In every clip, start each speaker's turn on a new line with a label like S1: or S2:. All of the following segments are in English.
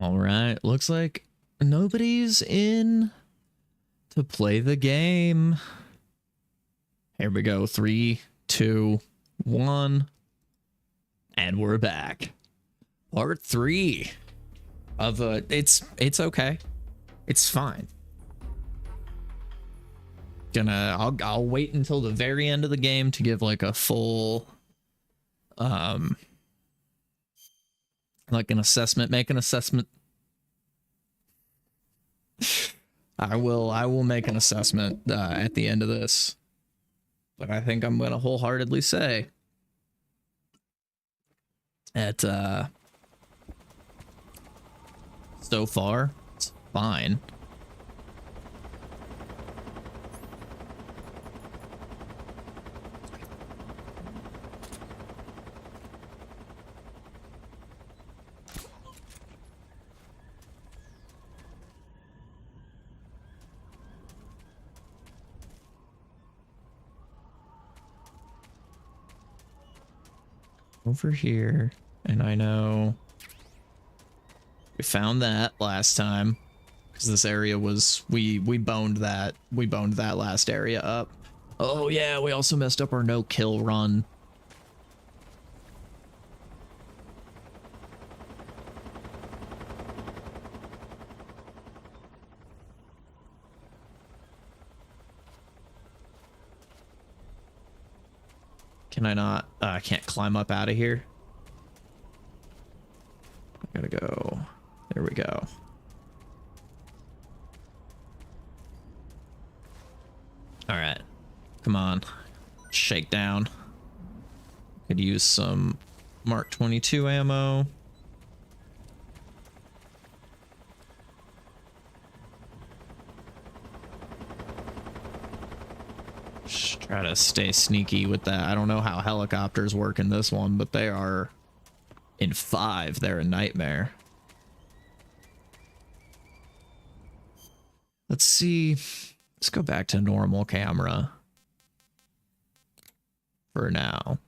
S1: All right, looks like nobody's in to play the game. Here we go. 3, 2, 1. And we're back. Part 3 of it's okay. It's fine. I'll wait until the very end of the game to give like a full like an assessment, make an assessment. I will make an assessment at the end of this. But I think I'm gonna wholeheartedly say that so far it's fine. Over here, and I know we found that last time because this area was we boned that last area up. Oh yeah, we also messed up our no kill run. Can I not? I can't climb up out of here. I gotta go. There we go. All right. Come on. Shake down. Could use some Mark 22 ammo. Just try to stay sneaky with that. I don't know how helicopters work in this one, but they are in 5. They're a nightmare. Let's see. Let's go back to normal camera for now.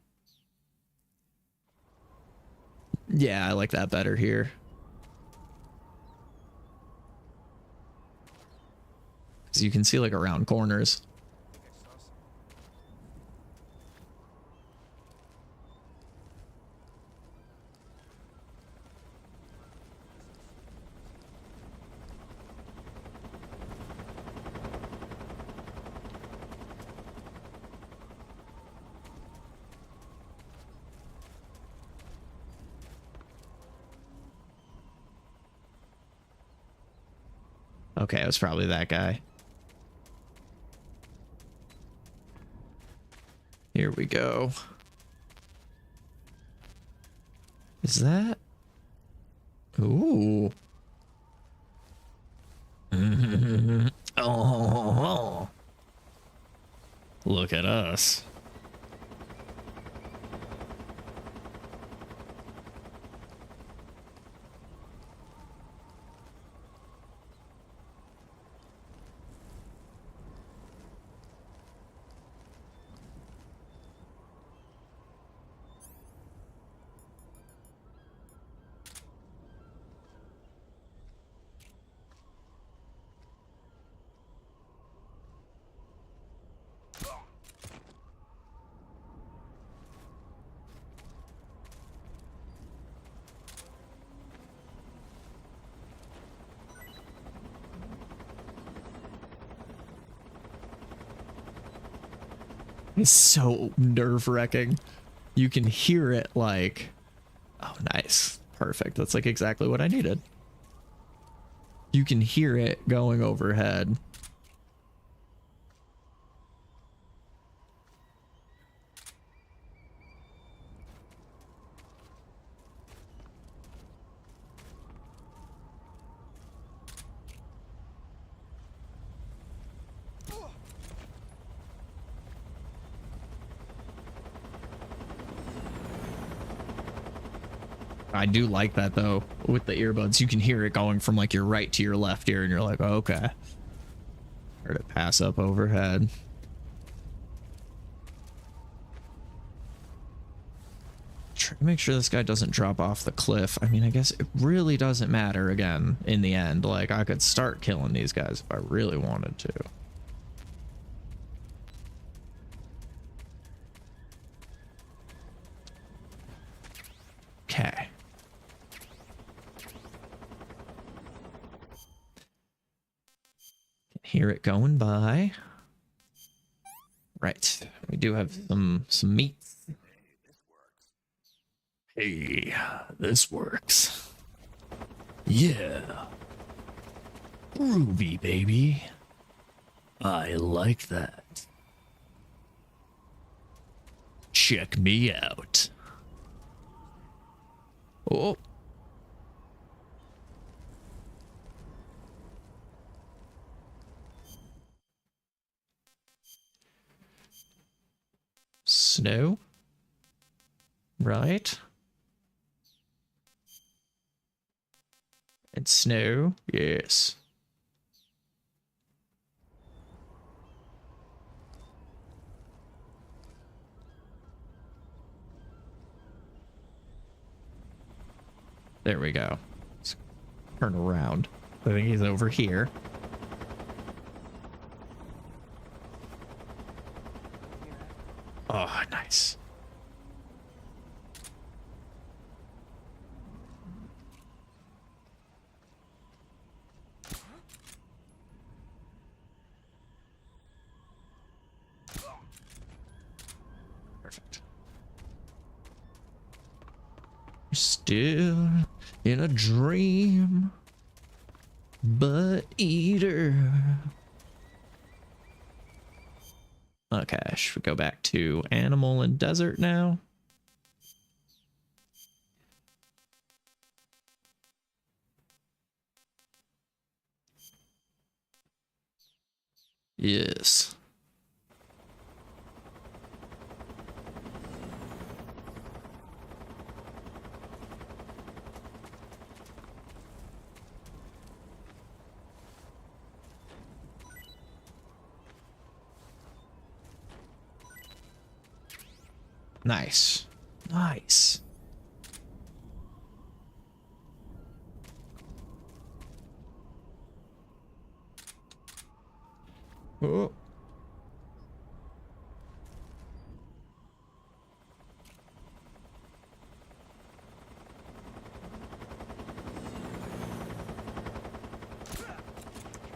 S1: Yeah, I like that better here. Because you can see like around corners. Okay, it was probably that guy. Here we go. Is that? Ooh. Oh. Look at us. It's so nerve-wracking. You can hear it like... Oh, nice. Perfect. That's like exactly what I needed. You can hear it going overhead. I do like that though. With the earbuds, you can hear it going from like your right to your left ear, and you're like, oh, okay. Heard it pass up overhead. Try to make sure this guy doesn't drop off the cliff. I mean, I guess it really doesn't matter again in the end. Like, I could start killing these guys if I really wanted to. Okay. Hear it going by. Right. We do have some meat. Hey, this works. Yeah. Groovy, baby. I like that. Check me out. Oh. Snow? Right? And snow? Yes. There we go. Let's turn around. I think he's over here. Oh, nice. Perfect. You're still in a dream, but eater. Okay, should we go back to animal and desert now? Yes. Nice. Nice. Oh.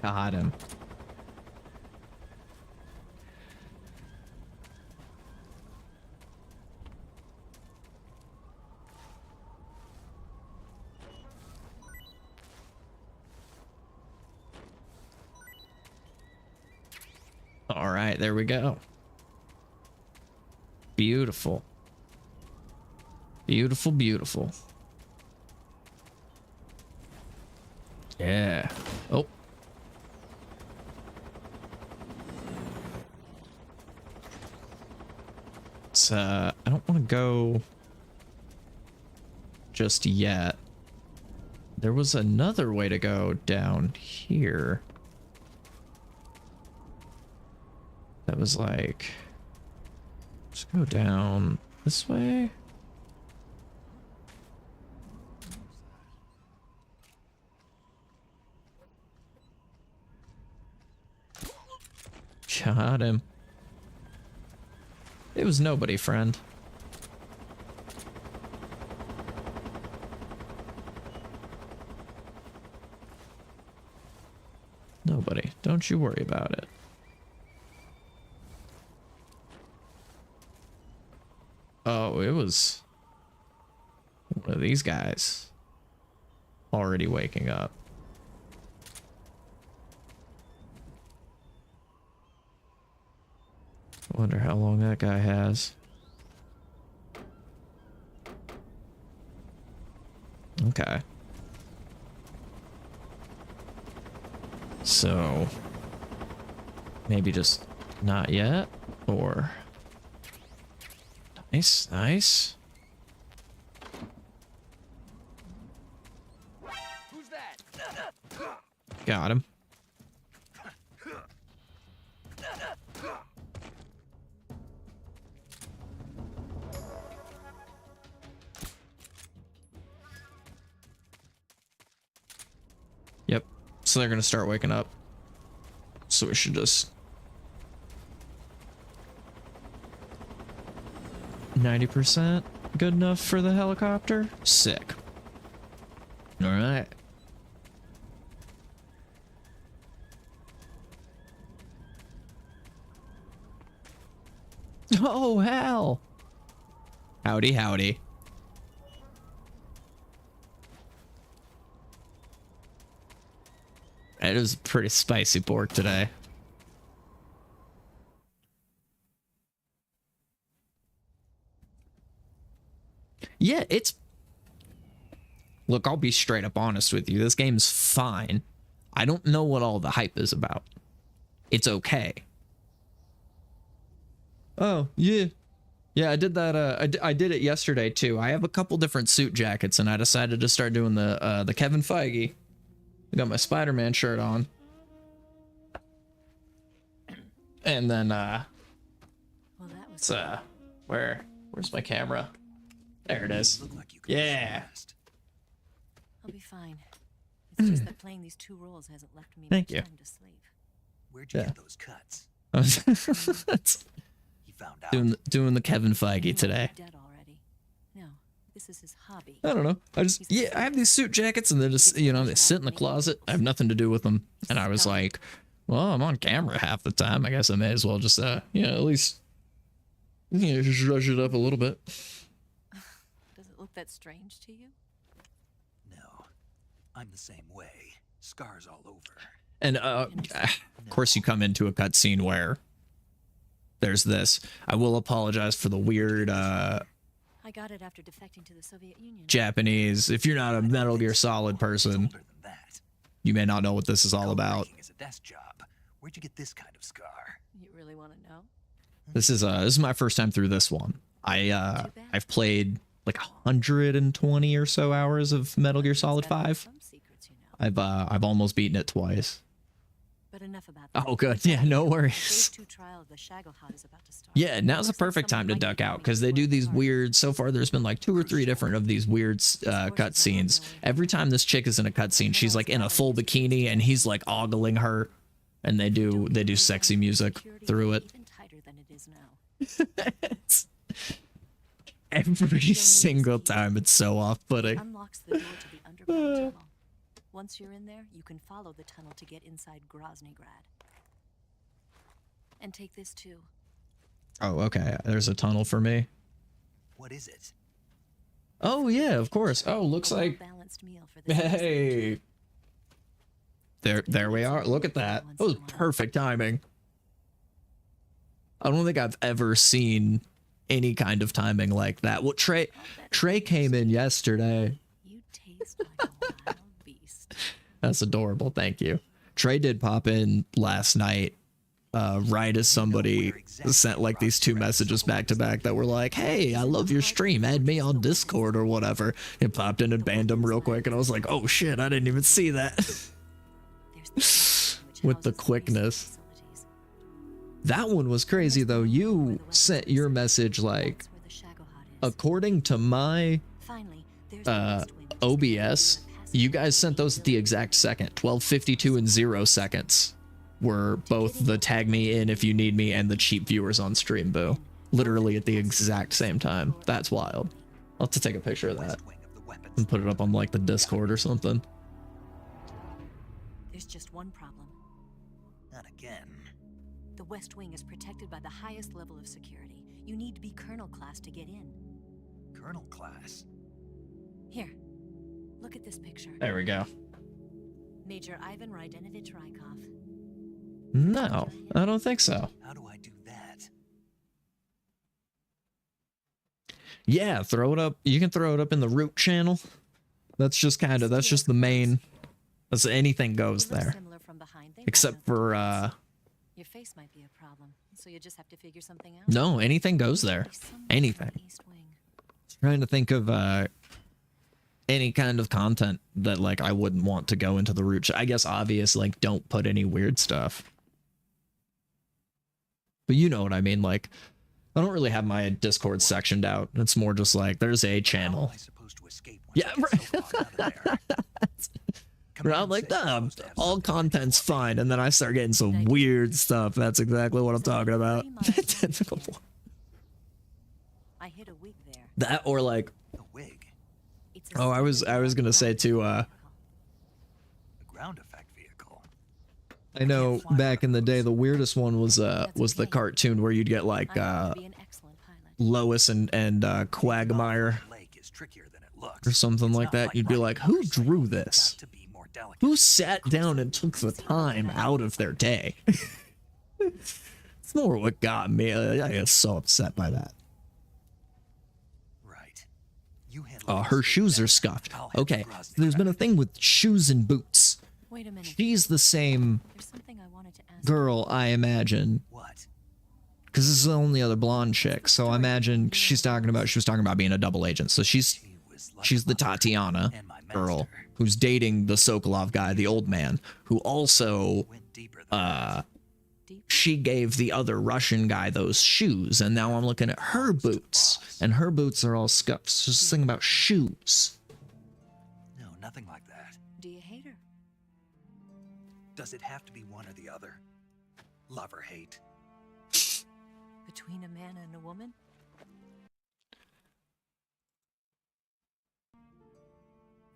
S1: Got him. All right, there we go. Beautiful. Beautiful, beautiful. Yeah. Oh. It's, I don't want to go just yet. There was another way to go down here. That was like, let's go down this way. Got him. It was nobody, friend. Nobody. Don't you worry about it. Oh, it was one of these guys already waking up. I wonder how long that guy has. Okay. So maybe just not yet, or nice, nice.
S2: Who's that?
S1: Got him. Yep. So they're gonna start waking up. So we should just 90% good enough for the helicopter? Sick. All right. Oh, hell. Howdy, howdy. It was pretty spicy pork today. Yeah, it's... Look, I'll be straight up honest with you. This game's fine. I don't know what all the hype is about. It's okay. Oh, yeah. Yeah, I did that. I did it yesterday, too. I have a couple different suit jackets, and I decided to start doing the Kevin Feige. I got my Spider-Man shirt on. And then,
S3: Well, that was
S1: where's my camera? There it is.
S2: Look like you can
S1: Yeah.
S2: fast.
S3: I'll be fine. It's just that playing these two roles hasn't left me
S1: Thank
S3: much
S1: you.
S3: time to sleep.
S2: Where'd you
S1: Yeah.
S2: get those cuts?
S1: That's
S2: He found out.
S1: doing the Kevin Feige
S3: He might be
S1: today.
S3: dead already. No, this is his hobby.
S1: I don't know. I have these suit jackets and they're just, they sit in the closet. I have nothing to do with them. And I was like, well, I'm on camera half the time. I guess I may as well just, at least, just rush it up a little bit.
S3: Does it look that strange to you?
S2: No, I'm the same way. Scars all over.
S1: And, of course you come into a cutscene where there's this. I will apologize for the weird,
S3: I got it after defecting to the Soviet Union.
S1: Japanese. If you're not a Metal Gear Solid
S2: It's
S1: person,
S2: older than that.
S1: you may not know what this is all
S2: Code
S1: about.
S2: breaking is a desk job. Where'd you get this kind of scar?
S3: You really want to know?
S1: This is my first time through this one. I've played like 120 or so hours of Metal Gear Solid 5.
S3: Some secrets, you know.
S1: I've almost beaten it twice.
S3: But enough about that.
S1: Oh, good. Yeah, no
S3: Phase
S1: worries.
S3: 2 trial of the Shagohod is about to start.
S1: Yeah, now's the
S3: Looks like
S1: perfect time to
S3: someone might
S1: duck
S3: be
S1: out
S3: coming
S1: because they
S3: to
S1: do
S3: work
S1: these
S3: hard.
S1: weird. So far, there's been like 2 or 3 different of these weird cutscenes. Every time this chick is in a cutscene, she's like in a full bikini and he's like ogling her, and they do sexy music through it.
S3: Even tighter than it is now.
S1: It's- every single time, it's so off-putting.
S3: Unlocks the door to the underground tunnel. Once you're in there, you can follow the tunnel to get inside Groznygrad. And take this too.
S1: Oh, okay. There's a tunnel for me.
S2: What is it?
S1: Oh yeah, of course. Oh, looks
S3: A
S1: like
S3: well-balanced meal for the
S1: hey. There we are. Look at that. That was perfect timing. I don't think I've ever seen any kind of timing like that. Well, Trey came in yesterday.
S3: You taste like a wild beast.
S1: That's adorable. Thank you. Trey did pop in last night, right as somebody sent like these 2 messages back to back that were like, "Hey, I love your stream. Add me on Discord or whatever." It popped in and banned him real quick, and I was like, "Oh shit, I didn't even see that."
S3: There's the station which
S1: With the
S3: houses
S1: quickness.
S3: research facilities.
S1: That one was crazy though. You sent your message like,
S3: That's where the Shagohod is.
S1: according to my
S3: Finally, there's the West Wing, which is
S1: OBS,
S3: the
S1: you guys sent those at the exact second. 12:52 and 0 seconds were both the tag me in if you need me and the cheap viewers on stream, boo. Literally at the exact same time. That's wild. I'll have to take a picture of that
S2: West wing of the weapons
S1: and put it up on like the Discord or something.
S3: There's just one problem.
S2: Not again.
S3: The West Wing is protected by the highest level of security. You need to be Colonel class to get in.
S2: Colonel class.
S3: Here, look at this picture.
S1: There we go.
S3: Major Ivan Rydenovich Rykov.
S1: No, I don't think so.
S2: How do I do that?
S1: Yeah, throw it up. You can throw it up in the root channel. That's just the main. That's anything goes
S3: They look
S1: there.
S3: similar from behind. They
S1: Except
S3: both have
S1: for
S3: buttons. Your face might be a problem, so you just have to figure something out.
S1: no, anything goes there.
S3: There's someone
S1: Anything.
S3: from East Wing.
S1: Trying to think of any kind of content that like I wouldn't want to go into the root. I guess obvious, like don't put any weird stuff. But you know what I mean, like I don't really have my Discord sectioned out. It's more just like there's a
S2: How
S1: channel.
S2: am I supposed to escape once
S1: Yeah,
S2: I get so far out of there?
S1: Where I'm like, nah, all content's fine, and then I start getting some weird stuff. That's exactly what I'm talking about. Tentacle.
S3: I hit a wig there.
S1: That or like,
S2: A wig.
S3: It's a
S1: oh, I was gonna say too.
S2: A ground effect vehicle.
S1: I know back in the day, the weirdest one was the cartoon where you'd get like
S3: I would be an excellent pilot.
S1: Lois and Quagmire
S2: Lake is trickier than it looks.
S1: or something
S2: It's
S1: like
S2: not
S1: that. You'd be like,
S2: riding a
S1: who drew
S2: motorcycle. You've
S1: this?
S2: got to be more delicate.
S1: Who sat down and took the time out of their day? It's more what got me. I get so upset by that.
S2: Right. You handle
S1: Her
S2: this
S1: shoes are
S2: better.
S1: scuffed.
S2: I'll handle
S1: Okay,
S2: Grozny's
S1: there's been a
S2: back.
S1: thing with shoes and boots.
S3: Wait a minute.
S1: She's the same
S3: There's something I wanted to ask.
S1: girl, I imagine.
S2: What?
S1: Because this is the only other blonde chick, so I imagine she was talking about being a double agent. So she's
S2: She was like
S1: the
S2: my mother
S1: Tatiana
S2: and my
S1: girl
S2: master.
S1: who's dating the Sokolov guy, the old man, who also
S2: Went deeper than that.
S1: she gave the other Russian guy those shoes, and now I'm looking at her boots, and her boots are all scuffed. So just think about shoes.
S2: No, nothing like that.
S3: Do you hate her?
S2: Does it have to be one or the other? Love or hate?
S3: Between a man and a woman?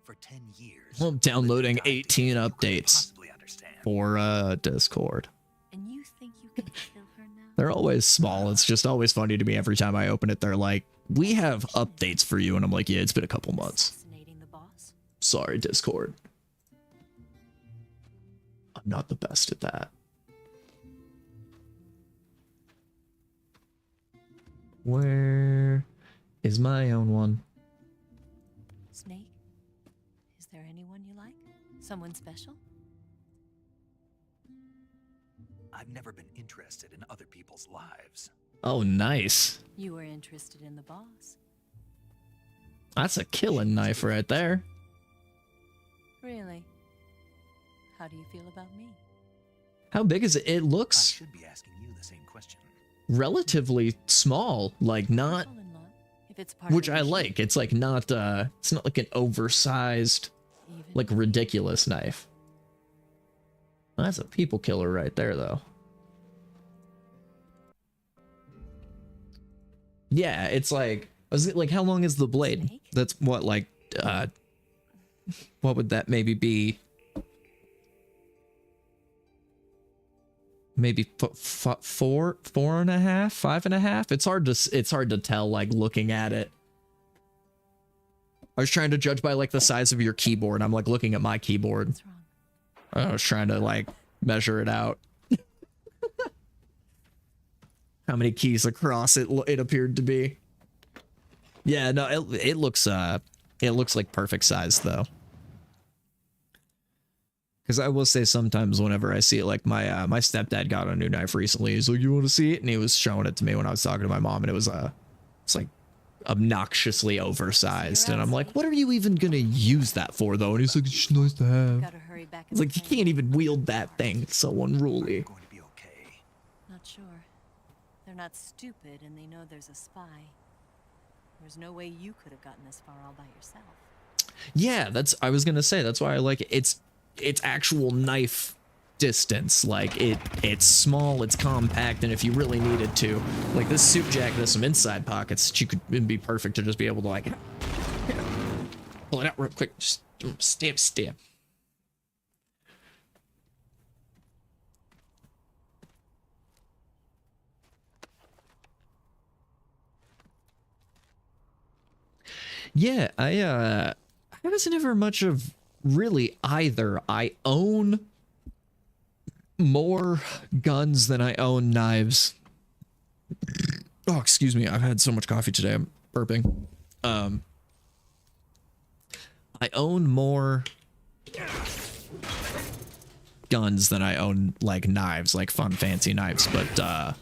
S2: For 10 years.
S1: I'm downloading
S2: lived a life
S1: 18
S2: you couldn't
S1: updates
S2: possibly understand.
S1: for Discord.
S3: And you think you can kill her now?
S1: They're always small. It's just always funny to me every time I open it. They're like, we have updates for you. And I'm like, yeah, it's been a couple months.
S3: Assassinating the boss?
S1: Sorry, Discord. I'm not the best at that. Where is my own one?
S3: Snake? Is there anyone you like? Someone special?
S2: I've never been interested in other people's lives.
S1: Oh, nice.
S3: You were interested in the boss.
S1: That's a killing knife right there.
S3: Really? How do you feel about me?
S1: How big is it? It
S2: I
S1: looks
S2: should be asking you the same question.
S1: relatively small, like not,
S3: Fall in love, if it's part of
S1: which
S3: the
S1: I
S3: mission,
S1: like. It's like not, it's not like an oversized,
S3: even
S1: like ridiculous knife. That's a people killer right there, though. Yeah, it's like, was it like, how long is the blade?
S3: Snake?
S1: That's what, like, what would that maybe be? Maybe 4.5, 5.5. It's hard to tell, like, looking at it. I was trying to judge by like the size of your keyboard. I'm like looking at my keyboard.
S3: what's wrong?
S1: I was trying to like measure it out. How many keys across it appeared to be. Yeah, no, it looks like perfect size though. Because I will say sometimes whenever I see it, like my my stepdad got a new knife recently. He's like, "You want to see it?" And he was showing it to me when I was talking to my mom, and it was it's like obnoxiously oversized. And I'm like, "What are you even gonna use that for, though?" And he's like, "It's just nice to have."
S3: Gotta hurry back.
S1: It's like, you can't even wield that thing. It's so unruly.
S2: Going to be okay.
S3: Not sure. They're not stupid, and they know there's a spy. There's no way you could have gotten this far all by yourself.
S1: Yeah, I was gonna say that's why I like it. It's actual knife distance. Like it's small, it's compact, and if you really needed to, like this suit jacket has some inside pockets that you could, it'd be perfect to just be able to like pull it out real quick, just stab. Yeah, I was never much of really either. I own more guns than I own knives. Oh, excuse me. I've had so much coffee today. I'm burping. I own more guns than I own like knives, like fun fancy knives, but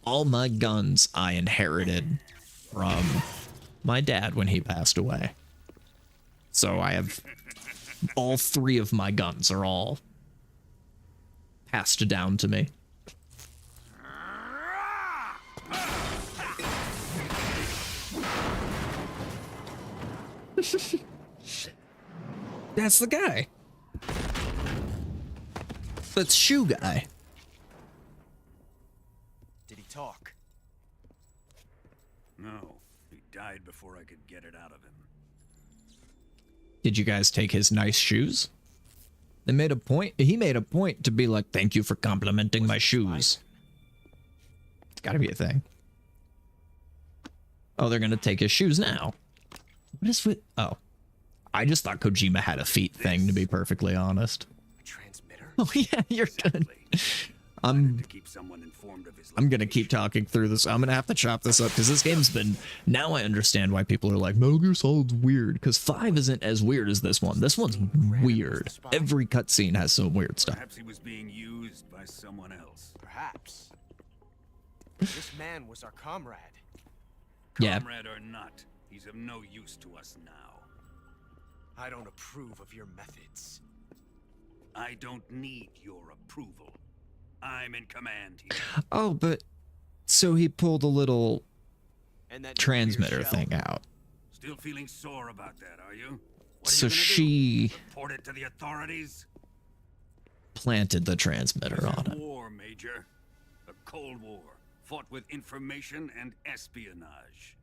S1: all my guns I inherited from my dad when he passed away. So I have all 3 of my guns are all passed down to me. That's the guy. That's Shoe Guy.
S4: Did he talk?
S5: No, he died before I could get it out of him.
S1: Did you guys take his nice shoes? They made a point. He made a point to be like, thank you for complimenting my shoes. It's gotta be a thing. Oh, they're gonna take his shoes now. What is with... Oh. I just thought Kojima had a feet thing, to be perfectly honest.
S4: A transmitter?
S1: Oh yeah, you're good.
S5: To keep someone informed of his
S1: I'm gonna keep talking through this. I'm gonna have to chop this up because this game's been... Now I understand why people are like, Metal Gear Solid's weird, because 5 isn't as weird as this one. This one's weird. Every cutscene has some weird stuff.
S5: Perhaps he was being used by someone else.
S4: Perhaps. This man was our comrade.
S1: Yeah.
S5: Comrade or not, he's of no use to us now.
S4: I don't approve of your methods.
S5: I don't need your approval. I'm in command here.
S1: Oh, but... So he pulled a little
S4: And that
S1: transmitter
S4: nuclear shell?
S1: thing out.
S5: Still feeling sore about that, are you? What are
S1: So
S5: you gonna
S1: she
S5: do? Report it to the authorities?
S1: planted the transmitter
S5: This
S1: on
S5: is
S1: him.
S5: war, Major. A Cold War, fought with information and espionage.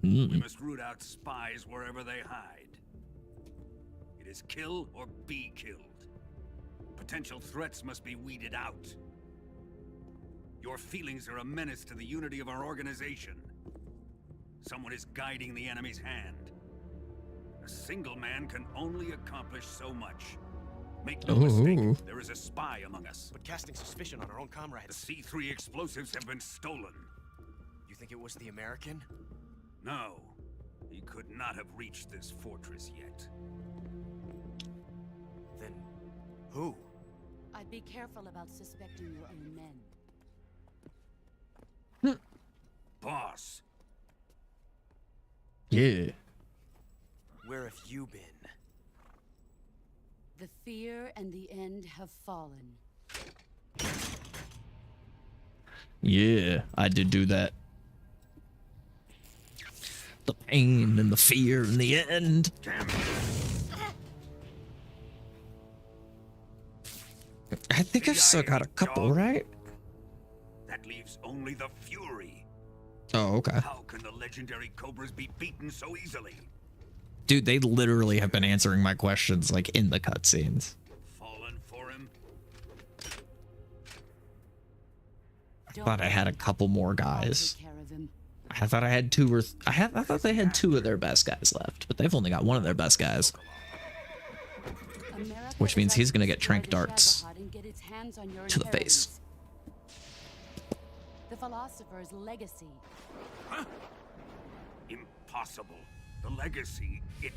S5: We must root out spies wherever they hide. It is kill or be killed. Potential threats must be weeded out. Your feelings are a menace to the unity of our organization. Someone is guiding the enemy's hand. A single man can only accomplish so much. Make no mistake, there is a spy among us.
S4: But casting suspicion on our own
S5: The
S4: comrades.
S5: C3 explosives have been stolen.
S4: You think it was the American?
S5: No, he could not have reached this fortress yet.
S4: Then who?
S6: I'd be careful about suspecting your own men.
S5: Boss,
S1: Yeah.
S4: Where have you been?
S6: The fear and the end have fallen.
S1: Yeah, I did do that. The pain and the fear in the end.
S5: damn it.
S1: I think I've still got a couple, right?
S5: That leaves only the Fury.
S1: Oh, okay.
S5: How can the legendary Cobras be beaten so easily?
S1: Dude, they literally have been answering my questions, like, in the cutscenes.
S5: Fallen for him?
S1: Thought I had a couple more
S6: I'll
S1: guys.
S6: take care of him.
S1: I thought I had two or... I thought they had 2 of their best guys left, but they've only got 1 of their best guys.
S6: America
S1: Which
S6: is
S1: means he's
S6: like
S1: gonna
S6: to
S1: get trank
S6: destroy the
S1: darts
S6: Shadowheart and get its hands on your
S1: to the face.
S6: inheritance. The philosopher's legacy.
S5: Impossible. The legacy, it...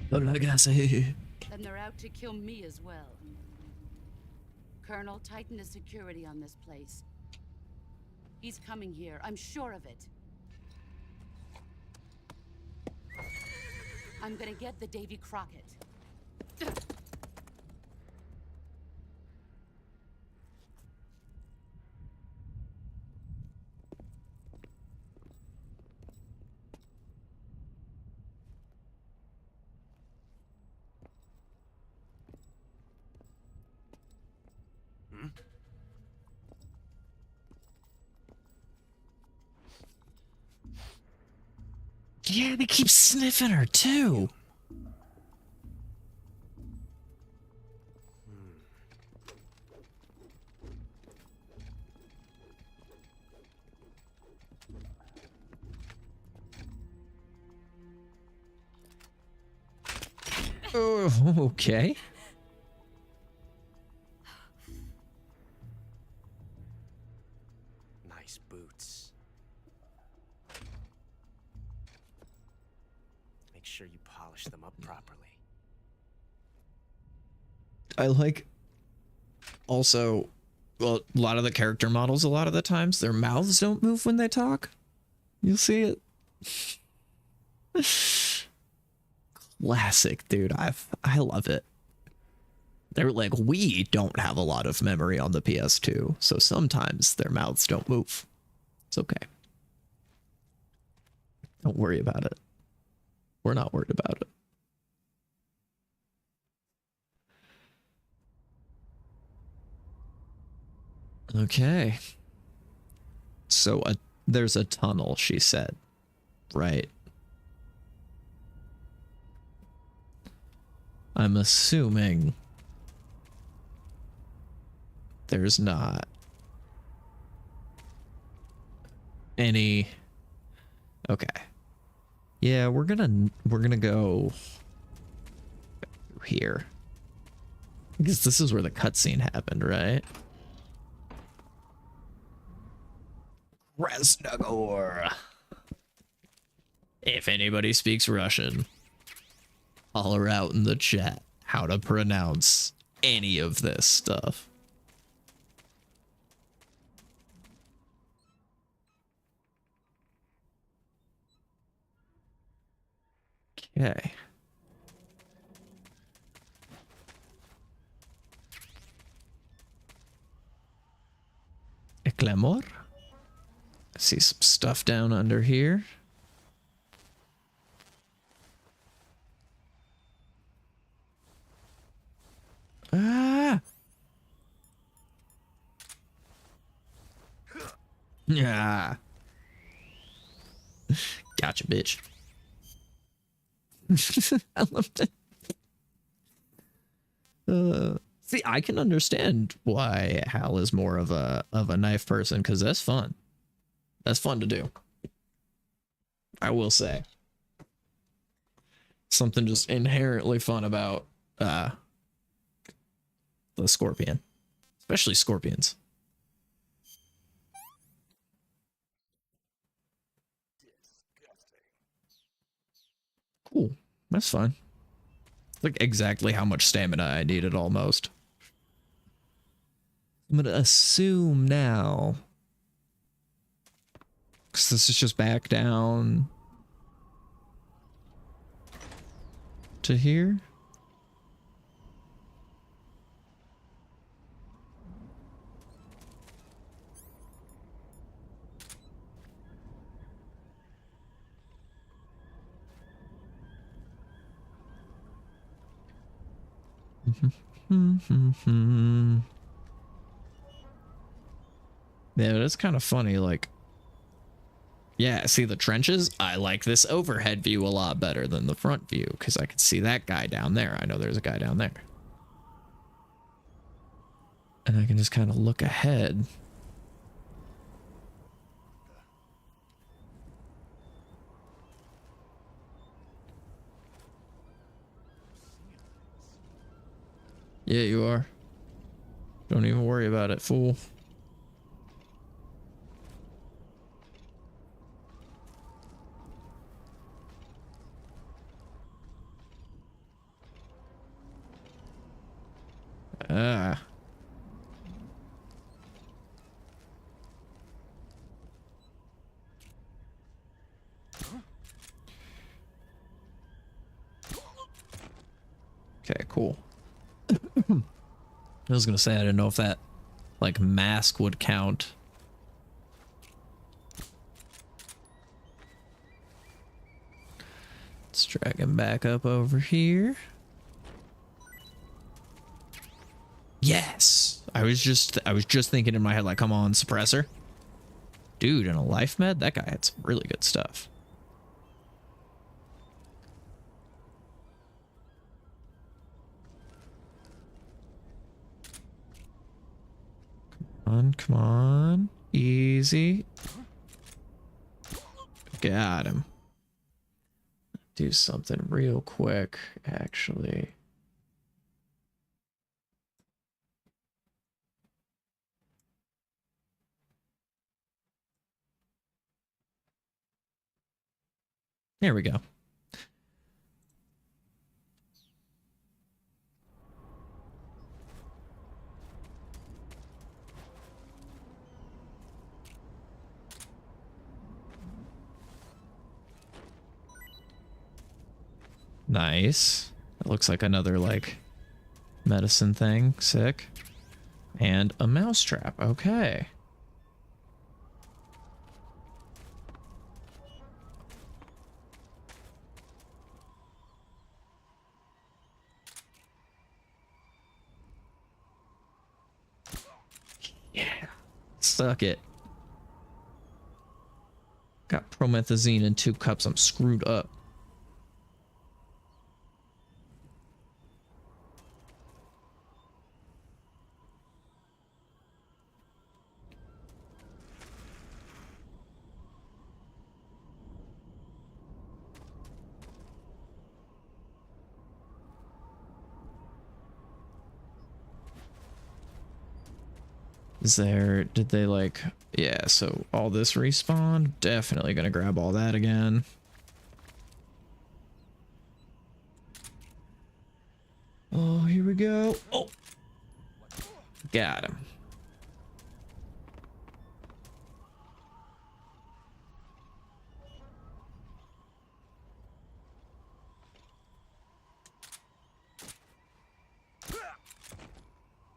S1: The legacy.
S6: Then they're out to kill me as well. Colonel, tighten the security on this place. He's coming here, I'm sure of it. I'm gonna get the Davy Crockett.
S1: Yeah, they keep sniffing her, too. Oh, okay.
S4: Nice boots. Make sure you polish them up properly.
S1: I like... Also, well, a lot of the character models, a lot of the times, their mouths don't move when they talk. You'll see it. Classic, dude. I love it. They're like, we don't have a lot of memory on the PS2, so sometimes their mouths don't move. It's okay. Don't worry about it. We're not worried about it. Okay. So there's a tunnel, she said. Right. I'm assuming there's not any. Okay. Yeah, we're gonna go here. Because this is where the cutscene happened, right? Krasnogor. If anybody speaks Russian, holler out in the chat how to pronounce any of this stuff. Okay. Eclamor. I see some stuff down under here. Ah! Yeah. Gotcha, bitch. I loved it. See, I can understand why Hal is more of a knife person, because that's fun. That's fun to do. I will say. Something just inherently fun about the scorpion. Especially scorpions. Cool. That's fine. Like exactly how much stamina I needed almost. I'm gonna assume now, because this is just back down to here. Yeah, but it's kind of funny, like, yeah, see the trenches? I like this overhead view a lot better than the front view, because I can see that guy down there. I know there's a guy down there. And I can just kind of look ahead. Yeah, you are. Don't even worry about it, fool. Ah. Okay, cool. I was gonna say, I didn't know if that, like, mask would count. Let's drag him back up over here. Yes! I was just thinking in my head, like, come on, suppressor. Dude, in a life med, that guy had some really good stuff. Come on. Easy. Got him. Do something real quick, actually. There we go. Nice. It looks like another, like, medicine thing. Sick. And a mousetrap. Okay. Yeah. Suck it. Got promethazine in 2 cups. I'm screwed up. Did they like, yeah, so all this respawn, definitely gonna grab all that again. Oh, here we go. Oh, got him.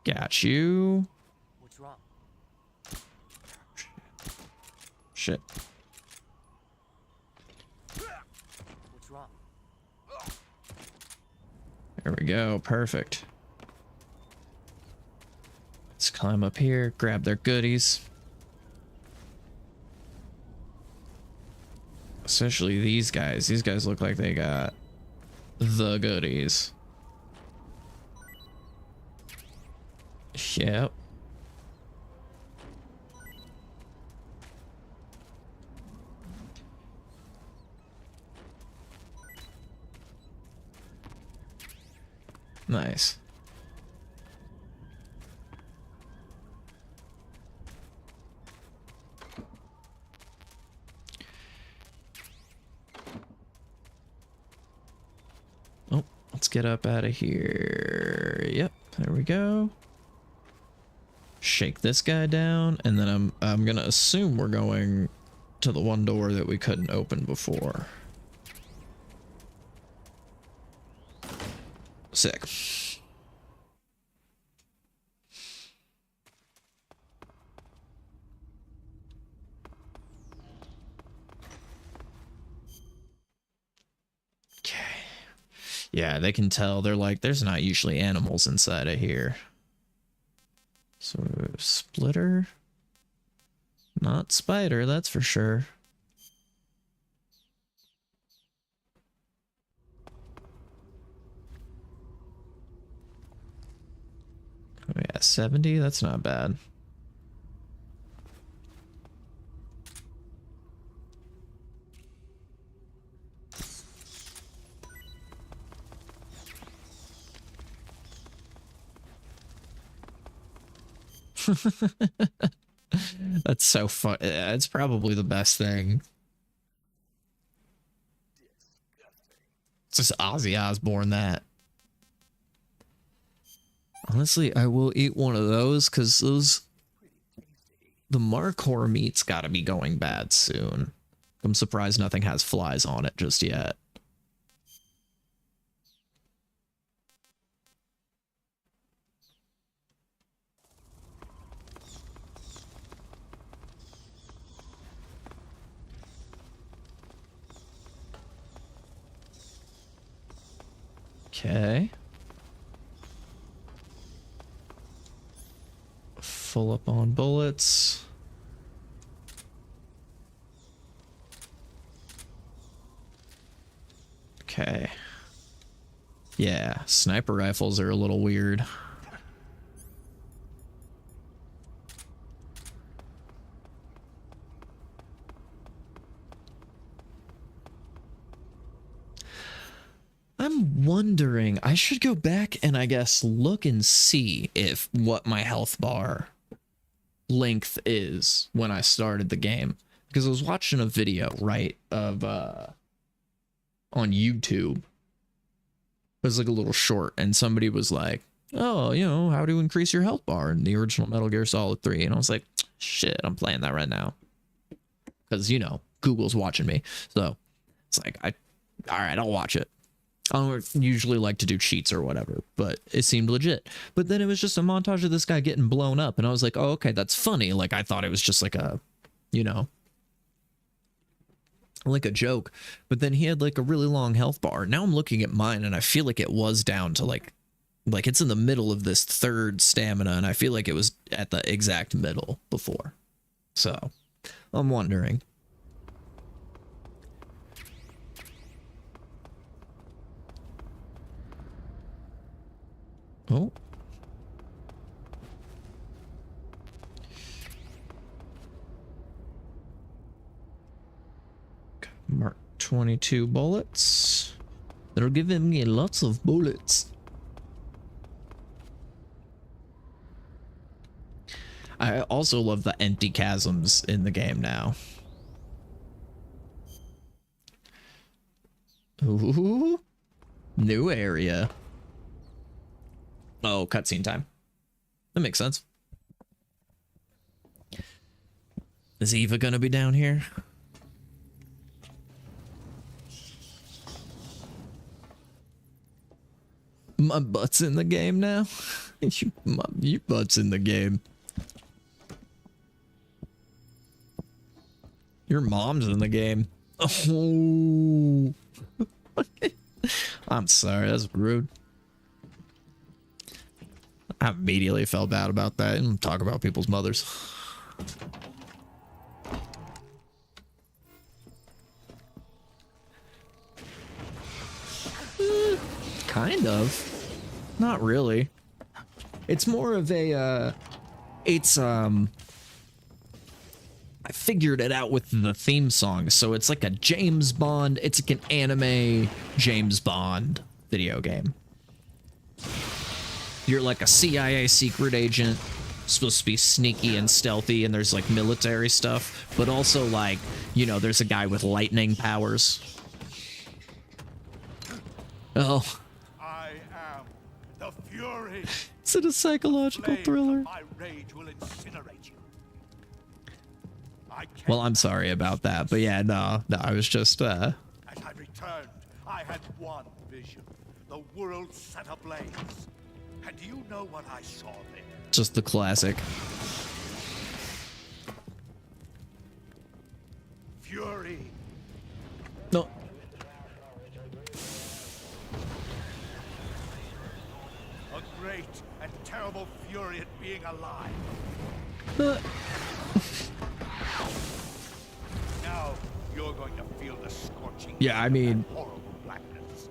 S1: Got you.
S4: What's wrong?
S1: Shit.
S4: What's wrong?
S1: There we go. Perfect. Let's climb up here, grab their goodies. Especially these guys. These guys look like they got the goodies. Yep. Nice. Oh, let's get up out of here. Yep, there we go. Shake this guy down, and then I'm gonna assume we're going to the one door that we couldn't open before. Sick. Okay. Yeah, they can tell. They're like, there's not usually animals inside of here. So, splitter. Not spider, that's for sure. Oh yeah, 70, that's not bad. That's so fun. It's probably the best thing. It's just Ozzy Osbourne that. Honestly, I will eat one of those because the Markhor meat's got to be going bad soon. I'm surprised nothing has flies on it just yet. Okay. Full up on bullets. Okay. Yeah, sniper rifles are a little weird. I'm wondering, I should go back and I guess look and see if what my health bar length is when I started the game. Because I was watching a video, right, of on YouTube. It was like a little short, and somebody was like, oh, you know, how to increase your health bar in the original Metal Gear Solid 3. And I was like, shit, I'm playing that right now. Because, you know, Google's watching me. So it's like, all right, I'll watch it. I don't usually like to do cheats or whatever, but it seemed legit. But then it was just a montage of this guy getting blown up, and I was like, oh, okay, that's funny. Like, I thought it was just like a, you know, like a joke. But then he had like a really long health bar. Now I'm looking at mine, and I feel like it was down to like it's in the middle of this third stamina, and I feel like it was at the exact middle before. So, I'm wondering. Oh. Mark 22 bullets. They're giving me lots of bullets. I also love the empty chasms in the game now. Ooh. New area. Oh, cutscene time. That makes sense. Is Eva gonna be down here? My butt's in the game now. Your butt's in the game. Your mom's in the game. Oh. I'm sorry, that's rude. I immediately felt bad about that and talk about people's mothers. Kind of. Not really. It's more of a, I figured it out with the theme song, so it's like a James Bond, it's like an anime James Bond video game. You're like a CIA secret agent, supposed to be sneaky and stealthy, and there's like military stuff, but also like, you know, there's a guy with lightning powers. Oh.
S7: I am the Fury.
S1: Is it a psychological thriller?
S7: My rage will incinerate you.
S1: Well, I'm sorry about that, but yeah, no, I was just,
S7: As I returned, I had one vision. The world set ablaze. And do you know what I saw there?
S1: just the classic.
S7: Fury.
S1: No.
S7: A great and terrible fury at being alive. Now you're going to feel the scorching.
S1: Yeah, I mean,
S7: horrible blackness.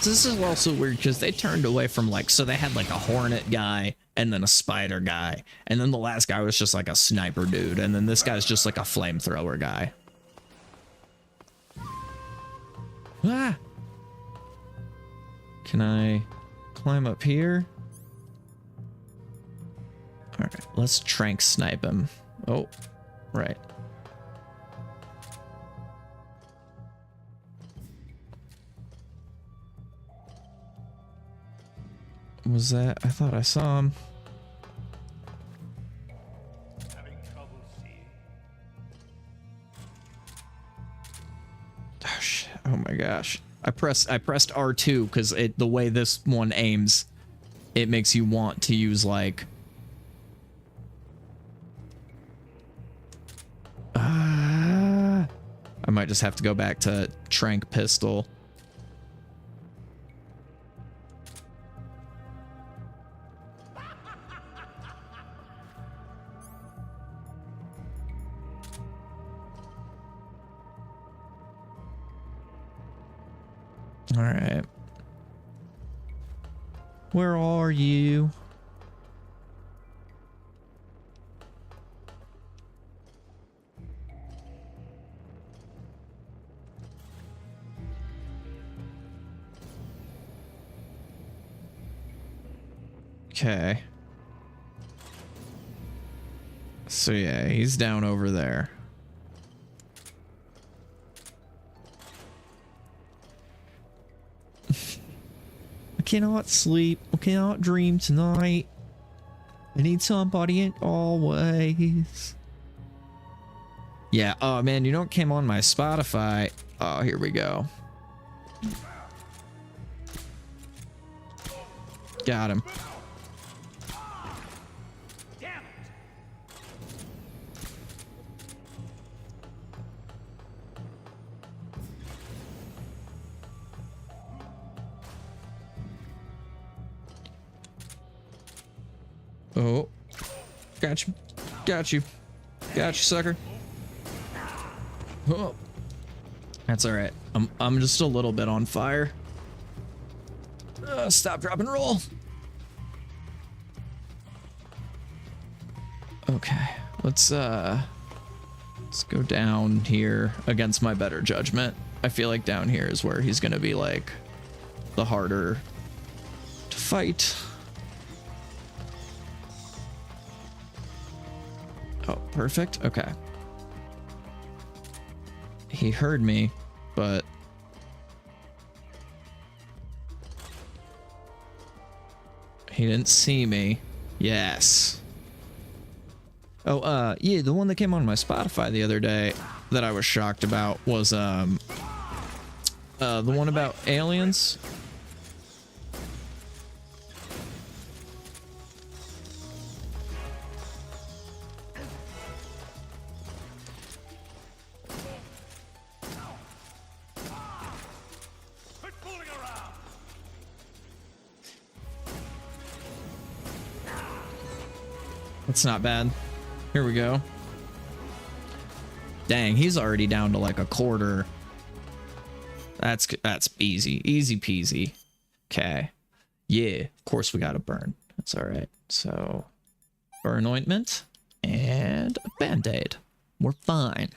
S1: this is also weird because they turned away from like, so they had like a hornet guy and then a spider guy, and then the last guy was just like a sniper dude, and then this guy's just like a flamethrower guy. Ah! Can I climb up here? All right, let's trank snipe him. Oh, right. Was that? I thought I saw him.
S7: Having trouble seeing.
S1: Oh shit! Oh my gosh! I pressed R2 because the way this one aims, it makes you want to use like. I might just have to go back to trank pistol. All right. Where are you? Okay. So yeah, he's down over there. I cannot sleep. I cannot dream tonight. I need somebody always. Yeah, oh man, you know what came on my Spotify? Oh, here we go. Got him.
S7: Damn it!
S1: Oh. Got you. Got you. Gotcha, sucker. Oh. That's all right. I'm just a little bit on fire. Stop, drop, and roll. Okay, let's go down here against my better judgment. I feel like down here is where he's gonna be like the harder to fight. Oh, perfect. Okay. He heard me, but he didn't see me. Yes. Oh, yeah, the one that came on my Spotify the other day that I was shocked about was the one about aliens. That's not bad. Here we go. Dang, he's already down to like a quarter. That's easy. Easy peasy. Okay. Yeah, of course we gotta burn. That's all right. So, burn ointment and a band-aid. We're fine.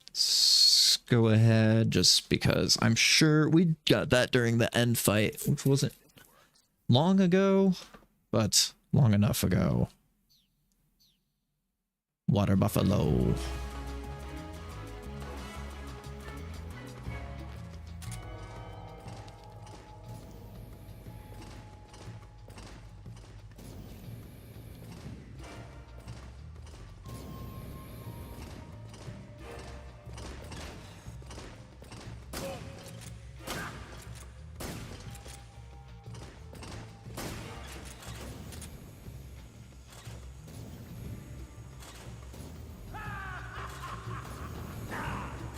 S1: Let's go ahead, just because I'm sure we got that during the end fight, which wasn't long ago, but long enough ago. Water buffalo.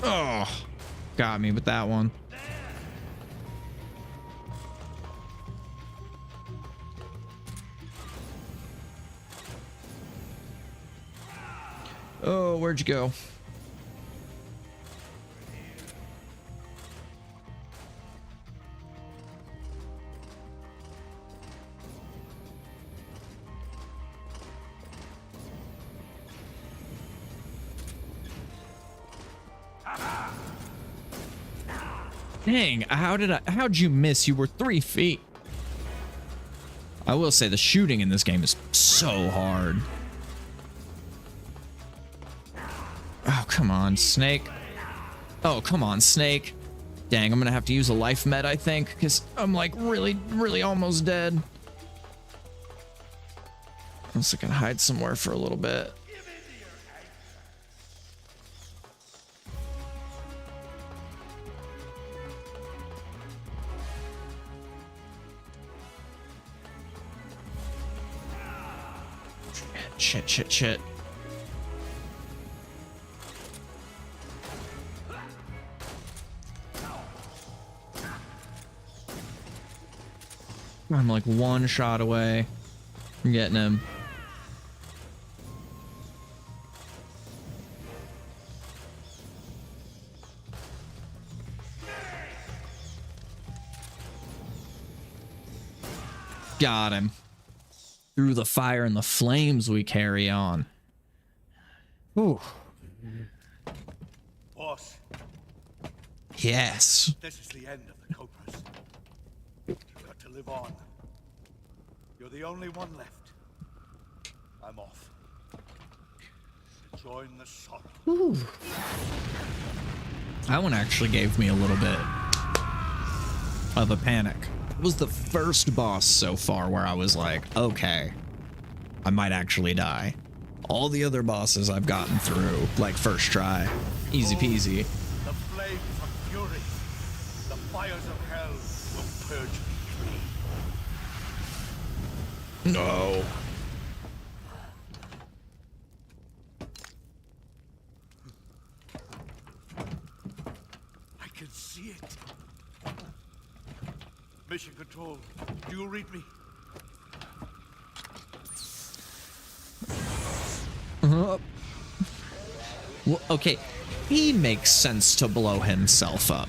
S1: Oh, got me with that one. Oh, where'd you go? Dang, how'd you miss? You were 3 feet. I will say the shooting in this game is so hard. Oh, come on, Snake. Oh, come on, Snake. Dang, I'm gonna have to use a life med, I think, because I'm like really, really almost dead. Unless I can hide somewhere for a little bit. Shit. I'm like 1 shot away from getting him. Got him. Through the fire and the flames we carry on. Ooh.
S7: Boss,
S1: Yes.
S7: this is the end of the Cobras. You've got to live on. You're the only one left. I'm off. To join the sun.
S1: Ooh. That one actually gave me a little bit of a panic. It was the first boss so far where I was like, okay, I might actually die. All the other bosses I've gotten through, like first try, easy peasy.
S7: The flames of fury, the fires of hell will purge me.
S1: No.
S7: I can see it. Mission Control, do you read me?
S1: Well, okay, he makes sense to blow himself up.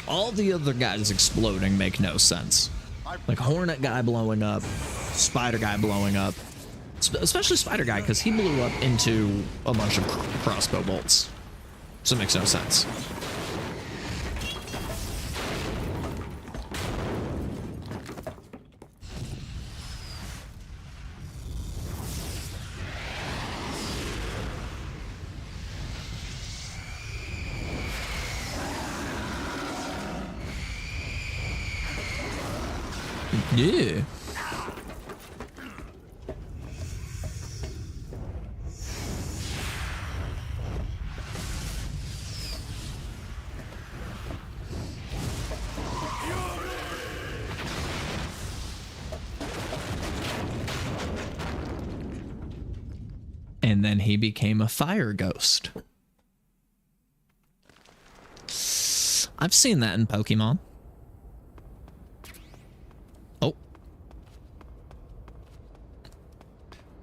S1: All the other guys exploding make no sense. Like Hornet guy blowing up, Spider guy blowing up, especially Spider guy because he blew up into a bunch of crossbow bolts. So it makes no sense. Yeah. And then he became a fire ghost. I've seen that in Pokemon. Oh.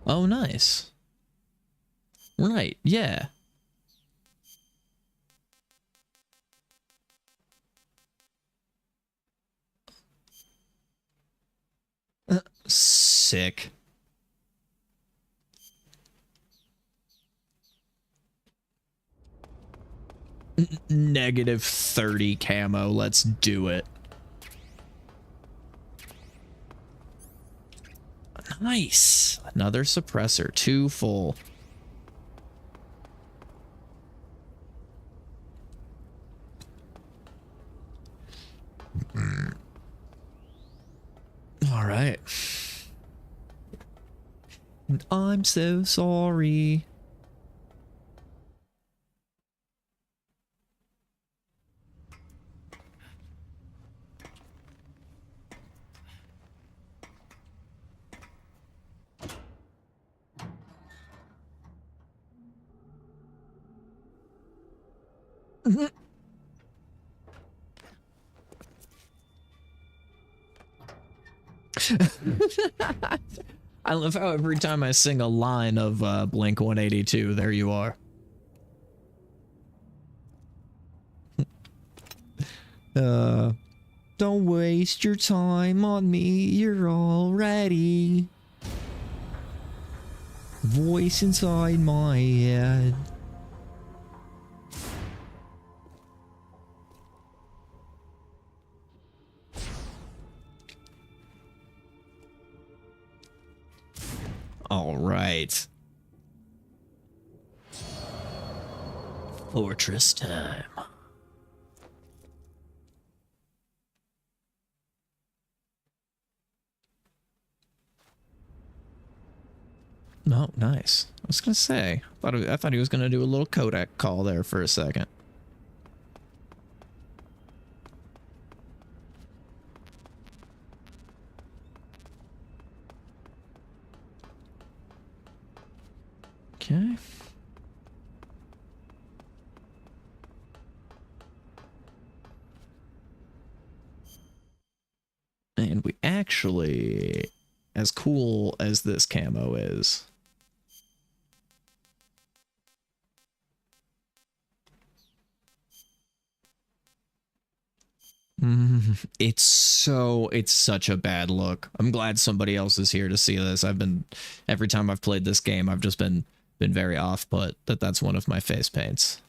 S1: Oh, nice. Right, yeah. Sick. Negative 30 camo. Let's do it. Nice. Another suppressor. 2 full. All right. I'm so sorry. I love how every time I sing a line of Blink 182, there you are. Don't waste your time on me, you're already. Voice inside my head. All right. Fortress time. No, nice. I was gonna say, I thought he was gonna do a little Kodak call there for a second. Okay. And we actually, as cool as this camo is, it's such a bad look. I'm glad somebody else is here to see this. Every time I've played this game, I've just been very off put that that's one of my face paints.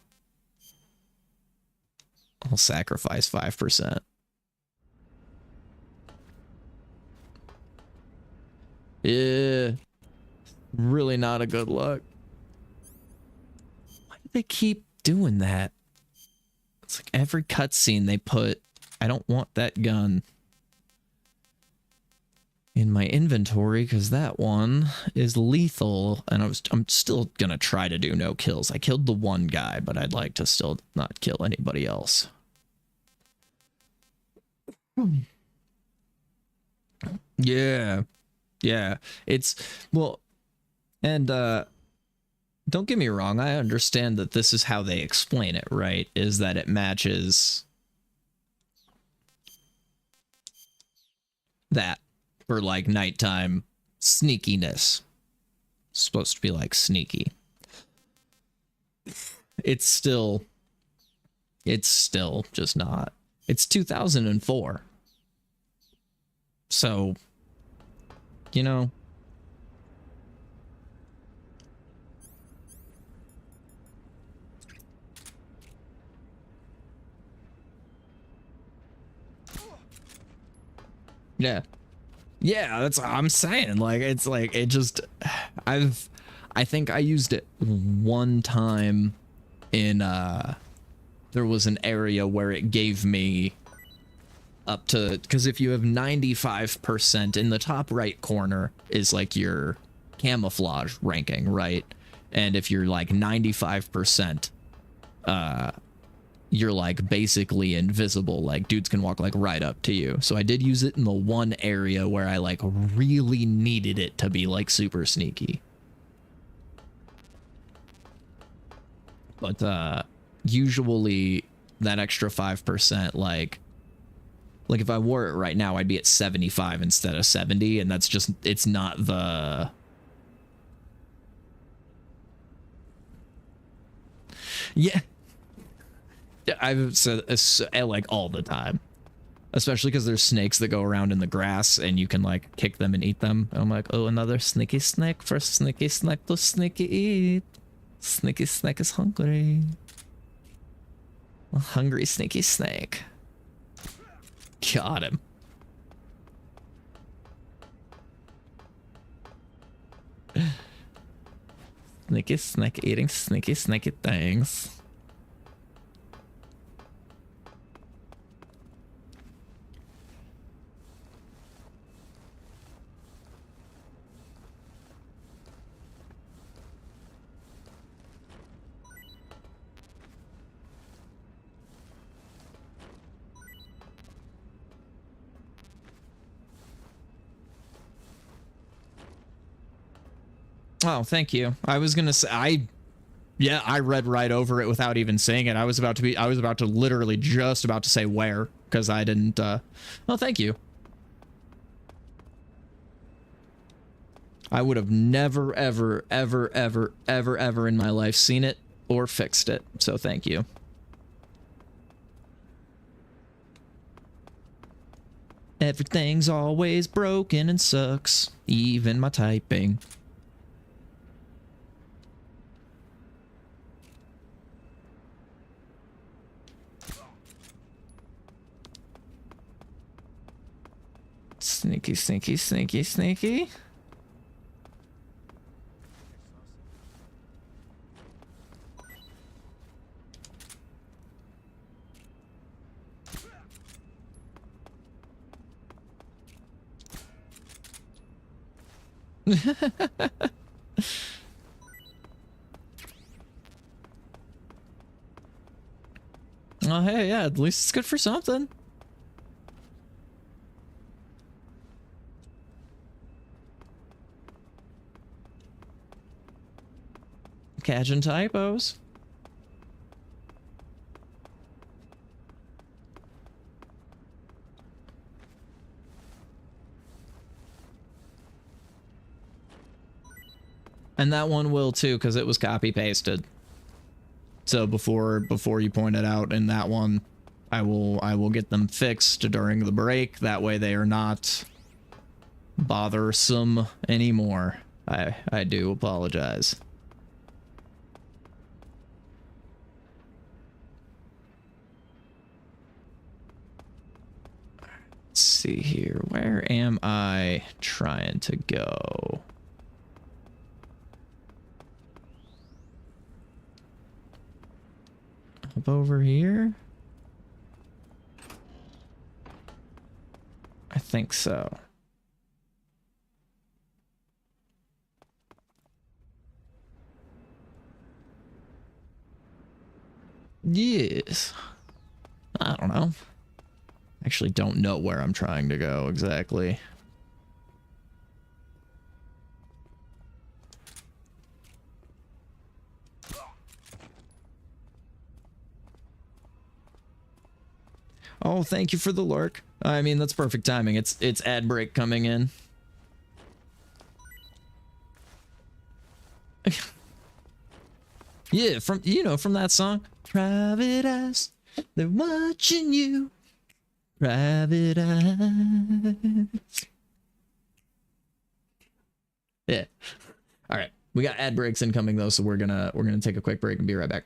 S1: I'll sacrifice 5%. Yeah. Really not a good look. Why do they keep doing that? It's like every cutscene they put, I don't want that gun in my inventory because that one is lethal, and I'm still gonna try to do no kills. I killed the one guy, but I'd like to still not kill anybody else. Yeah. Yeah. It's well, and don't get me wrong, I understand that this is how they explain it, right? Is that it matches that for like nighttime sneakiness. It's supposed to be like sneaky. it's still just not. It's 2004. So, you know, yeah. Yeah, that's what I'm saying. Like, it's like, it just, I think I used it one time in, there was an area where it gave me up to, because if you have 95% in the top right corner is like your camouflage ranking, right? And if you're like 95%, you're like basically invisible, like dudes can walk like right up to you. So I did use it in the one area where I like really needed it to be like super sneaky. But usually that extra 5%, like if I wore it right now, I'd be at 75 instead of 70, and that's just, it's not the, yeah. I've said like all the time, especially because there's snakes that go around in the grass and you can like kick them and eat them. And I'm like, oh, another sneaky snake for sneaky snake to sneaky eat. Sneaky snake is hungry. A hungry sneaky snake. Got him. Sneaky snake eating sneaky snaky things. Oh, thank you. I was gonna say, I read right over it without even saying it. I was about to literally just about to say where, because I didn't, well, thank you. I would have never, ever, ever, ever, ever, ever in my life seen it or fixed it, so thank you. Everything's always broken and sucks, even my typing. Sneaky, sneaky, sneaky, sneaky. Oh, hey, yeah, at least it's good for something. Catching typos. And that one will too, because it was copy pasted. So before you point it out in that one, I will get them fixed during the break. That way they are not bothersome anymore. I do apologize. Let's see here. Where am I trying to go? Up over here? I think so. Yes. I don't know. Actually don't know where I'm trying to go exactly. Oh, thank you for the lurk. I mean, that's perfect timing. It's ad break coming in. Yeah, from from that song. Private eyes, they're watching you. Private eyes. Yeah. All right. We got ad breaks incoming though, so we're gonna take a quick break and be right back.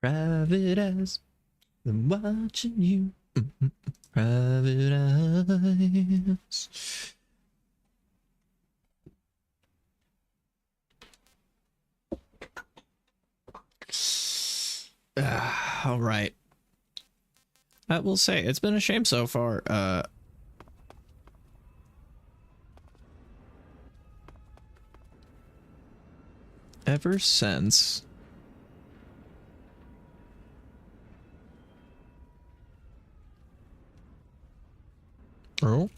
S1: Private eyes, I'm watching you. Private eyes. All right. I will say it's been a shame so far. Ever since oh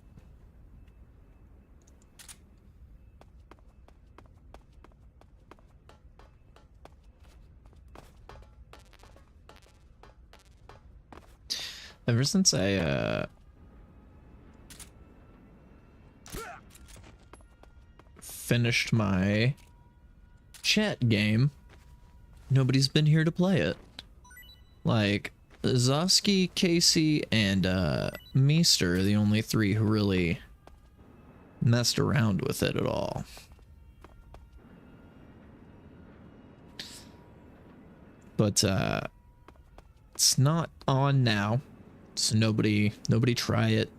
S1: Ever since I finished my chat game, nobody's been here to play it. Like, Zosky, Casey, and Meester are the only three who really messed around with it at all. But it's not on now, so nobody try it.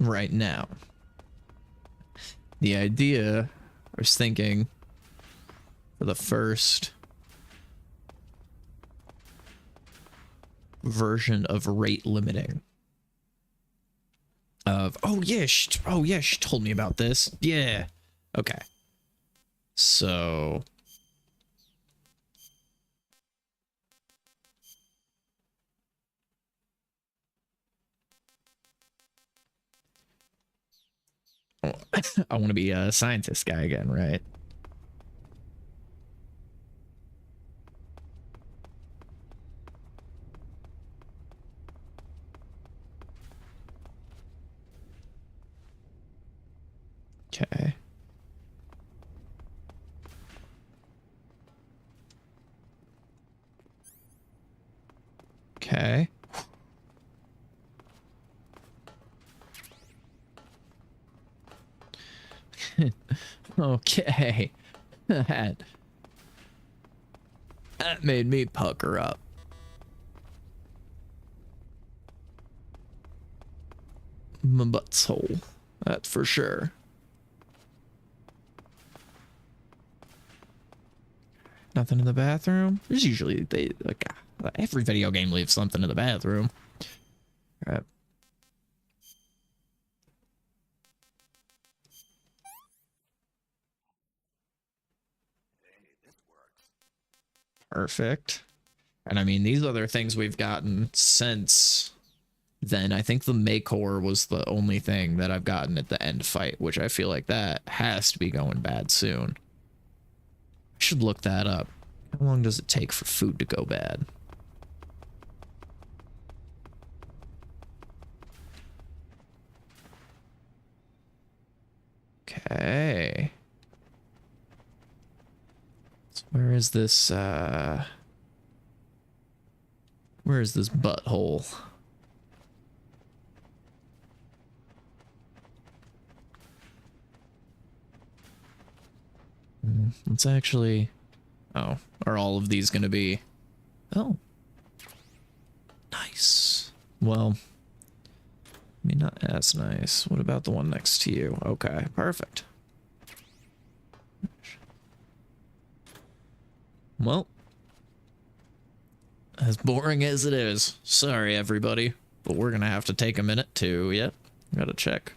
S1: Right now. The idea, I was thinking, for the first version of rate limiting of, oh yeah, she told me about this. Yeah. Okay. So I want to be a scientist guy again, right? Okay. Okay. Okay. That made me pucker up. My butthole. That's for sure. Nothing in the bathroom? There's usually, like, every video game leaves something in the bathroom. All right. Perfect. And I mean, these other things we've gotten since then, I think the Maycore was the only thing that I've gotten at the end fight, which I feel like that has to be going bad soon. I should look that up. How long does it take for food to go bad? Okay. So where is this butthole? Let's actually... Oh, are all of these gonna be... Oh. Nice. Well, I mean, not as nice. What about the one next to you? Okay, perfect. Well, as boring as it is, sorry everybody, but we're gonna have to take a minute to, yep, gotta check.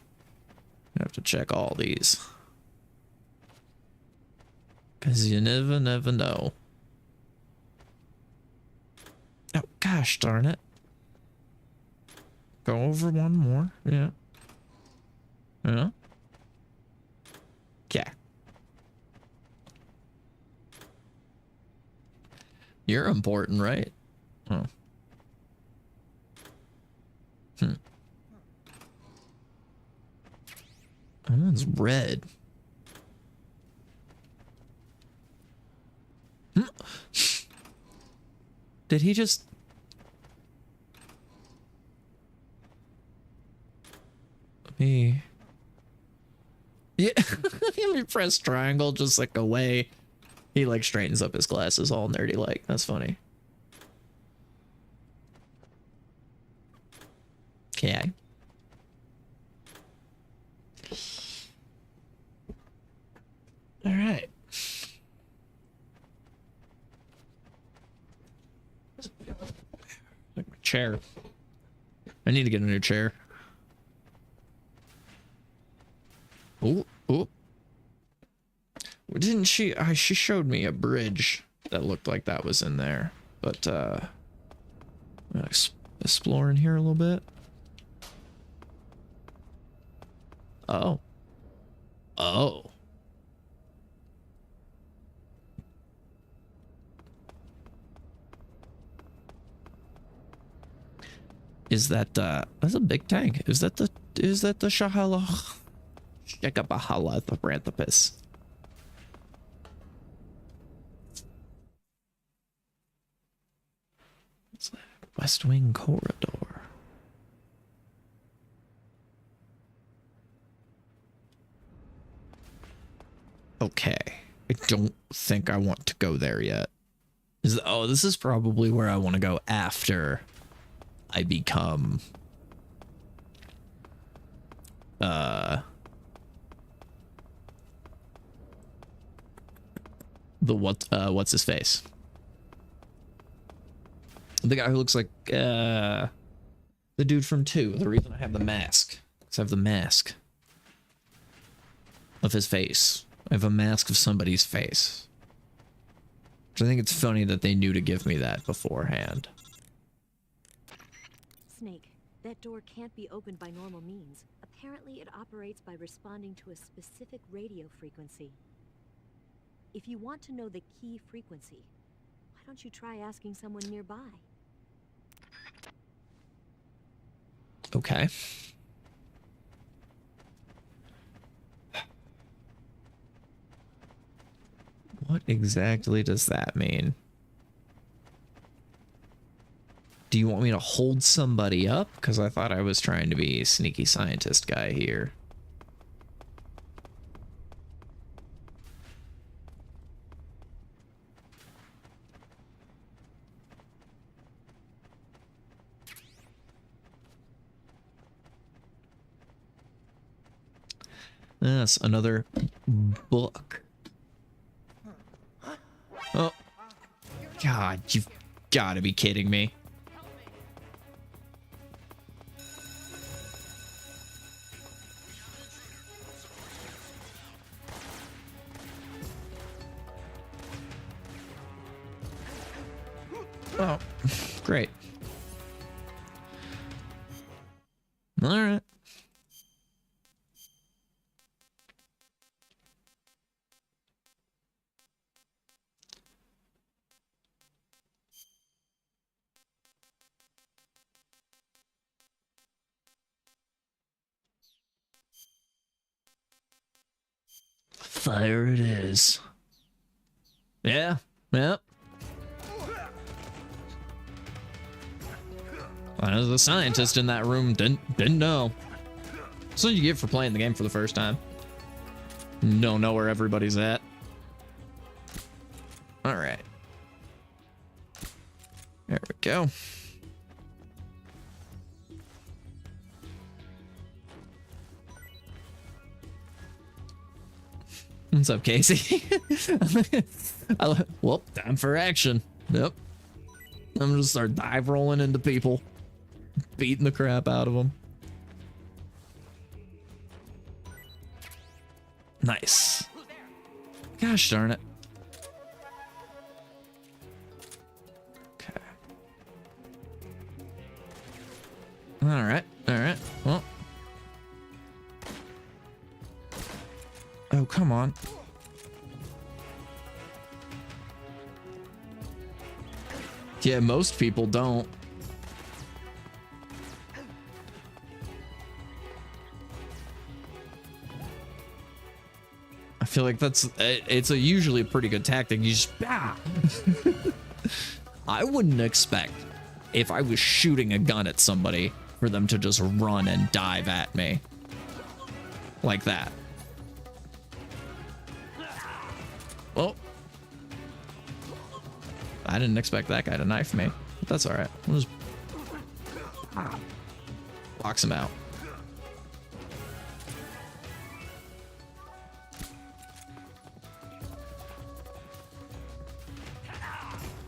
S1: I have to check all these. Cause you never know. Oh, gosh darn it. Go over one more, yeah. Yeah. Yeah. You're important, right? Oh. That one's red. Did he just... Me... Yeah, he press triangle just like away. He like straightens up his glasses all nerdy like. That's funny. Okay. All right. Like my chair. I need to get a new chair. Oh, oh. Didn't she? She showed me a bridge that looked like that was in there. But, explore in here a little bit. Oh. Oh. Is that that's a big tank. Is that the Shahala Shekabahala the Branthopus? What's that? West Wing Corridor. Okay. I don't think I want to go there yet. This is probably where I want to go after I become what's his face? The guy who looks like the dude from 2. The reason I have the mask. Because I have the mask of his face. I have a mask of somebody's face. Which I think it's funny that they knew to give me that beforehand.
S8: Snake, that door can't be opened by normal means. Apparently it operates by responding to a specific radio frequency. If you want to know the key frequency, why don't you try asking someone nearby?
S1: Okay. What exactly does that mean? Do you want me to hold somebody up? Because I thought I was trying to be a sneaky scientist guy here. Yes, another book. Oh. God, you've got to be kidding me. Oh, great. All right. Fire it is. Yeah, yep. I was a scientist in that room, didn't know. That's what you get for playing the game for the first time. Don't know where everybody's at. All right. There we go. What's up, Casey? Well, time for action. Yep. I'm gonna start dive rolling into people, beating the crap out of them. Nice. Gosh darn it. Okay. All right. All right. Well. Oh, come on. Yeah, most people don't. I feel like it's a usually a pretty good tactic. You just I wouldn't expect if I was shooting a gun at somebody for them to just run and dive at me like that. Well, I didn't expect that guy to knife me, but that's all right. We'll just box him out.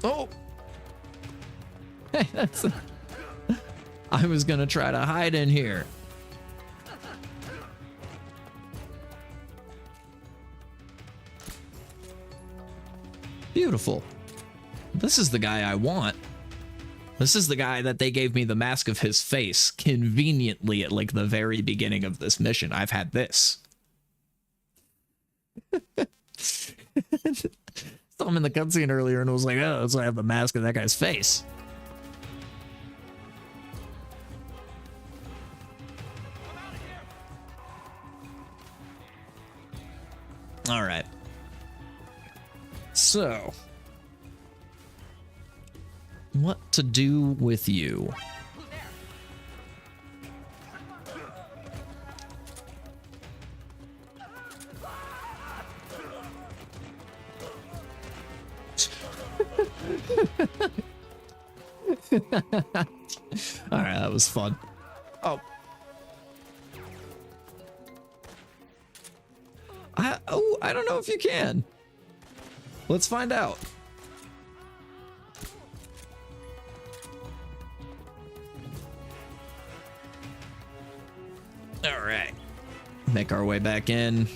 S1: Oh, hey, that's. I was gonna try to hide in here. Beautiful. This is the guy I want. This is the guy that they gave me the mask of his face conveniently at like the very beginning of this mission. I've had this. Saw him in the cutscene earlier and was like, oh, so I have the mask of that guy's face. All right. So, what to do with you? All right, that was fun. Oh. I don't know if you can. Let's find out. All right. Make our way back in.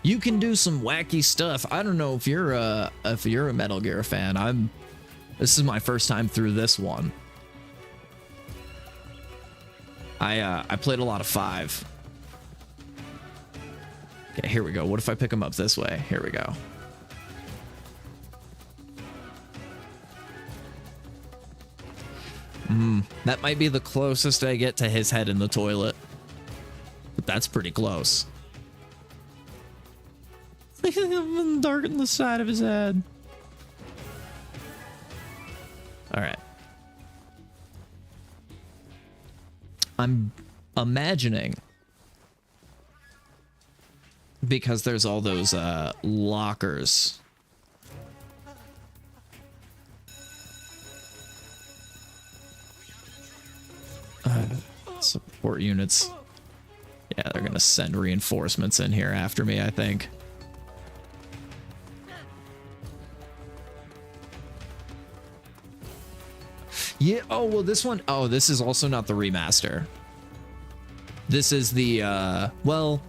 S1: You can do some wacky stuff. I don't know if you're a Metal Gear fan. This is my first time through this one. I played a lot of 5. Okay, here we go. What if I pick him up this way? Here we go. That might be the closest I get to his head in the toilet. But that's pretty close. Darken the side of his head. All right. I'm imagining, because there's all those lockers. Support units. Yeah, they're gonna send reinforcements in here after me, I think. Yeah, oh, well, this one, oh, this is also not the remaster. This is the, well,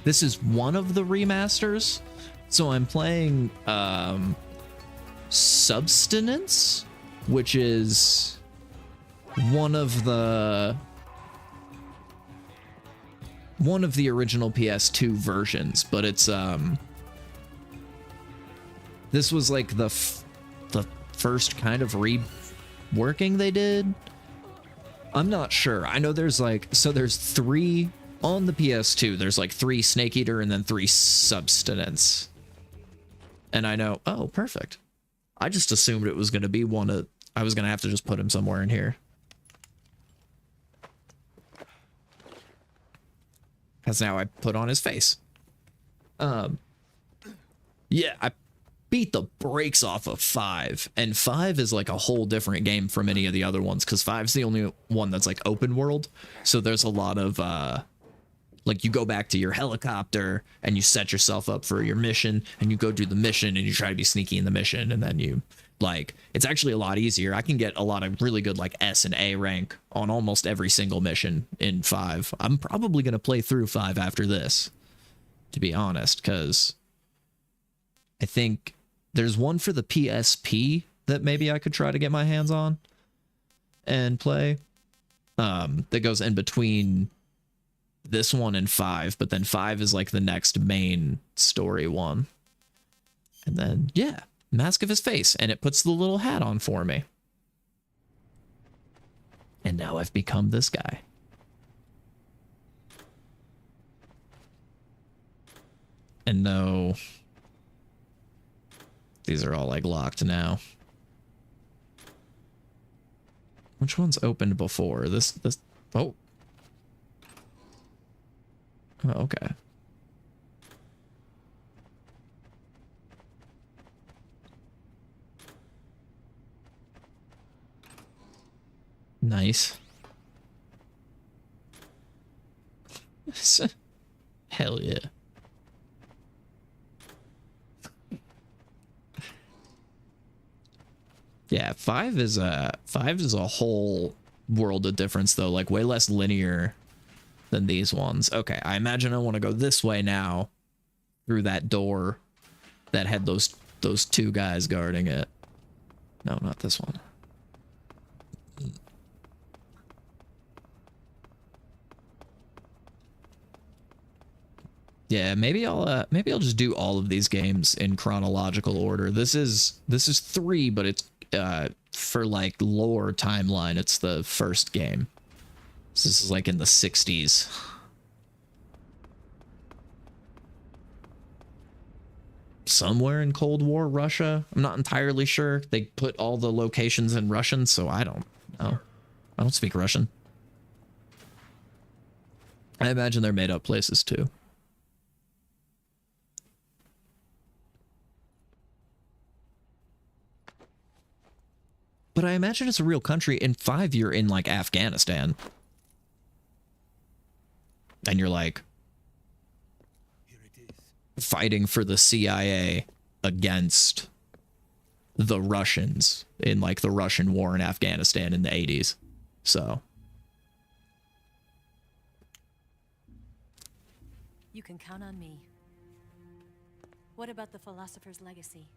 S1: this is one of the remasters. So I'm playing, Substance, which is one of the original PS2 versions, but it's, this was like the first kind of reworking they did. I'm not sure. I know there's like, so there's 3 on the PS2. There's like 3 Snake Eater and then 3 Substance. And I know, oh, perfect. I just assumed it was going to be one of, I was going to have to just put him somewhere in here. Because now I put on his face. Yeah, I beat the brakes off of 5, and 5 is like a whole different game from any of the other ones, because 5's the only one that's like open world. So there's a lot of like, you go back to your helicopter and you set yourself up for your mission, and you go do the mission and you try to be sneaky in the mission, and then you, like, it's actually a lot easier. I can get a lot of really good like S and A rank on almost every single mission in 5. I'm probably going to play through 5 after this, to be honest, because I think there's one for the PSP that maybe I could try to get my hands on and play, that goes in between this one and 5, but then 5 is like the next main story one. And then, yeah, mask of his face, and it puts the little hat on for me. And now I've become this guy. And no, these are all like locked now. Which one's opened before? This, oh. Oh, okay. Nice. Hell yeah. Yeah, 5 is a whole world of difference though, like way less linear than these ones. Okay, I imagine I want to go this way now through that door that had those 2 guys guarding it. No, not this one. Yeah, maybe I'll just do all of these games in chronological order. This is 3, but it's for like lore timeline, it's the first game. So this is like in the 60s. somewhere in Cold War Russia. I'm not entirely sure. They put all the locations in Russian, so I don't know. I don't speak Russian. I imagine they're made up places too. But I imagine it's a real country. In 5, you're in like Afghanistan. And you're like fighting for the CIA against the Russians in like the Russian war in Afghanistan in the 80s. So
S3: You can count on me. What about the philosopher's legacy?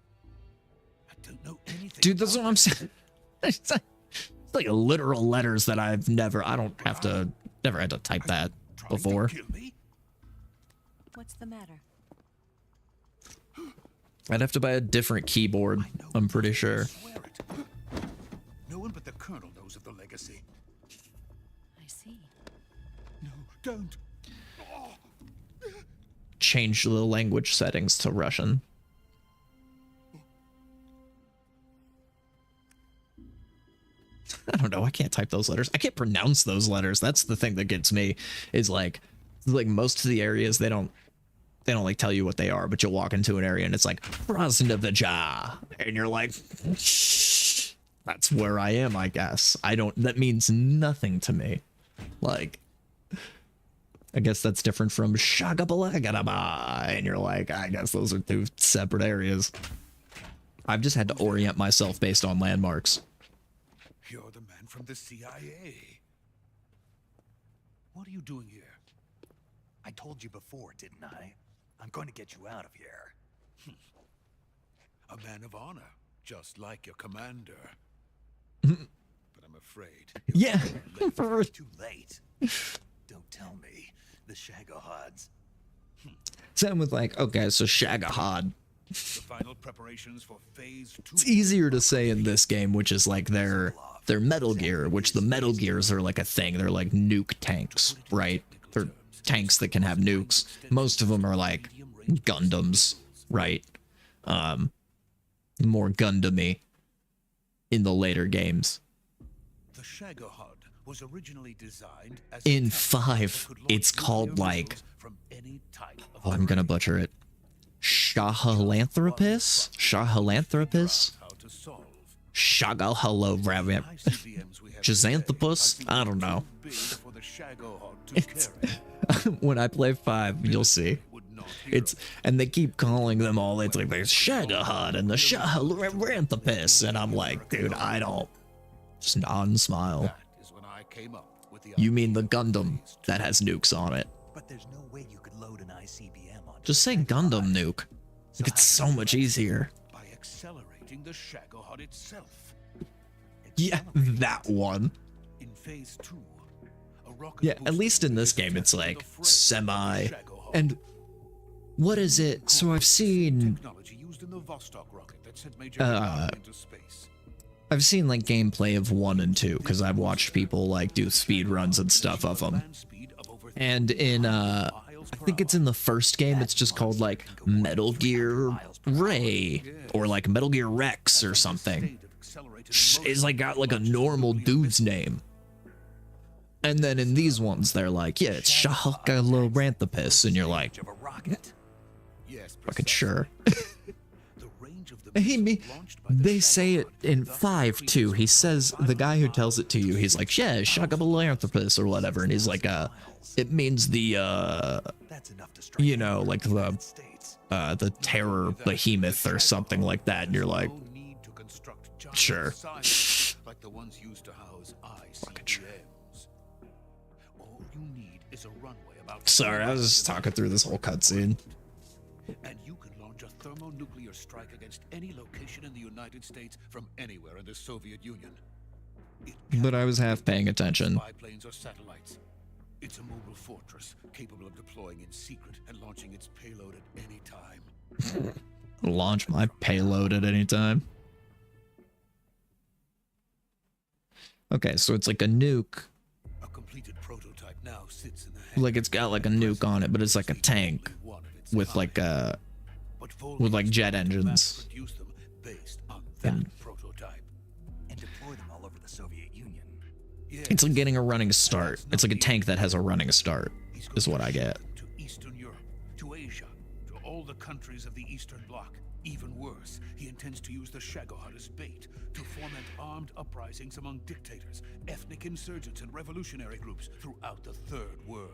S7: I don't know anything.
S1: dude, that's what I'm saying. It's like literal letters that never had to type that before.
S7: Kill me?
S3: What's the matter?
S1: I'd have to buy a different keyboard, I'm pretty sure.
S7: Swear it. No one but the Colonel knows of the legacy.
S3: I see.
S7: No, don't.
S1: Change the language settings to Russian. I don't know. I can't type those letters. I can't pronounce those letters. That's the thing that gets me. Is like most of the areas they don't like tell you what they are, but you'll walk into an area and it's like Krasnodaja, and you're like, that's where I am. I guess that means nothing to me. Like, I guess that's different from Shagabalagaba, and you're like, I guess those are 2 separate areas. I've just had to orient myself based on landmarks.
S7: You're the man from the CIA. What are you doing here?
S2: I told you before, didn't I? I'm going to get you out of here.
S7: A man of honor, just like your commander.
S1: Mm-hmm.
S7: But I'm afraid.
S1: Yeah.
S2: Too late. Don't tell me. The Shagohods.
S1: Same with like, okay, so Shagahad.
S7: The final preparations for phase 2.
S1: It's easier to say in this game, which is like their Metal Gear, which the Metal Gears are like a thing. They're like nuke tanks, right? They're tanks that can have nukes. Most of them are like Gundams, right? More Gundam-y in the later games.
S7: The Shagohod was originally designed as
S1: In 5, it's called like, oh, I'm gonna butcher it. Shahalanthropus? Shagahallo Jazanthropus? I don't know. When I play 5, you'll see. And they keep calling them all, it's like there's Shagahad and the Shahalanthropus, and I'm like, dude, I don't. Just nod and smile. You mean the Gundam that has nukes on it.
S2: But there's no way you could load an ICBM on.
S1: Just say Gundam nuke. It's so much easier.
S7: By accelerating the Shagohod itself.
S1: Yeah, that one.
S7: In phase 2, a rocket
S1: Yeah, at least in this game, it's like semi. And what is it? So I've seen.
S7: Technology used in the Vostok rocket that sent Major into space.
S1: I've seen like gameplay of 1 and 2 because I've watched people like do speed runs and stuff of them. And in I think it's in the first game, it's just called like Metal Gear Ray or like Metal Gear Rex or something. It's like got like a normal dude's name. And then in these ones, they're like, yeah, it's Shahakalanthropus, and you're like, fucking sure. They say it in 5 too. He says, the guy who tells it to you, he's like, yeah, Shagabalanthropus or whatever, and he's like, it means the you know, like the terror behemoth or something like that, and you're like, sure.
S7: Like the ones used to house ICBMs. All you need is a runway about.
S1: Sorry, I was just talking through this whole cutscene.
S7: And you can launch a thermonuclear strike against any location in the United States from anywhere in the Soviet Union.
S1: But I was half paying attention.
S7: Spy planes or satellites. It's a mobile fortress capable of deploying in secret and launching its payload at any time.
S1: Launch my payload at any time. Okay, so it's like a nuke.
S7: A completed prototype now sits in the
S1: Like it's got like a nuke on it, but it's like a tank with like a with like jet
S7: Vulcans
S1: engines.
S7: mass-produce them based on that prototype.
S2: And deploy them all over the Soviet Union.
S1: It's like getting a running start. It's like a tank that has a running start,
S7: He's
S1: is
S7: going
S1: what
S7: to
S1: I
S7: ship
S1: get.
S7: them to Eastern Europe, to Asia, to all the countries of the Eastern Bloc. Even worse, he intends to use the Shagohod as bait to foment armed uprisings among dictators, ethnic insurgents, and revolutionary groups throughout the Third World.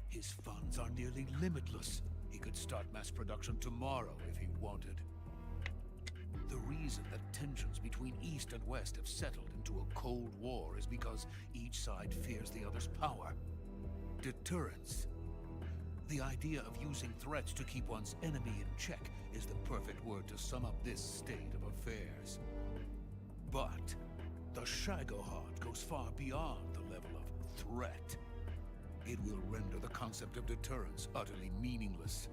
S7: His funds are nearly limitless. He could start mass production tomorrow if he wanted. The reason that tensions between East and West have settled into a Cold War is because each side fears the other's power. Deterrence. The idea of using threats to keep one's enemy in check is the perfect word to sum up this state of affairs. But the Shagohod goes far beyond the level of threat. It will render the concept of deterrence utterly meaningless.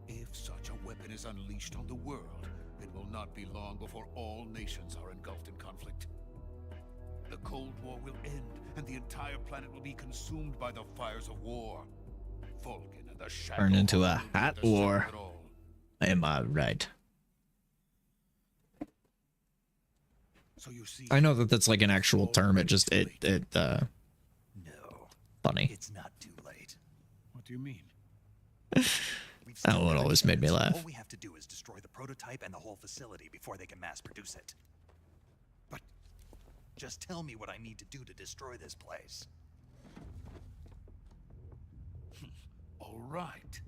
S7: If such a weapon is unleashed on the world, it will not be long before all nations are engulfed in conflict. The Cold War will end, and the entire planet will be consumed by the fires of war. Vulcan and the Shagohod
S1: Turn into a
S7: will be at
S1: hot
S7: the center
S1: war.
S7: of it all.
S1: Am I right?
S7: So you see,
S1: I know that that's like an actual
S7: it's
S1: term. It
S7: already
S1: just
S7: too
S1: it
S7: late.
S2: No,
S1: funny.
S2: it's not too late.
S7: What do you mean?
S2: We've
S1: That
S2: still
S1: one
S2: got a
S1: always made me
S2: chance.
S1: laugh.
S2: All we have to do is destroy the prototype and the whole facility before they can mass produce it. But just tell me what I need to do to destroy this place.
S7: All right.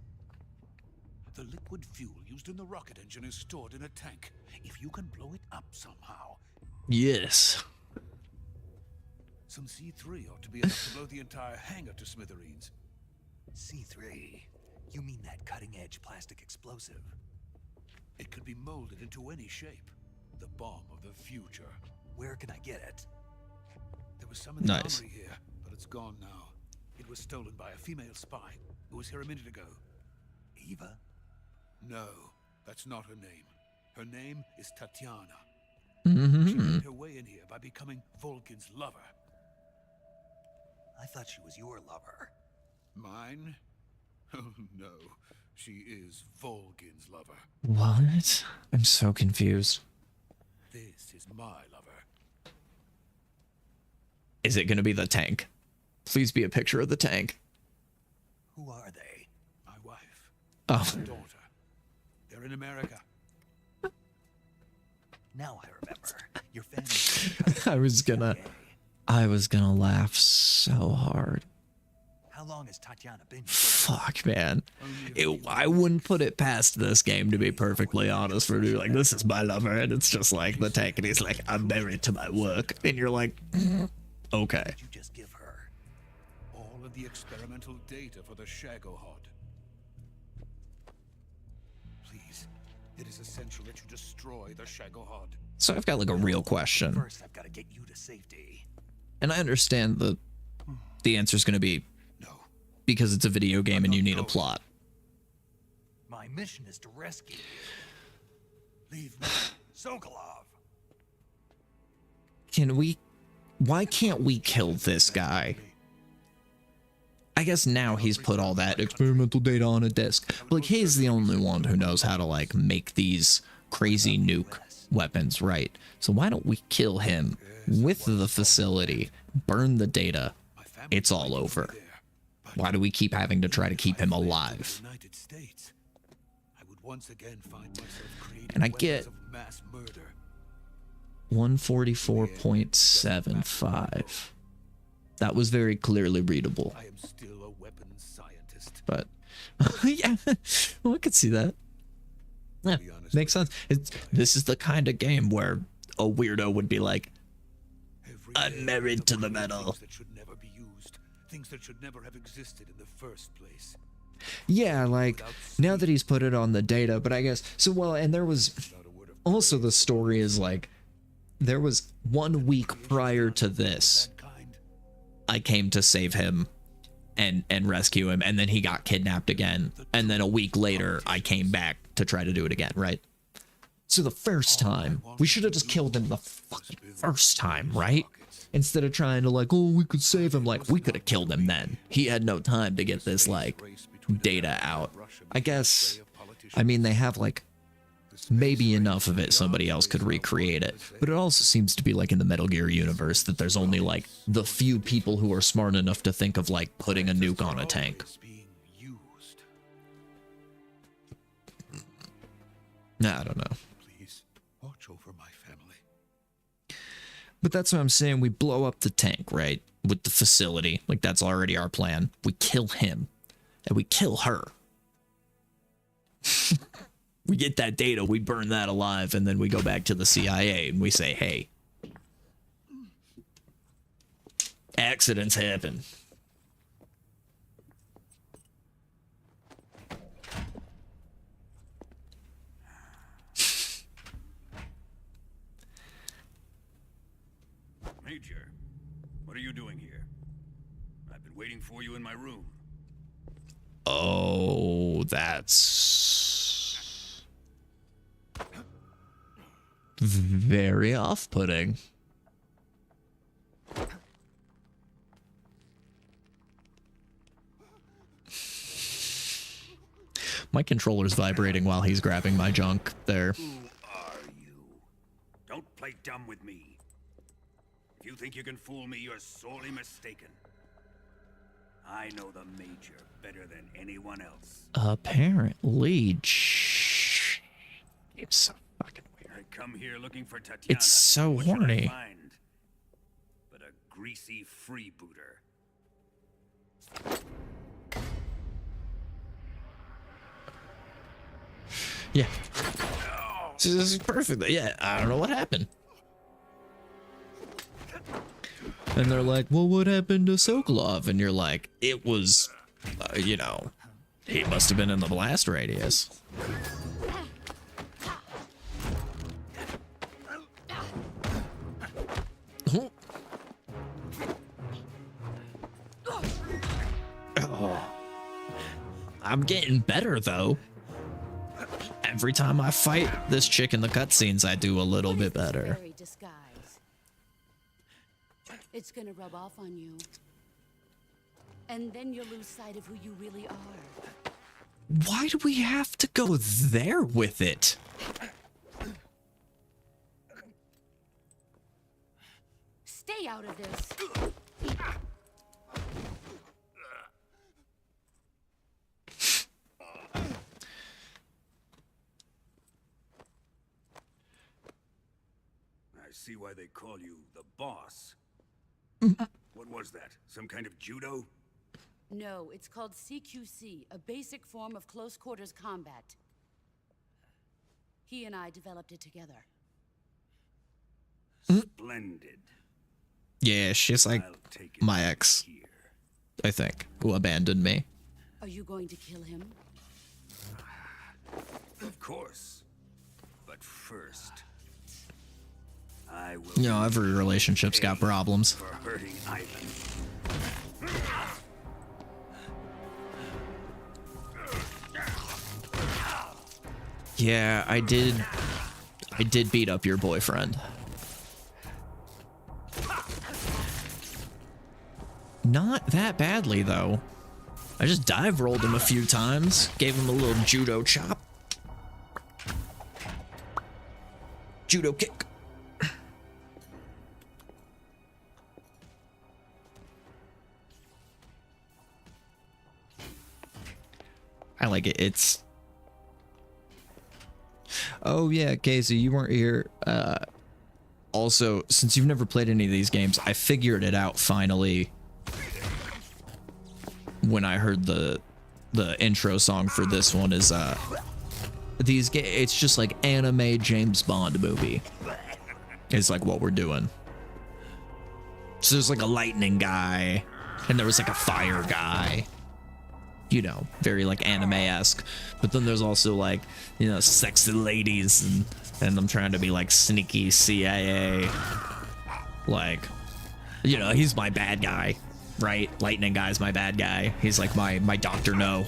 S7: The liquid fuel used in the rocket engine is stored in a tank. If you can blow it up somehow,
S1: Yes.
S7: some C3 ought to be enough to blow the entire hangar to smithereens.
S2: C3? You mean that cutting-edge plastic explosive?
S7: It could be molded into any shape. The bomb of the future.
S2: Where can I get it?
S7: There was some in the
S1: Nice.
S7: armory here, but it's gone now. It was stolen by a female spy who was here a minute ago.
S2: Eva?
S7: No, that's not her name. Her name is Tatiana.
S1: Mm-hmm.
S7: She made her way in here by becoming Vulcan's lover.
S2: I thought she was your lover.
S7: Mine? Oh no, she is Vulcan's lover.
S1: What? I'm so confused.
S7: This is my lover.
S1: Is it gonna be the tank? Please be a picture of the tank.
S2: Who are they?
S7: My wife.
S1: Oh,
S7: My daughter. They're in America.
S2: Now I remember. Your family.
S1: I was gonna laugh so hard.
S2: How long has Tatiana been here?
S1: Fuck, man.
S7: Only
S1: I wouldn't put it past this game, to be perfectly honest, for me. Like, this is my lover, and it's just like the tank, and he's like, I'm married to my work. And you're like, okay.
S2: Did you just give her?
S7: all of the experimental data for the Shagohod. Please, it is essential that you destroy the Shagohod.
S1: So I've got like a real question.
S2: First, I've got to get you to safety.
S1: And I understand that the answer is going to be
S7: No,
S1: because it's a video game and you need a plot.
S2: My mission is to rescue you. Leave me, Sokolov.
S1: Why can't we kill this guy? I guess now he's put all that experimental data on a disk. But like, he's the only one who knows how to like make these crazy nuke weapons, right? So why don't we kill him with the facility, burn the data?
S7: my family
S1: It's all
S7: might
S1: over.
S7: be there, but
S1: Why do we keep having to try to keep him
S7: if I fled to
S1: alive?
S7: the United States, I would once again find myself creating
S1: And I
S7: weapons
S1: get-
S7: of mass murder.
S1: 144.75. That was very clearly readable.
S7: I am still a weapons scientist.
S1: But yeah, well, I could see that. Yeah,
S7: be honest
S1: makes
S7: with
S1: sense. This is the kind of game where a weirdo would be like,
S7: Every
S1: I'm
S7: day
S1: married to the
S7: I'm
S1: metal.
S7: Things that should never be used, things that should never have existed in the first place.
S1: yeah, like now that he's put it on the data, but I guess so. Well, and there was
S7: Not a word of
S1: also the story is like there was 1 week prior to this,
S7: mankind.
S1: I came to save him and rescue him, and then he got kidnapped again, and then a week later I came back to try to do it again, right? So the first time we should have just killed him the fucking first time, right? Instead of trying to like, oh, we could save him. Like, we could have killed him then. He had no time to get this like data out. I guess I mean, they have like maybe enough of it somebody else could recreate it, but it also seems to be like in the Metal Gear universe that there's only like the few people who are smart enough to think of like putting a nuke on a tank. Nah, I don't know.
S7: Please watch over my family.
S1: But that's what I'm saying. We blow up the tank, right? With the facility. Like, that's already our plan. We kill him. And we kill her. We get that data, we burn that alive, and then we go back to the CIA and we say, hey, accidents happen.
S5: Major, what are you doing here? I've been waiting for you in my room.
S1: Oh, that's very off-putting. My controller's vibrating while he's grabbing my junk there.
S5: Who are you? Don't play dumb with me. If you think you can fool me, you're sorely mistaken. I know the Major better than anyone else.
S1: Apparently, it's so fucking weird.
S5: I come here looking for Tatiana.
S1: It's so
S5: What should I
S1: horny.
S5: find? But a greasy freebooter.
S1: Yeah. This is perfect. Yeah, I don't know what happened. And they're like, well, what happened to Sokolov? And you're like, it was, you know, he must have been in the blast radius. Oh. I'm getting better, though. Every time I fight this chick in the cutscenes, I do a little bit better.
S6: Fairy disguise. It's gonna rub off on you. And then you'll lose sight of who you really are.
S1: Why do we have to go there with it?
S6: Stay out of this.
S5: I see why they call you the boss. What was that? Some kind of judo?
S6: No, it's called CQC, a basic form of close quarters combat. He and I developed it together.
S5: Splendid.
S1: Yeah, she's like
S5: I'll take it
S1: my ex,
S5: here.
S1: I think, who abandoned me.
S6: Are you going to kill him?
S5: Of course. But first, I will.
S1: You know, every relationship's got problems.
S5: For hurting Ivan.
S1: Yeah, I did beat up your boyfriend. Not that badly, though. I just dive rolled him a few times, gave him a little judo chop. Judo kick. I like it. It's... Oh yeah, Casey, you weren't here. Also, since you've never played any of these games, I figured it out finally when I heard the intro song for this one is it's just like anime James Bond movie. It's like what we're doing. So there's like a lightning guy, and there was like a fire guy. You know, very like anime-esque. But then there's also like, you know, sexy ladies and I'm trying to be like sneaky CIA. Like, you know, he's my bad guy, right? Lightning guy's my bad guy. He's like my Dr. No.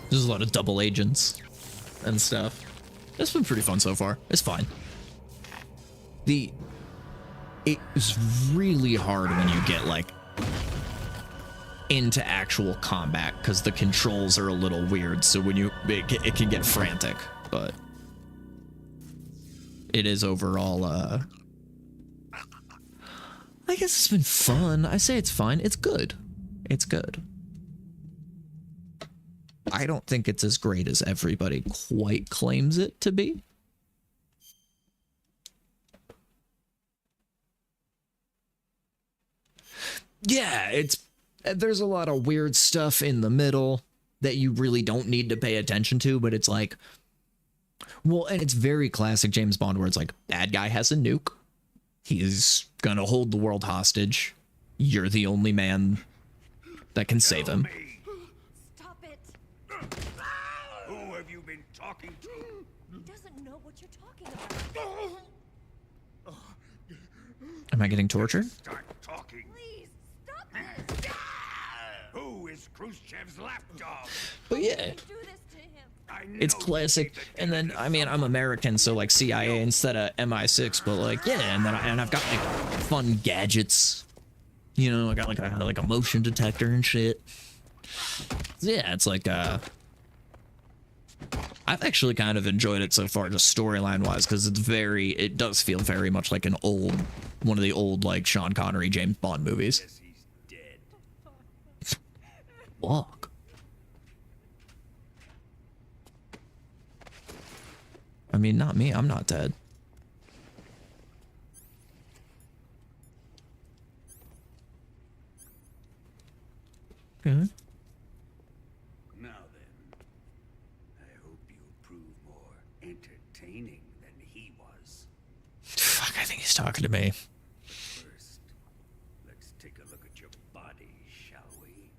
S1: There's a lot of double agents and stuff. It's been pretty fun so far. It's fine. it's really hard when you get like into actual combat because the controls are a little weird. So when it can get frantic, but it is overall. I guess it's been fun. I say it's fine. It's good. It's good. I don't think it's as great as everybody quite claims it to be. Yeah, there's a lot of weird stuff in the middle that you really don't need to pay attention to, but it's like, well, and it's very classic James Bond where it's like, bad guy has a nuke. He's gonna hold the world hostage. You're the only man that can save him.
S6: Stop it!
S5: Who have you been talking to?
S6: He doesn't know what you're talking about.
S1: Am I getting tortured?
S5: Start talking.
S6: Please, stop this!
S5: Who is Khrushchev's lapdog?
S1: But yeah,
S6: Do this to him.
S1: it's classic. And then, I mean, I'm American, so like CIA instead of MI6, but like, yeah, and then I've got like fun gadgets. You know, I got like a motion detector and shit. Yeah, it's like I've actually kind of enjoyed it so far, just storyline wise, because it does feel very much like one of the old like Sean Connery James Bond movies.
S5: Yes, he's dead.
S1: Fuck. I mean, not me. I'm not dead. Okay.
S5: Now then, I hope you'll prove more entertaining than he was.
S1: Fuck, I think he's talking to me.
S5: First, let's take a look at your body, shall we?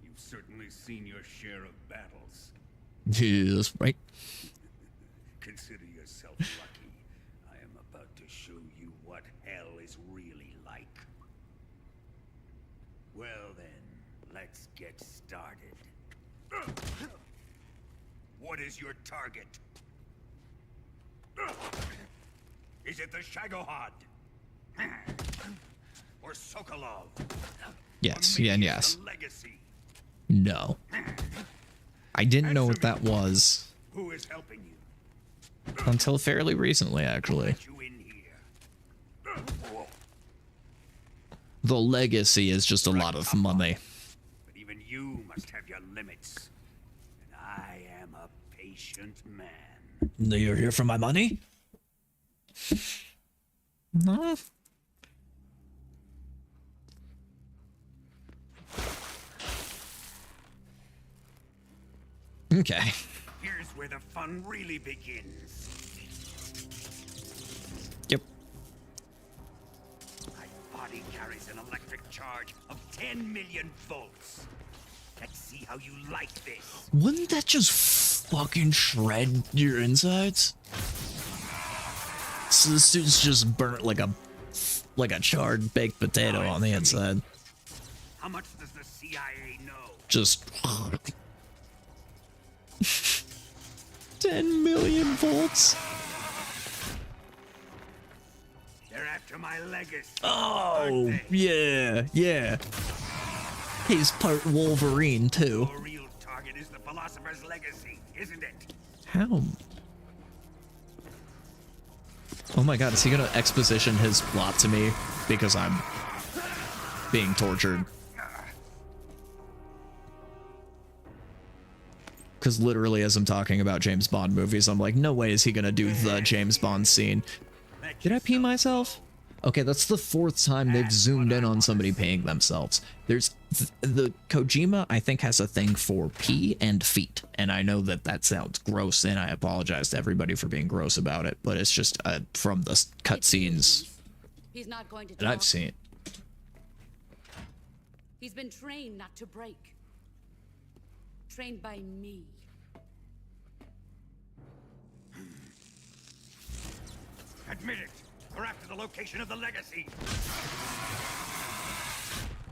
S5: You've certainly seen your share of battles.
S1: Yes, right.
S5: Consider yourself lucky. I am about to show you what hell is really like. Well then, let's get started. What is your target? Is it the Shagohod? Or Sokolov?
S1: Yes,
S5: Or
S1: yeah, and
S5: maybe
S1: yes.
S5: the Legacy?
S1: No. I didn't know what that was
S5: Who is helping you?
S1: until fairly recently, actually.
S5: Let you in here.
S1: The legacy is just a lot of money.
S5: But even you must have your limits. And I am a patient man.
S1: You're here for my money? No. Okay.
S5: Here's where the fun really begins.
S1: Yep.
S5: My body carries an electric charge of 10 million volts. Let's see how you like this.
S1: Wouldn't that just fucking shred your insides? So this dude's just burnt like a charred baked potato on the inside.
S5: How much does the CIA know?
S1: Just 10 million volts.
S5: They're after my legacy.
S1: Oh, yeah, yeah. He's part Wolverine, too.
S5: Your real target is the philosopher's legacy, isn't it?
S1: How? Oh my god, is he gonna exposition his plot to me because I'm being tortured? Because literally as I'm talking about James Bond movies, I'm like, no way is he gonna do the James Bond scene. Did I pee myself? Okay, that's the 4th time they've zoomed in on somebody peeing themselves. There's the Kojima, I think, has a thing for pee and feet, and I know that that sounds gross, and I apologize to everybody for being gross about it, but it's just from the cutscenes
S6: He's not going to
S1: that I've
S6: talk.
S1: seen.
S6: He's been trained not to break. Trained by me.
S5: Admit it. We're after the location of the legacy.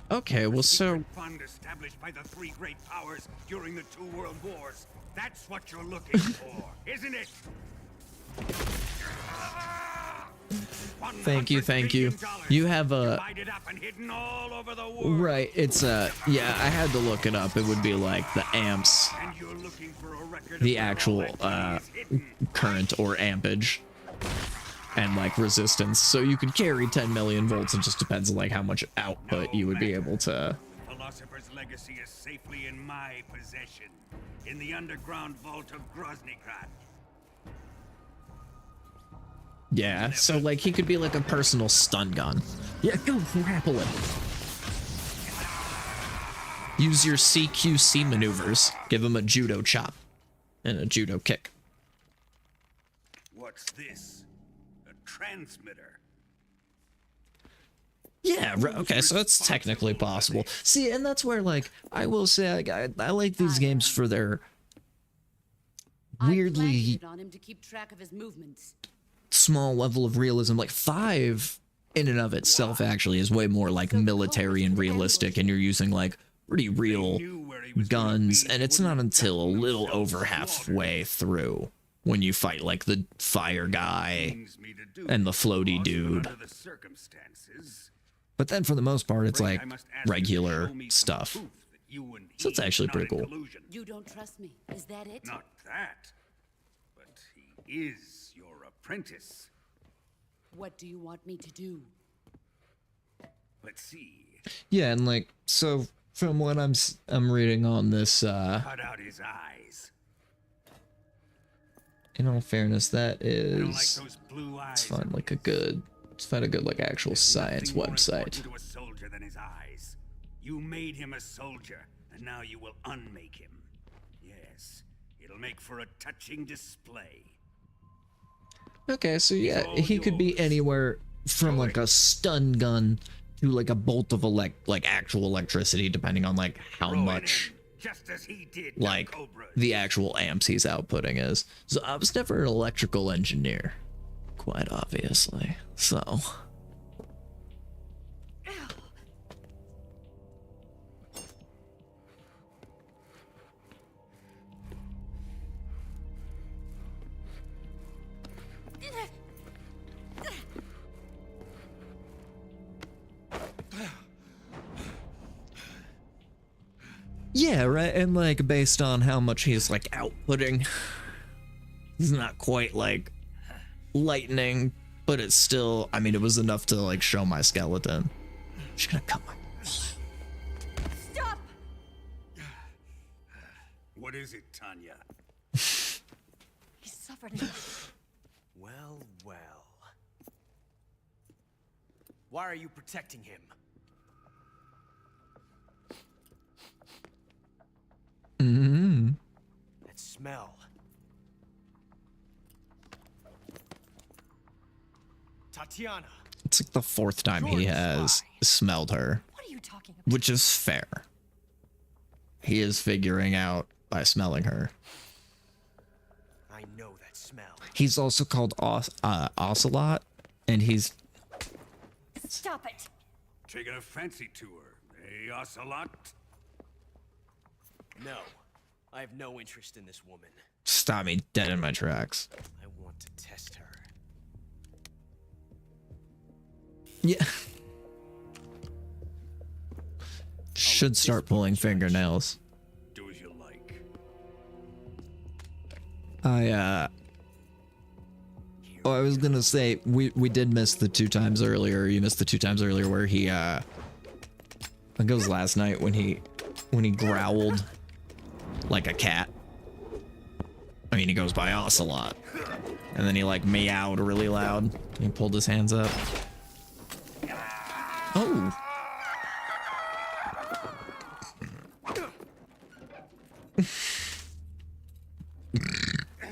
S1: Okay, well, so
S5: Secret fund established by the 3 great powers during the 2 world wars. That's what you're looking for, isn't it?
S1: Thank you, thank you. You have a...
S5: Divided up and hidden all over the world.
S1: Right, it's yeah, I had to look it up. It would be like the amps,
S5: And you're looking for a record
S1: the
S5: of where
S1: actual
S5: all that is hidden.
S1: current or ampage, and like resistance. So you could carry 10 million volts. It just depends on like how much output you would be able to.
S5: Philosopher's legacy is safely in my possession, in the underground vault of Groznygrad.
S1: Yeah, so like he could be like a personal stun gun. Yeah, go grapple him. Use your CQC maneuvers. Give him a judo chop and a judo kick.
S5: What's this? A transmitter.
S1: Yeah, okay, so it's technically possible. See, and that's where, like, I will say, I like these games for their
S6: I
S1: weirdly
S6: planted it on him to keep track of his movements.
S1: small level of realism. Like 5 in and of itself actually is way more like military and realistic, and you're using like pretty real guns, and it's not until a little over halfway through when you fight like the fire guy and the floaty dude.
S5: Under the circumstances,
S1: But then for the most part it's like
S5: I must ask you to
S1: regular
S5: show me some
S1: stuff.
S5: proof that you and
S1: So it's
S5: he
S1: actually
S5: are
S1: pretty
S5: not in
S1: cool.
S5: collusion.
S6: You don't trust me. Is that it?
S5: Not that, but he is your apprentice.
S6: What do you want me to do?
S5: Let's see.
S1: Yeah, and like, so from what I'm reading on this,
S5: Cut out his eyes.
S1: in all fairness, that
S5: I don't like
S1: is,
S5: those blue
S1: let's
S5: eyes.
S1: find like a good, let's find a good like actual
S5: There's
S1: science
S5: nothing more
S1: website.
S5: important to a soldier than his eyes. You made him a soldier, and now you will unmake him. Yes, it'll make for a touching display.
S1: Okay, so yeah,
S5: all
S1: he could be
S5: yours.
S1: anywhere from like a stun gun to like a bolt of like actual electricity, depending on like how
S5: Throw it
S1: much
S5: in, just as he did to
S1: like
S5: Cobras.
S1: the actual amps he's outputting is. So I was never an electrical engineer, quite obviously. So yeah, right, and like based on how much he's like outputting, he's not quite like lightning, but it's still, I mean, it was enough to like show my skeleton. She's gonna cut my...
S3: Stop!
S5: What is it, Tanya?
S3: He suffered enough.
S4: Well, well. Why are you protecting him?
S1: Mm-hmm.
S4: That smell. Tatiana.
S1: It's like the 4th time he
S4: You're a
S1: has
S4: spy.
S1: smelled her,
S3: What are you talking about?
S1: which is fair. He is figuring out by smelling her.
S4: I know that smell.
S1: He's also called Ocelot, and he's...
S3: Stop it!
S5: Taking a fancy to her, eh, Ocelot?
S4: No. I have no interest in this woman.
S1: Stop me dead in my tracks.
S4: I want to test her.
S1: Yeah. Should start pulling fingernails.
S5: Do as you like.
S1: Oh, I was gonna say, we did miss the 2 times earlier. You missed the 2 times earlier where he, I think it was last night when he growled like a cat. I mean, he goes by Ocelot. And then he like meowed really loud. He pulled his hands up. Oh.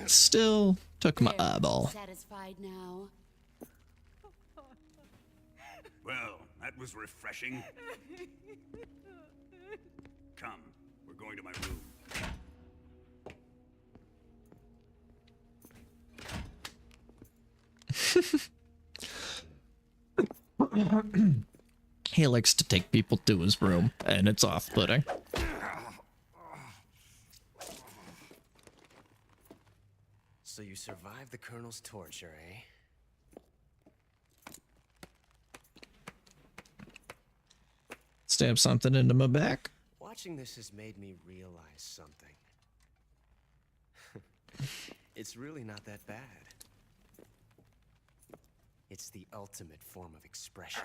S1: Still took my
S6: There,
S1: eyeball.
S6: Satisfied now?
S5: Well, that was refreshing. Come, we're going to my room.
S1: He likes to take people to his room, and it's off-putting.
S4: So you survived the Colonel's torture, eh?
S1: Stab something into my back.
S4: Watching this has made me realize something. It's really not that bad. It's the ultimate form of expression.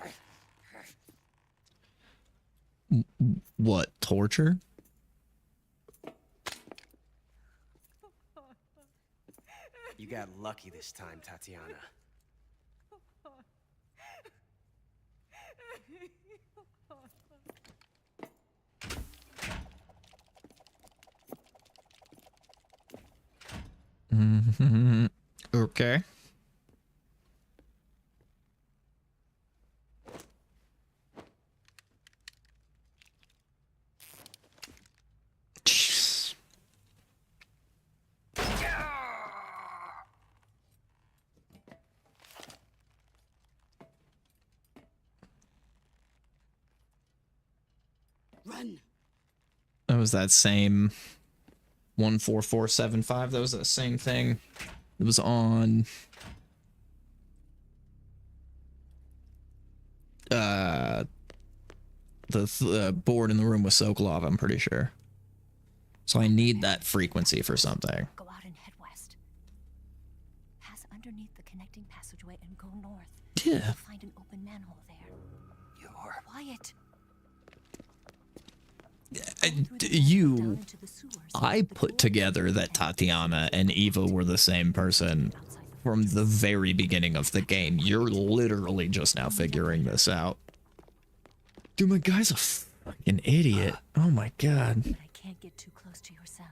S1: What, torture?
S4: You got lucky this time, Tatiana.
S1: Okay. Jeez.
S6: Run.
S1: That was that same 14475. That was the same thing. It was on the board in the room with Sokolov, I'm pretty sure. So I need that frequency for something.
S3: Go out and head west. Pass underneath the connecting passageway and go north.
S1: Yeah.
S3: You'll find an open manhole there. You're quiet.
S1: I put together that Tatiana and Eva were the same person from the very beginning of the game. You're literally just now figuring this out. Dude, my guy's a fucking idiot. Oh my god.
S3: But I can't get too close to your cell.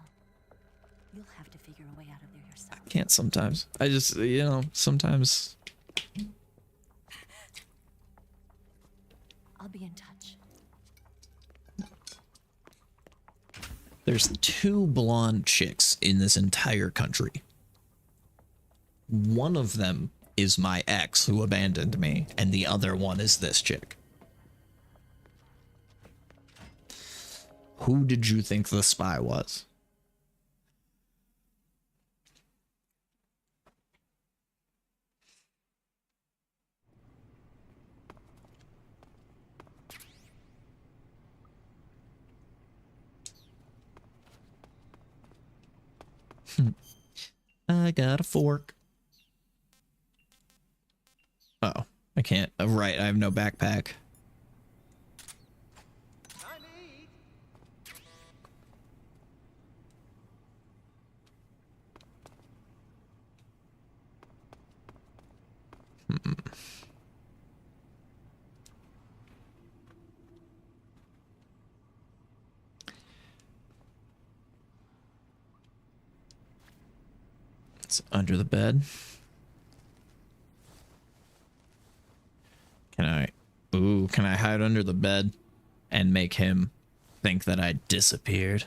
S3: You'll have to figure a way out of there yourself.
S1: I can't sometimes. I just, you know, sometimes.
S3: I'll be in touch.
S1: There's 2 blonde chicks in this entire country. One of them is my ex who abandoned me, and the other one is this chick. Who did you think the spy was? I got a fork. Oh, I can't. Oh, right, I have no backpack. It's under the bed. Can I hide under the bed and make him think that I disappeared?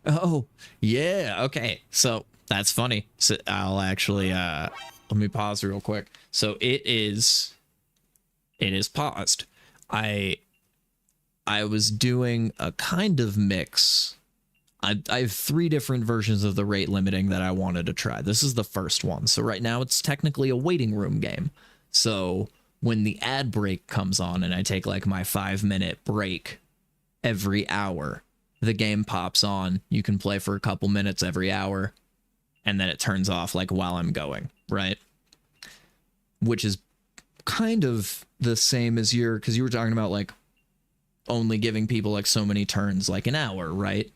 S1: Oh, yeah, okay. So that's funny. So I'll actually let me pause real quick. So it is paused. I was doing a kind of mix. I have 3 different versions of the rate limiting that I wanted to try. This is the first one. So right now it's technically a waiting room game. So when the ad break comes on and I take like my 5-minute break every hour, the game pops on. You can play for a couple minutes every hour, and then it turns off like while I'm going, right? Which is kind of the same as because you were talking about like only giving people like so many turns, like an hour, right?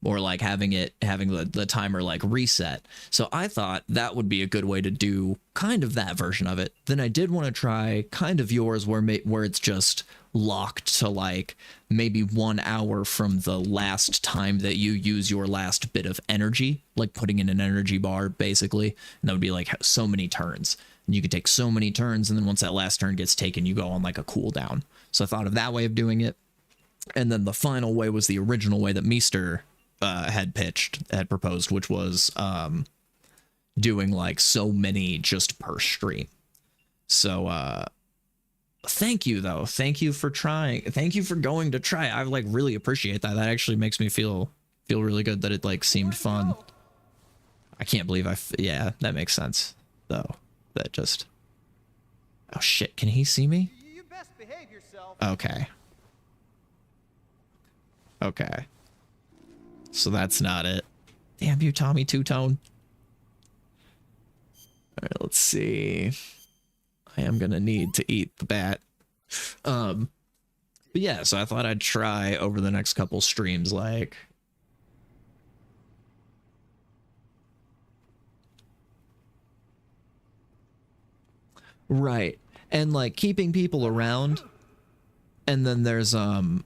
S1: Or like having the timer like reset. So I thought that would be a good way to do kind of that version of it. Then I did want to try kind of yours where it's just locked to like maybe 1 hour from the last time that you use your last bit of energy, like putting in an energy bar basically. And that would be like so many turns. And you could take so many turns, and then once that last turn gets taken, you go on like a cooldown. So I thought of that way of doing it. And then the final way was the original way that Meester had proposed, which was doing like so many just per stream. So thank you though. Thank you for trying. Thank you for going to try. I like really appreciate that. That actually makes me feel really good that it like seemed fun. I can't believe yeah, that makes sense though. That just, oh shit, can he see me?
S4: You best behave yourself.
S1: Okay. Okay. So that's not it. Damn you, Tommy Two-Tone. All right, let's see. I am gonna need to eat the bat. But yeah, so I thought I'd try over the next couple streams, like, right, and like keeping people around, and then there's so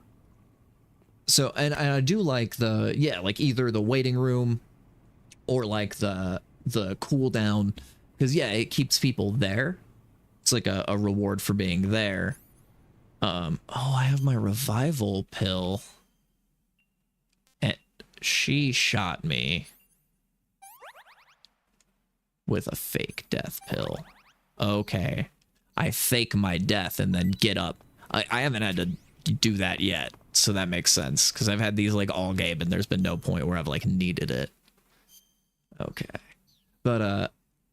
S1: and I do like the, yeah, like either the waiting room or like the cooldown, because yeah, it keeps people there. It's like a reward for being there. Oh, I have my revival pill. And she shot me with a fake death pill. Okay. I fake my death and then get up. I haven't had to do that yet, so that makes sense, because I've had these like all game and there's been no point where I've like needed it. Okay. But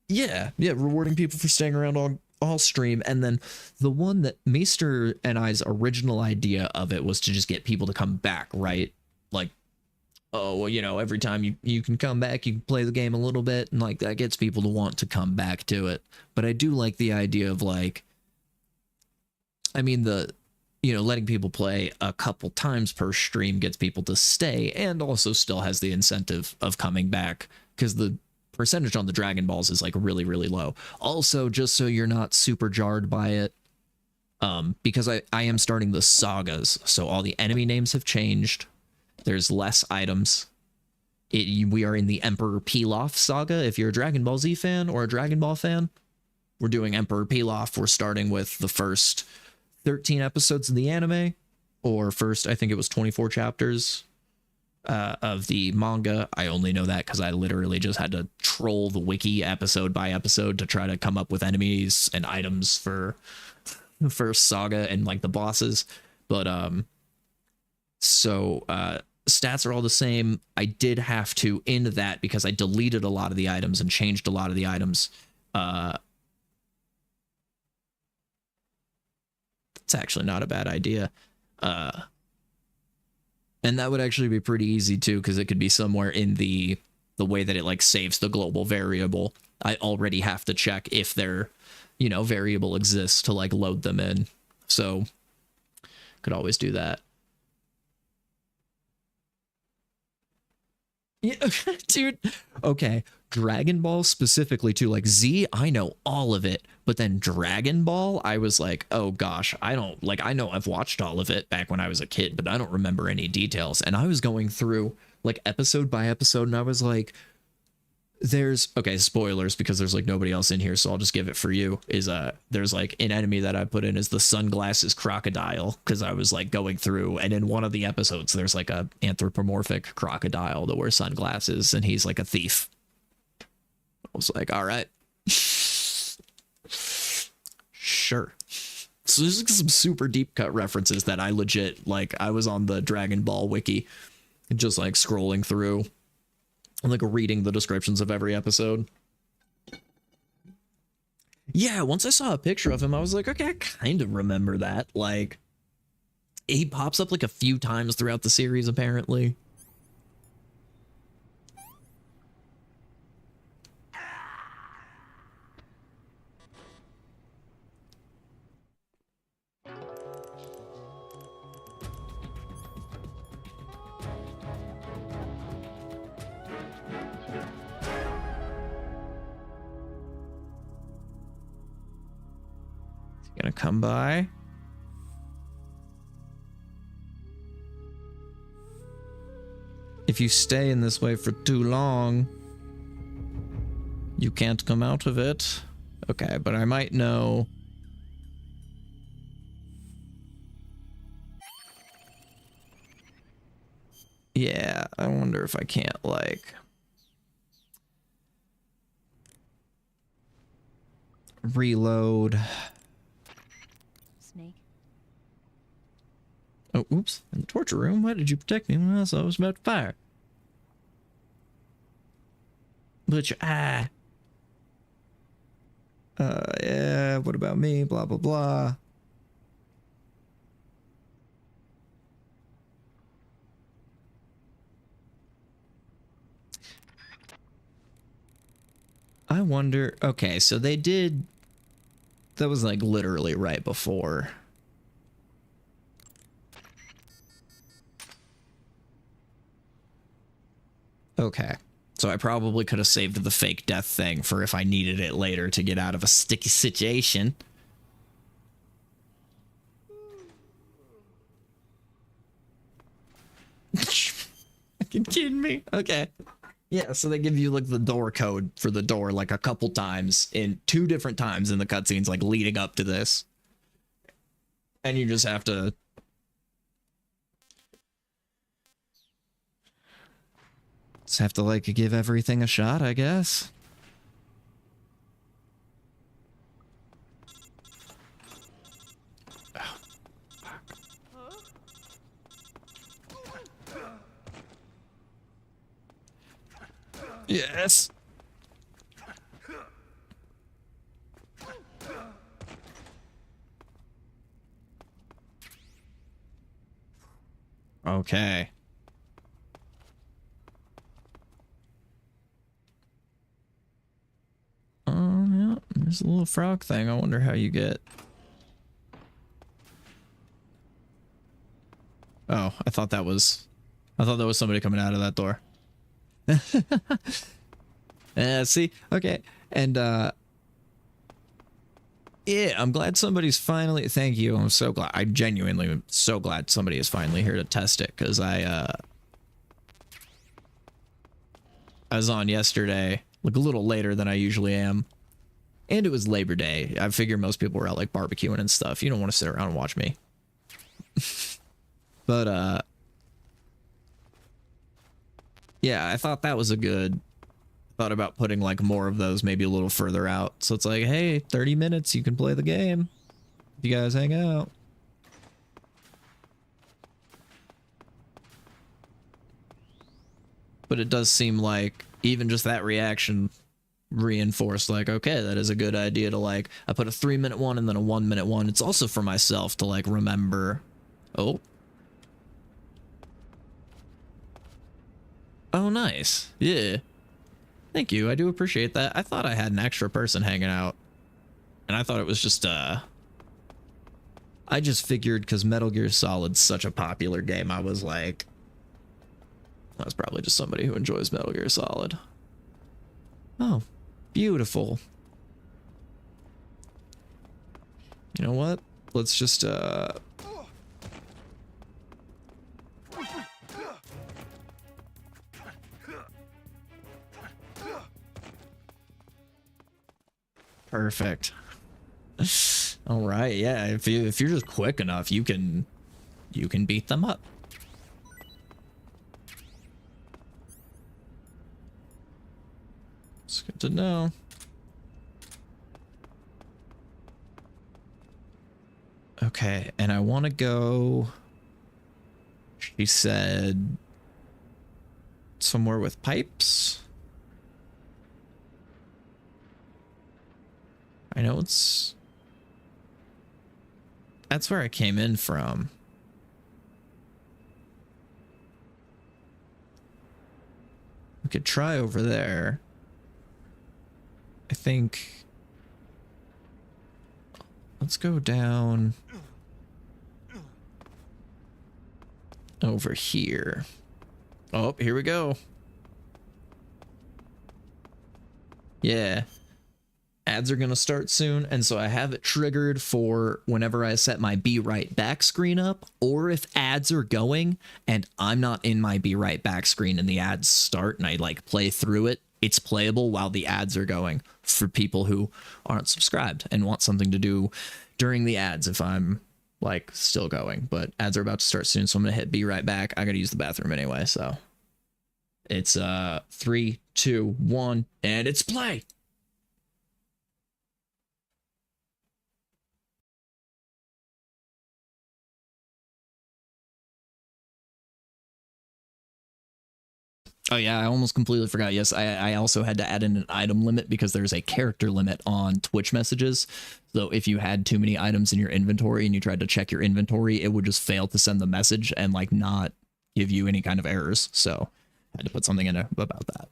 S1: yeah, rewarding people for staying around all stream. And then the one that Meester and I's original idea of it was to just get people to come back, right? Like, oh, well, you know, every time you can come back, you can play the game a little bit, and like that gets people to want to come back to it. But I do like the idea of like, I mean, letting people play a couple times per stream gets people to stay, and also still has the incentive of coming back, because the percentage on the Dragon Balls is like really, really low. Also, just so you're not super jarred by it, because I am starting the sagas, so all the enemy names have changed. There's less items. We are in the Emperor Pilaf saga. If you're a Dragon Ball Z fan or a Dragon Ball fan, we're doing Emperor Pilaf. We're starting with the first 13 episodes of the anime, or first, I think it was 24 chapters of the manga. I only know that because I literally just had to troll the wiki episode by episode to try to come up with enemies and items for the first saga and like the bosses. But stats are all the same. I did have to end that because I deleted a lot of the items and changed a lot of the items. That's actually not a bad idea. And that would actually be pretty easy too, because it could be somewhere in the way that it like saves the global variable. I already have to check if their, variable exists to like load them in. So could always do that. Yeah, dude. Okay. Dragon Ball specifically too, like Z, I know all of it, but then Dragon Ball, I was like, oh gosh, I know I've watched all of it back when I was a kid, but I don't remember any details. And I was going through like episode by episode, and I was like, okay, spoilers, because there's like nobody else in here, so I'll just give it for you, there's like an enemy that I put in is the sunglasses crocodile, because I was like going through, and in one of the episodes there's like a anthropomorphic crocodile that wears sunglasses, and he's like a thief. I was like, all right. Sure. So there's like some super deep cut references that I legit, like, I was on the Dragon Ball wiki and just like scrolling through and like reading the descriptions of every episode. Yeah, once I saw a picture of him, I was like, okay, I kind of remember that. Like, he pops up like a few times throughout the series, apparently. Gonna come by. If you stay in this way for too long, you can't come out of it. Okay, but I might know. Yeah, I wonder if I can't, like, reload. Oh, oops. In the torture room? Why did you protect me when I was about to fire? But your eye. Yeah, what about me? Blah, blah, blah. I wonder... Okay, so they did... That was like literally right before. Okay. So I probably could have saved the fake death thing for if I needed it later to get out of a sticky situation. Fucking kidding me? Okay. Yeah, so they give you like the door code for the door like a couple times in 2 different times in the cutscenes like leading up to this. And you just have to like give everything a shot, I guess. Oh, yes. Okay. Yeah, there's a little frog thing. I wonder how you get. Oh, I thought that was somebody coming out of that door. See? Okay. And yeah, I'm glad somebody's finally, thank you. I'm so glad. I genuinely am so glad somebody is finally here to test it, because I was on yesterday, like a little later than I usually am. And it was Labor Day. I figure most people were out like barbecuing and stuff. You don't want to sit around and watch me. But yeah, I thought that was a good, thought about putting like more of those maybe a little further out. So it's like, hey, 30 minutes, you can play the game. If you guys hang out. But it does seem like even just that reaction reinforced like, okay, that is a good idea to like, I put a 3-minute one and then a 1-minute one. It's also for myself to like remember. Oh. Oh, nice. Yeah. Thank you. I do appreciate that. I thought I had an extra person hanging out. And I thought it was just, I just figured because Metal Gear Solid's such a popular game, I was like, that's probably just somebody who enjoys Metal Gear Solid. Oh, beautiful. You know what? Let's just, perfect. All right, yeah. If you're just quick enough, you can beat them up. It's good to know. Okay, and I want to go. She said somewhere with pipes. I know it's... That's where I came in from. We could try over there. I think... Let's go down... over here. Oh, here we go. Yeah. Ads are going to start soon, and so I have it triggered for whenever I set my Be Right Back screen up, or if ads are going and I'm not in my Be Right Back screen and the ads start and I like play through it, it's playable while the ads are going for people who aren't subscribed and want something to do during the ads if I'm like still going. But ads are about to start soon, so I'm going to hit Be Right Back. I got to use the bathroom anyway, so it's 3, 2, 1, and it's play. Oh yeah, I almost completely forgot. Yes, I also had to add in an item limit because there's a character limit on Twitch messages. So if you had too many items in your inventory and you tried to check your inventory, it would just fail to send the message and like not give you any kind of errors. So I had to put something in about that.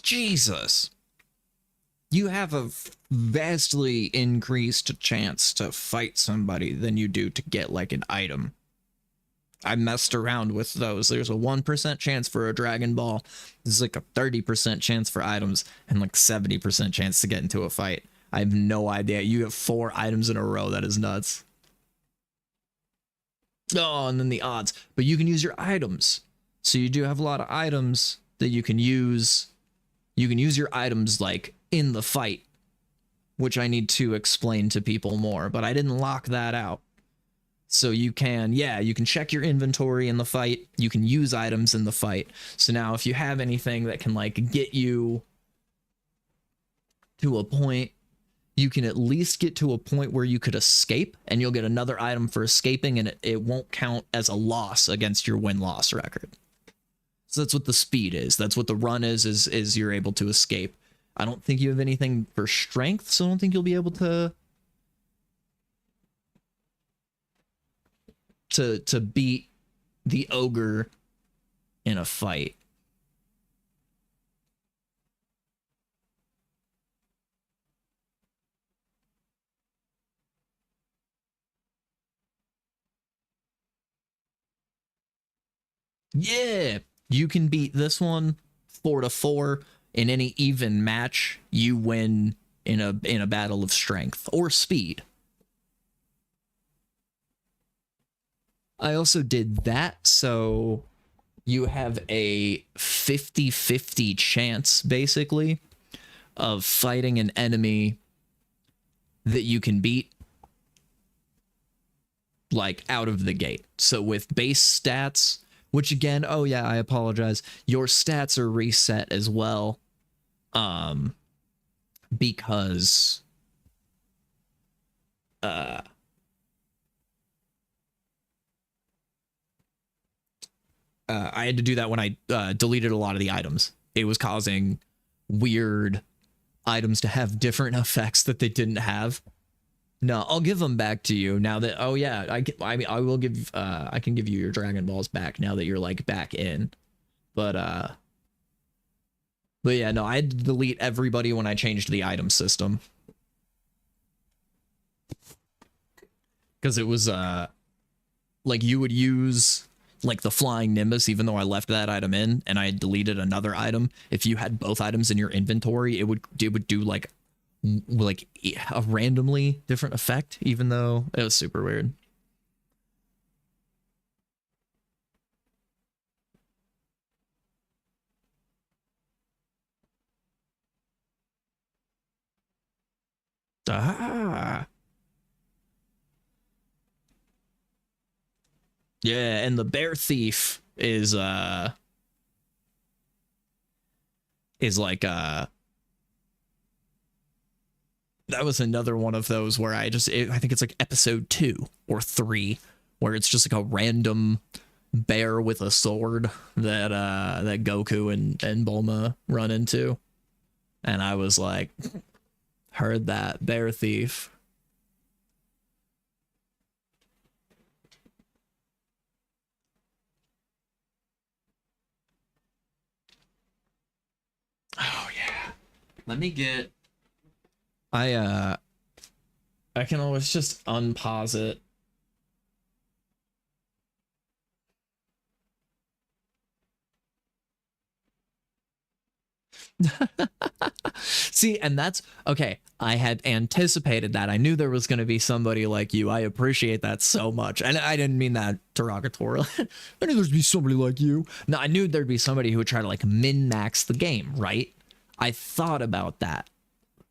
S1: Jesus. You have a vastly increased chance to fight somebody than you do to get like an item. I messed around with those. There's a 1% chance for a Dragon Ball. There's like a 30% chance for items and like 70% chance to get into a fight. I have no idea. You have 4 items in a row. That is nuts. Oh, and then the odds. But you can use your items. So you do have a lot of items that you can use. You can use your items like in the fight, which I need to explain to people more, but I didn't lock that out. So you can, yeah, you can check your inventory in the fight. You can use items in the fight. So now if you have anything that can like get you to a point, you can at least get to a point where you could escape and you'll get another item for escaping and it won't count as a loss against your win-loss record. So that's what the speed is. That's what the run is you're able to escape. I don't think you have anything for strength, so I don't think you'll be able to beat the ogre in a fight. Yeah, you can beat this one 4-4 in any even match. You win in a battle of strength or speed. I also did that, so you have a 50-50 chance, basically, of fighting an enemy that you can beat, like, out of the gate. So with base stats, which again, oh yeah, I apologize, your stats are reset as well, because I had to do that when I deleted a lot of the items. It was causing weird items to have different effects that they didn't have. No, I'll give them back to you now that, oh yeah, I will give, I can give you your Dragon Balls back now that you're like back in. But yeah, no, I had to delete everybody when I changed the item system. Because it was, like you would use like the flying Nimbus, even though I left that item in and I had deleted another item, if you had both items in your inventory, it would do like a randomly different effect, even though it was super weird. Ah. Yeah, and the bear thief is like that was another one of those where I think it's like episode 2 or 3 where it's just like a random bear with a sword that that Goku and Bulma run into. And I was like, heard that, bear thief. Oh yeah. Let me get I can always just unpause it. See, and that's okay. I had anticipated that. I knew there was going to be somebody like you. I appreciate that so much. And I didn't mean that derogatorily. I knew there'd be somebody like you. No, I knew there'd be somebody who would try to like min-max the game, right? I thought about that.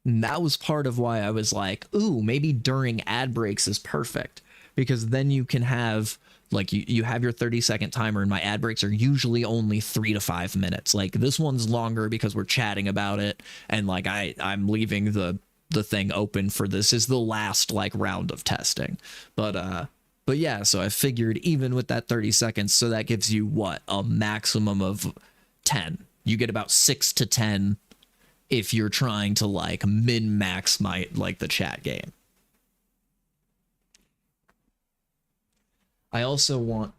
S1: And that was part of why I was like, ooh, maybe during ad breaks is perfect. Because then you can have like you have your 30-second timer, and my ad breaks are usually only 3 to 5 minutes. Like this one's longer because we're chatting about it, and like I'm leaving the thing open for this is the last like round of testing. But yeah, so I figured even with that 30 seconds, so that gives you what, a maximum of 10. You get about 6 to 10 if you're trying to like min max the chat game. I also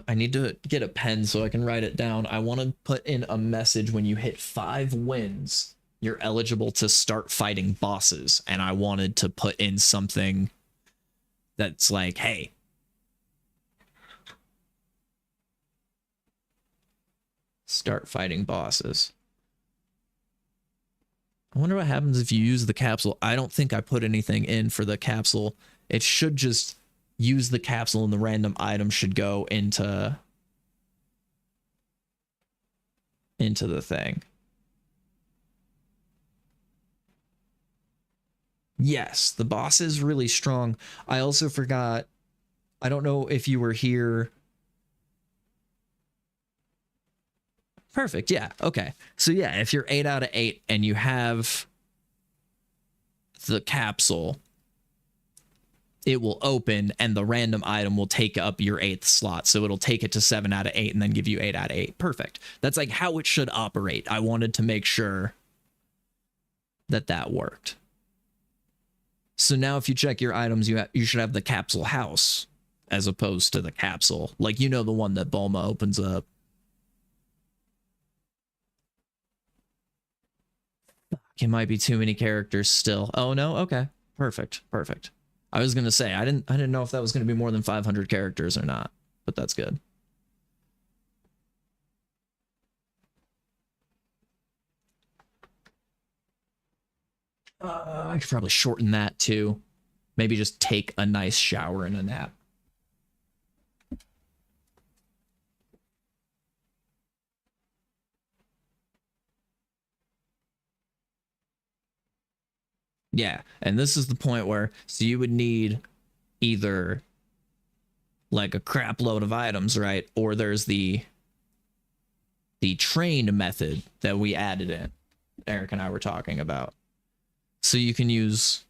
S1: I need to get a pen so I can write it down. I want to put in a message when you hit 5 wins, you're eligible to start fighting bosses. And I wanted to put in something that's like, hey, start fighting bosses. I wonder what happens if you use the capsule. I don't think I put anything in for the capsule. It should just use the capsule and the random item should go into the thing. Yes, the boss is really strong. I also forgot, I don't know if you were here. Perfect, yeah, okay. So yeah, if you're 8 out of 8 and you have the capsule, it will open and the random item will take up your 8th slot. So it'll take it to 7 out of 8 and then give you 8 out of 8. Perfect. That's like how it should operate. I wanted to make sure that worked. So now if you check your items, you should have the capsule house as opposed to the capsule. Like, you know, the one that Bulma opens up. It might be too many characters still. Oh no, okay. Perfect. I was gonna say I didn't know if that was gonna be more than 500 characters or not, but that's good. I could probably shorten that too. Maybe just take a nice shower and a nap. Yeah, and this is the point where, so you would need either like a crap load of items, right? Or there's the trained method that we added in. Eric and I were talking about. So you can use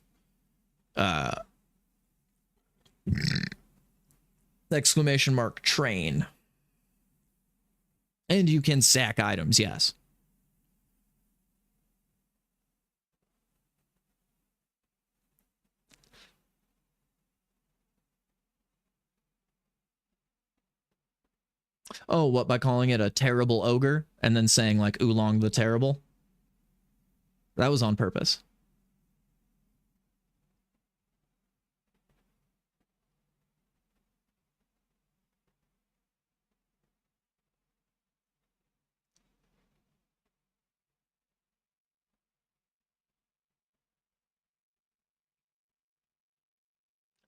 S1: exclamation mark train. And you can sack items, yes. Oh, what, by calling it a terrible ogre and then saying like Oolong the Terrible? That was on purpose.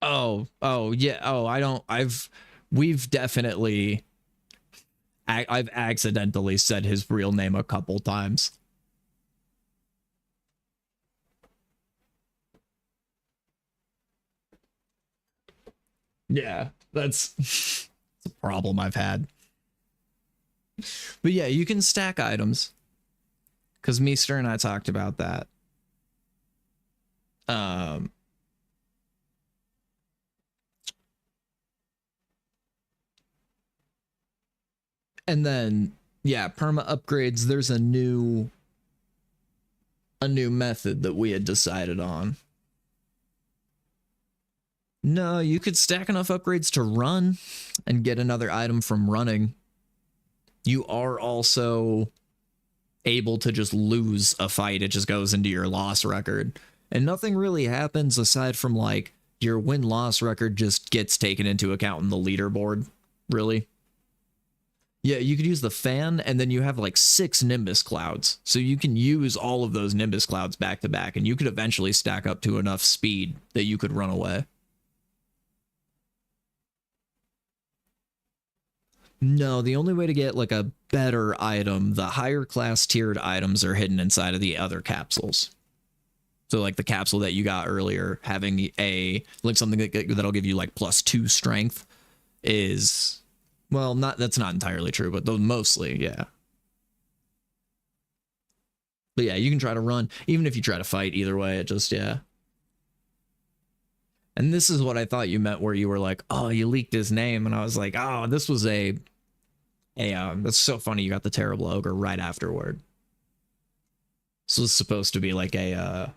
S1: Oh, yeah. Oh, we've definitely, I've accidentally said his real name a couple times. Yeah, that's a problem I've had. But yeah, you can stack items. Because Meester and I talked about that. And then, yeah, perma upgrades, there's a new method that we had decided on. No, you could stack enough upgrades to run and get another item from running. You are also able to just lose a fight. It just goes into your loss record. And nothing really happens aside from like your win-loss record just gets taken into account in the leaderboard, really. Yeah, you could use the fan, and then you have like 6 Nimbus clouds. So you can use all of those Nimbus clouds back to back, and you could eventually stack up to enough speed that you could run away. No, the only way to get like a better item, the higher class tiered items are hidden inside of the other capsules. So like the capsule that you got earlier, having a like something that'll give you like +2 strength is, well, that's not entirely true, but mostly, yeah. But yeah, you can try to run, even if you try to fight, either way, it just, yeah. And this is what I thought you meant where you were like, oh, you leaked his name. And I was like, oh, this was that's so funny. You got the terrible ogre right afterward. This was supposed to be like a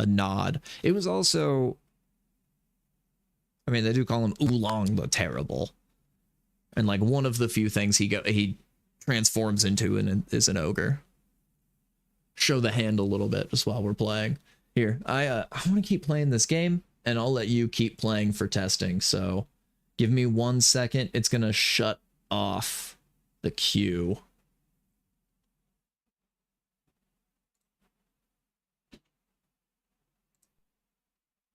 S1: nod. It was also, I mean, they do call him Oolong the Terrible. And like one of the few things he transforms into is an ogre. Show the hand a little bit just while we're playing. Here, I want to keep playing this game, and I'll let you keep playing for testing. So give me 1 second. It's going to shut off the queue.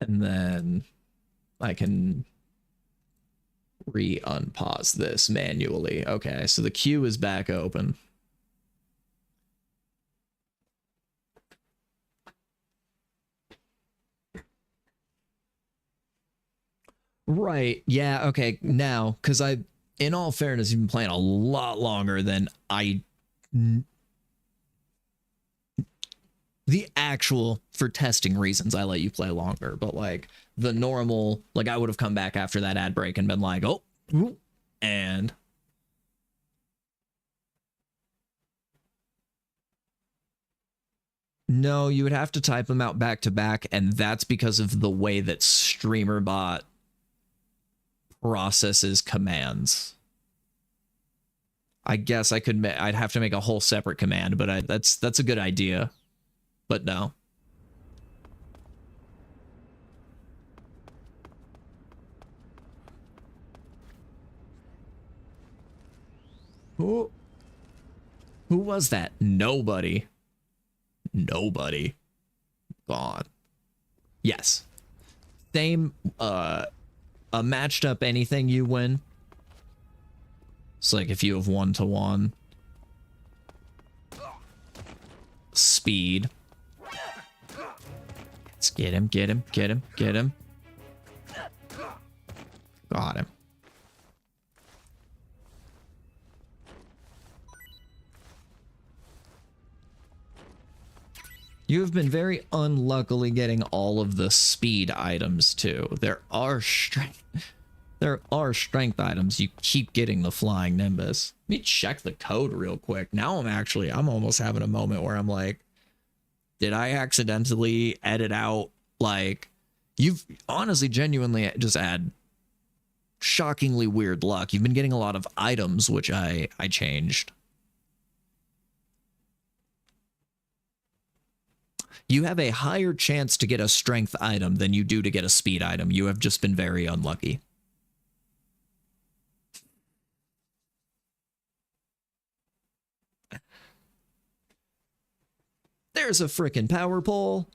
S1: And then I can unpause this manually. Okay, so the queue is back open. Right. Yeah. Okay. Now, because in all fairness, you've been playing a lot longer than the actual, for testing reasons, I let you play longer. But like the normal, like I would have come back after that ad break and been like, oh, and no, you would have to type them out back to back, and that's because of the way that StreamerBot processes commands. I guess I'd have to make a whole separate command, but that's a good idea. But no. Who was that? Nobody. Gone. Yes. Same, a matched up anything you win. It's like if you have 1-to-1. Speed. Let's get him. Got him. You have been very unluckily getting all of the speed items too. There are strength items. You keep getting the flying Nimbus. Let me check the code real quick. Now I'm almost having a moment where I'm like, did I accidentally edit out, like, you've honestly genuinely just had shockingly weird luck. You've been getting a lot of items, which I changed. You have a higher chance to get a strength item than you do to get a speed item. You have just been very unlucky. There's a frickin' power pole.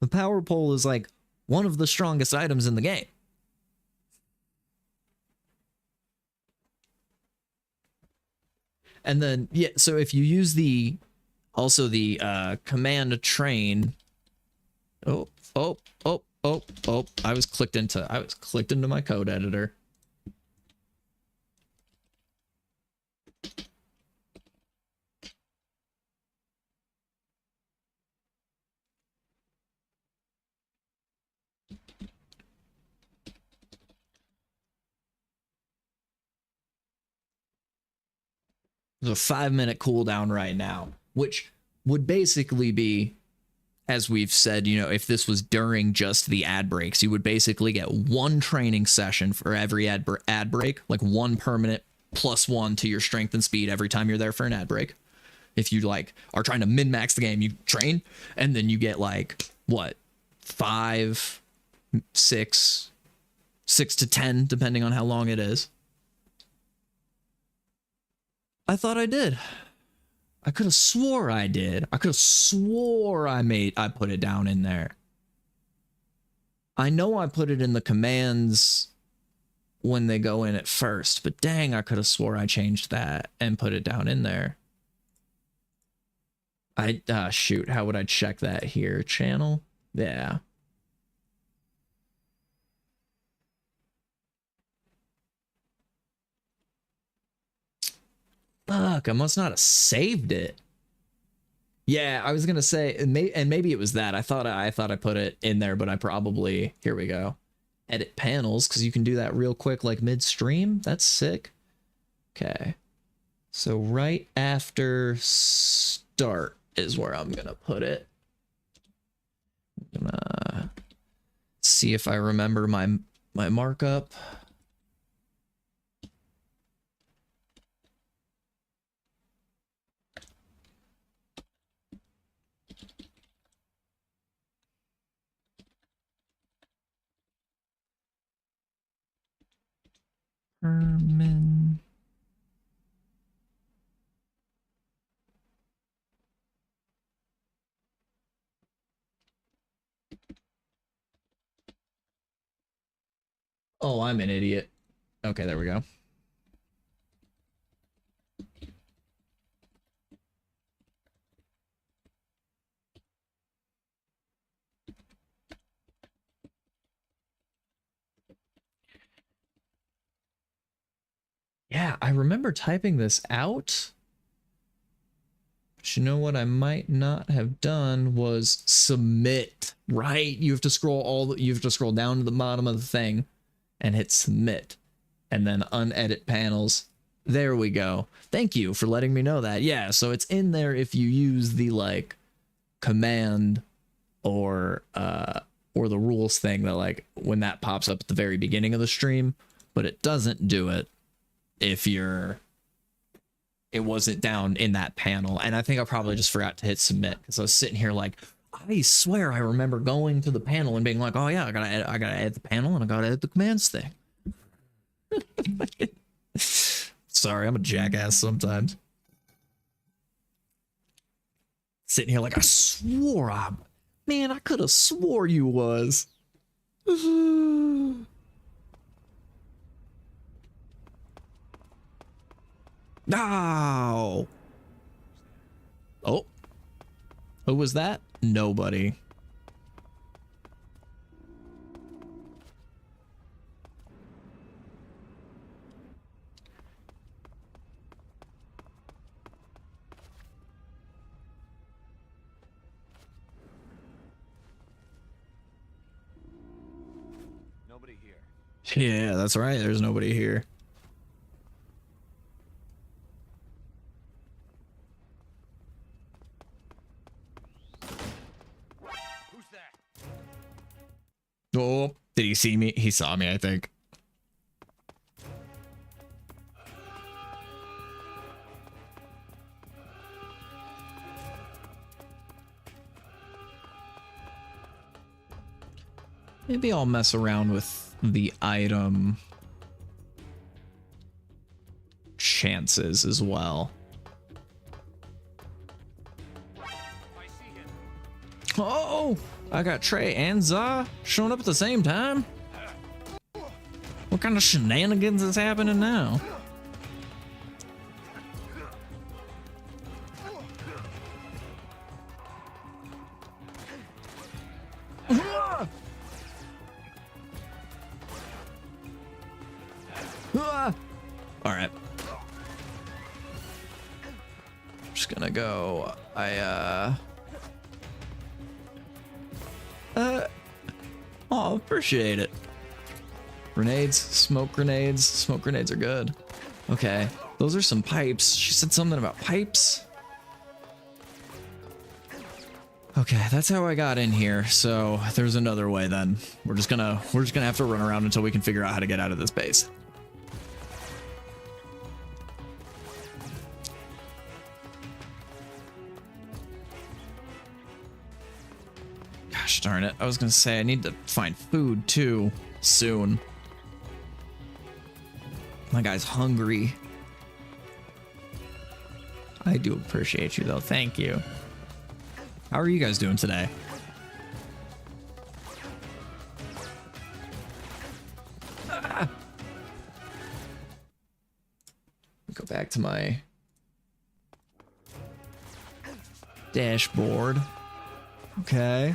S1: The power pole is like one of the strongest items in the game. And then, yeah, so if you use the command train. Oh, I was clicked into my code editor. There's a 5-minute cooldown right now, which would basically be, as we've said, you know, if this was during just the ad breaks, you would basically get one training session for every ad break, like one permanent +1 to your strength and speed every time you're there for an ad break. If you like are trying to min-max the game, you train, and then you get like what, 5, 6 to 10, depending on how long it is. I thought I did. I could have swore I did. I could have swore I put it down in there. I know I put it in the commands when they go in at first, but dang, I could have swore I changed that and put it down in there. Shoot, how would I check that here? Channel? Yeah. Fuck, I must not have saved it. Yeah, I was gonna say, and maybe it was that. I thought I put it in there, but I probably, here we go. Edit panels, because you can do that real quick, like midstream. That's sick. Okay. So right after start is where I'm gonna put it. I'm gonna see if I remember my markup. Herman. Oh, I'm an idiot. Okay, there we go. Yeah, I remember typing this out. But you know what I might not have done was submit, right? You have to scroll down to the bottom of the thing and hit submit and then unedit panels. There we go. Thank you for letting me know that. Yeah, so it's in there if you use the like command or the rules thing, that like when that pops up at the very beginning of the stream, but it doesn't do it if it wasn't down in that panel. And I think I probably just forgot to hit submit because I was sitting here like, I swear I remember going to the panel and being like, oh yeah, I gotta edit the panel and I gotta edit the commands thing. Sorry, I'm a jackass sometimes. Sitting here like, I could have swore you was. No. Oh. Who was that? Nobody.
S4: Nobody here.
S1: Yeah, that's right. There's nobody here. Oh, did he see me? He saw me, I think. Maybe I'll mess around with the item chances as well. Oh, I got Trey and Za showing up at the same time? What kind of shenanigans is happening now? All right. Just gonna go. Oh, appreciate it. Grenades, smoke grenades. Smoke grenades are good. Okay, those are some pipes. She said something about pipes. Okay, that's how I got in here. So there's another way then. We're just gonna have to run around until we can figure out how to get out of this base. Gosh darn it. I was gonna say I need to find food too soon. My guy's hungry. I do appreciate you though. Thank you. How are you guys doing today? Go back to my dashboard. Okay.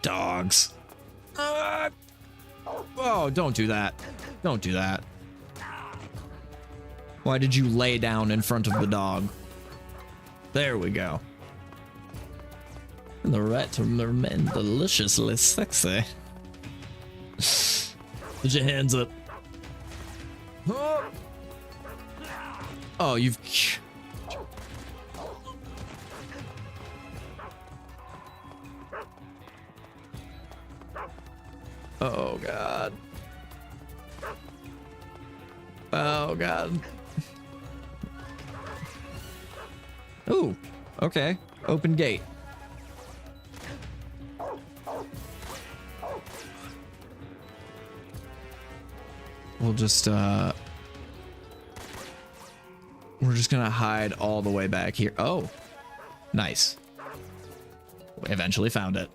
S1: Dogs. Oh, don't do that. Don't do that. Why did you lay down in front of the dog? There we go. And the rat remain deliciously sexy. Put your hands up. Oh, you've... Oh, God. Oh, God. Ooh, okay. Open gate. We'll just, we're just gonna hide all the way back here. Oh, nice. We eventually found it.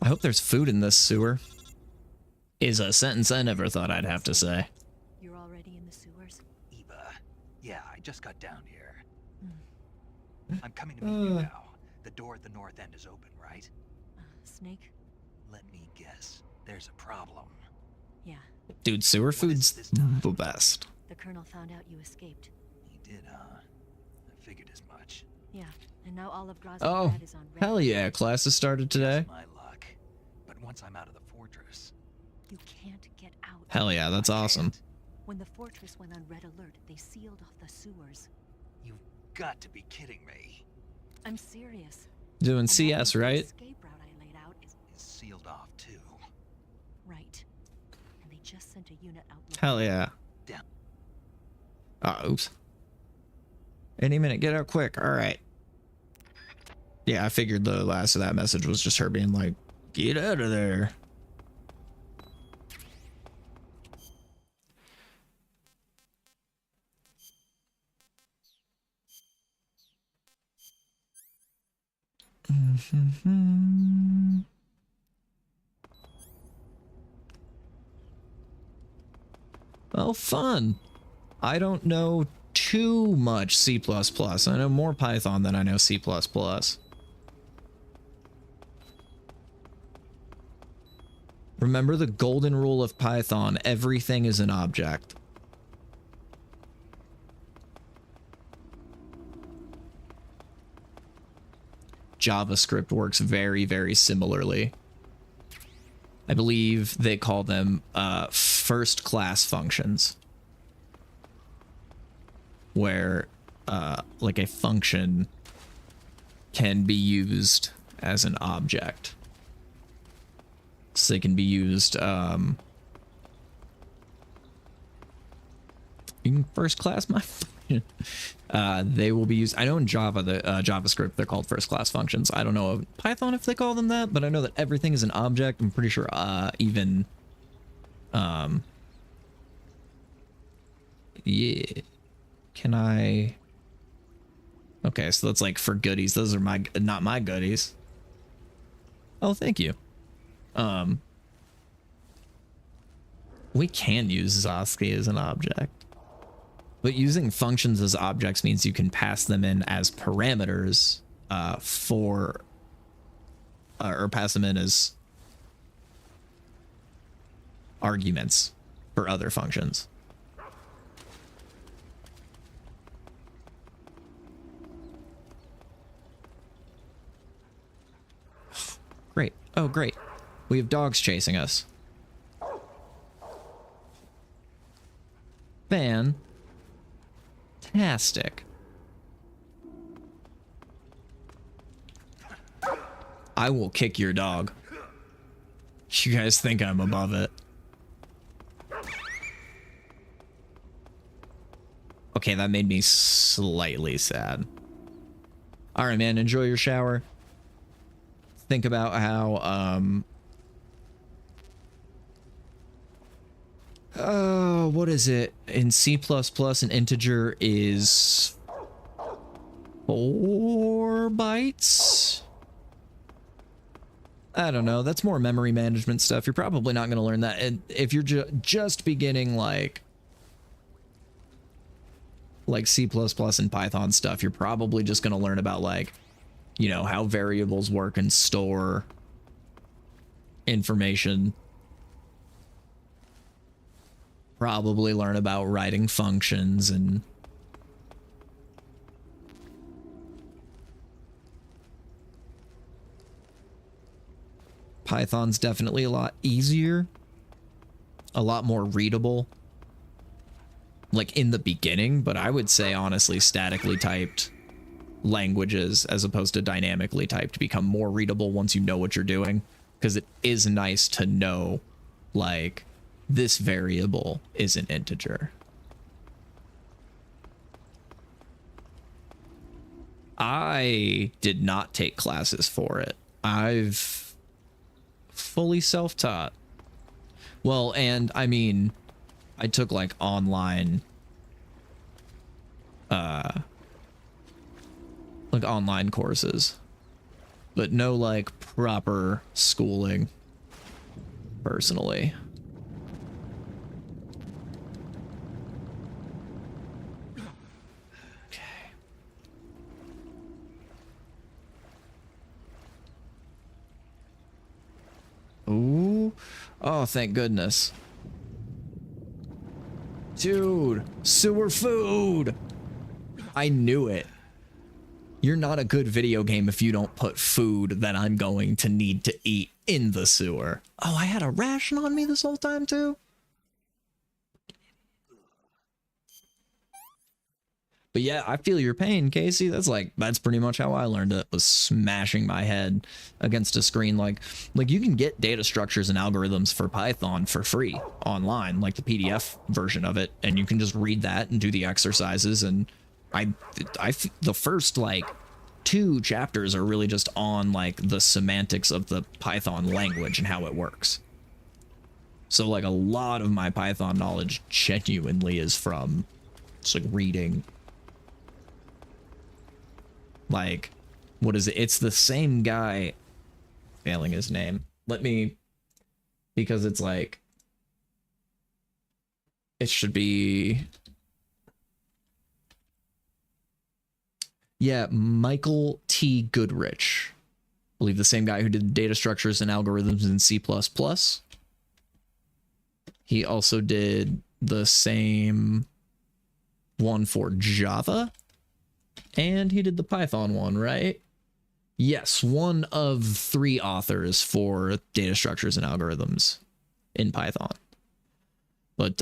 S1: I hope there's food in this sewer. Is a sentence I never thought I'd have to say.
S3: You're already in the sewers?
S2: Eva, yeah, I just got down here. I'm coming to meet you now. The door at the north end is open, right?
S3: Snake?
S2: Let me guess. There's a problem.
S3: Yeah.
S1: Dude, sewer food's the best.
S3: The Colonel found out you escaped.
S2: He did, huh? I figured as much.
S3: Yeah, and now all of Groznyj
S1: Oh,
S3: is on red.
S1: hell yeah, classes started today.
S2: My luck. But once I'm out of the fortress...
S3: You can't get out.
S1: Hell yeah, that's awesome.
S3: When the fortress went on red alert, they sealed off the sewers.
S2: You've got to be kidding me.
S3: I'm serious.
S1: Doing
S3: And that means
S1: CS,
S3: the
S1: right?
S3: escape route I laid out is
S2: It's sealed off, too.
S3: right. And they just sent a unit out.
S1: Hell yeah.
S2: Down.
S1: Oops. Any minute, get out quick. All right. Yeah, I figured the last of that message was just her being like, get out of there. Well, fun. I don't know too much C++. I know more Python than I know C++. Remember the golden rule of Python, everything is an object. JavaScript works very, very similarly. I believe they call them first-class functions, where like a function can be used as an object. So they can be used in first class, my they will be used. I know in Java, the JavaScript, they're called first class functions. I don't know of Python if they call them that, but I know that everything is an object. I'm pretty sure even Yeah. Can I? Okay, so that's like for goodies. Those are not my goodies. Oh, thank you. We can use Zoski as an object. But using functions as objects means you can pass them in as parameters or pass them in as arguments for other functions. Great. Oh, great. We have dogs chasing us. Fantastic. I will kick your dog. You guys think I'm above it. Okay, that made me slightly sad. All right, man, enjoy your shower. Think about how, what is it? In C++, an integer is 4 bytes? I don't know. That's more memory management stuff. You're probably not going to learn that. And if you're just beginning like C++ and Python stuff, you're probably just going to learn about like, you know, how variables work and store information. Probably learn about writing functions and Python's definitely a lot easier, a lot more readable, like in the beginning, but I would say honestly statically typed languages as opposed to dynamically typed become more readable once you know what you're doing, because it is nice to know like this variable is an integer. I did not take classes for it. I've fully self-taught. Well, and I mean, I took like online courses, but no like proper schooling personally. Ooh. Oh, thank goodness. Dude, sewer food. I knew it. You're not a good video game if you don't put food that I'm going to need to eat in the sewer. Oh, I had a ration on me this whole time too? But yeah, I feel your pain, Casey. That's pretty much how I learned it, was smashing my head against a screen. Like you can get data structures and algorithms for Python for free online, like the PDF version of it, and you can just read that and do the exercises. And the first like 2 chapters are really just on like the semantics of the Python language and how it works. So like a lot of my Python knowledge genuinely is from just like reading. Like, what is it? It's the same guy, failing his name. Because it's like, it should be, yeah, Michael T. Goodrich. I believe the same guy who did data structures and algorithms in C++. He also did the same one for Java. And he did the Python one, right? Yes, one of 3 authors for data structures and algorithms in Python. But,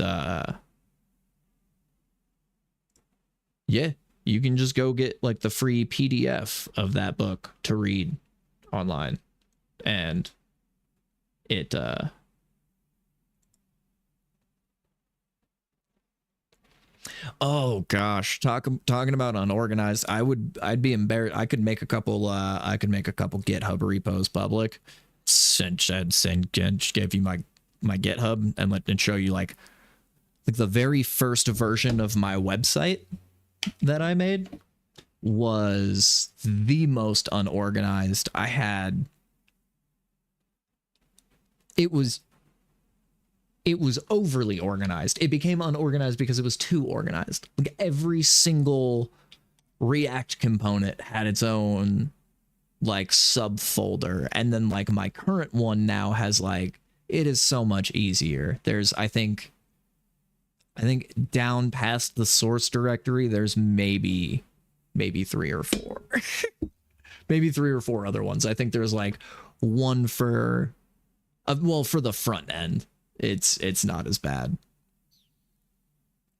S1: yeah, you can just go get, like, the free PDF of that book to read online. And it, oh gosh, talking about unorganized, I'd be embarrassed. I could make a couple GitHub repos public, give you my GitHub and show you like like the very first version of my website that I made was the most unorganized. I had it was overly organized. It became unorganized because it was too organized. Like every single React component had its own like subfolder, and then like my current one now has like, it is so much easier. There's I think down past the source directory there's maybe 3 or 4 maybe 3 or 4 other ones. I think there's like one for well, for the front end it's not as bad.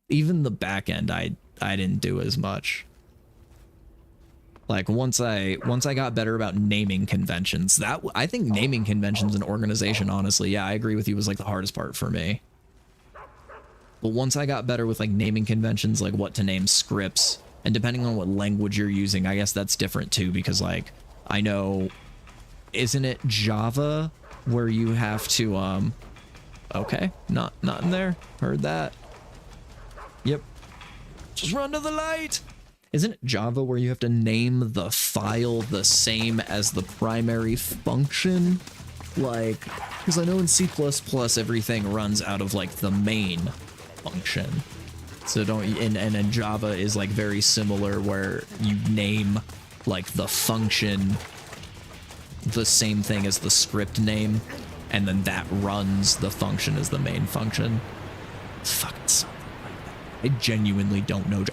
S1: Even the back end I didn't do as much. Like once I got better about naming conventions, that I think naming conventions and organization, honestly, yeah, I agree with you, was like the hardest part for me. But once I got better with like naming conventions, like what to name scripts, and depending on what language you're using, I guess that's different too, because like I know, isn't it Java where you have to okay, not in there. Heard that. Yep. Just run to the light. Isn't it Java where you have to name the file the same as the primary function? Like, because I know in C++ everything runs out of like the main function. So don't, and in Java is like very similar where you name like the function the same thing as the script name, and then that runs the function as the main function. It's fucking something like that. I genuinely don't know.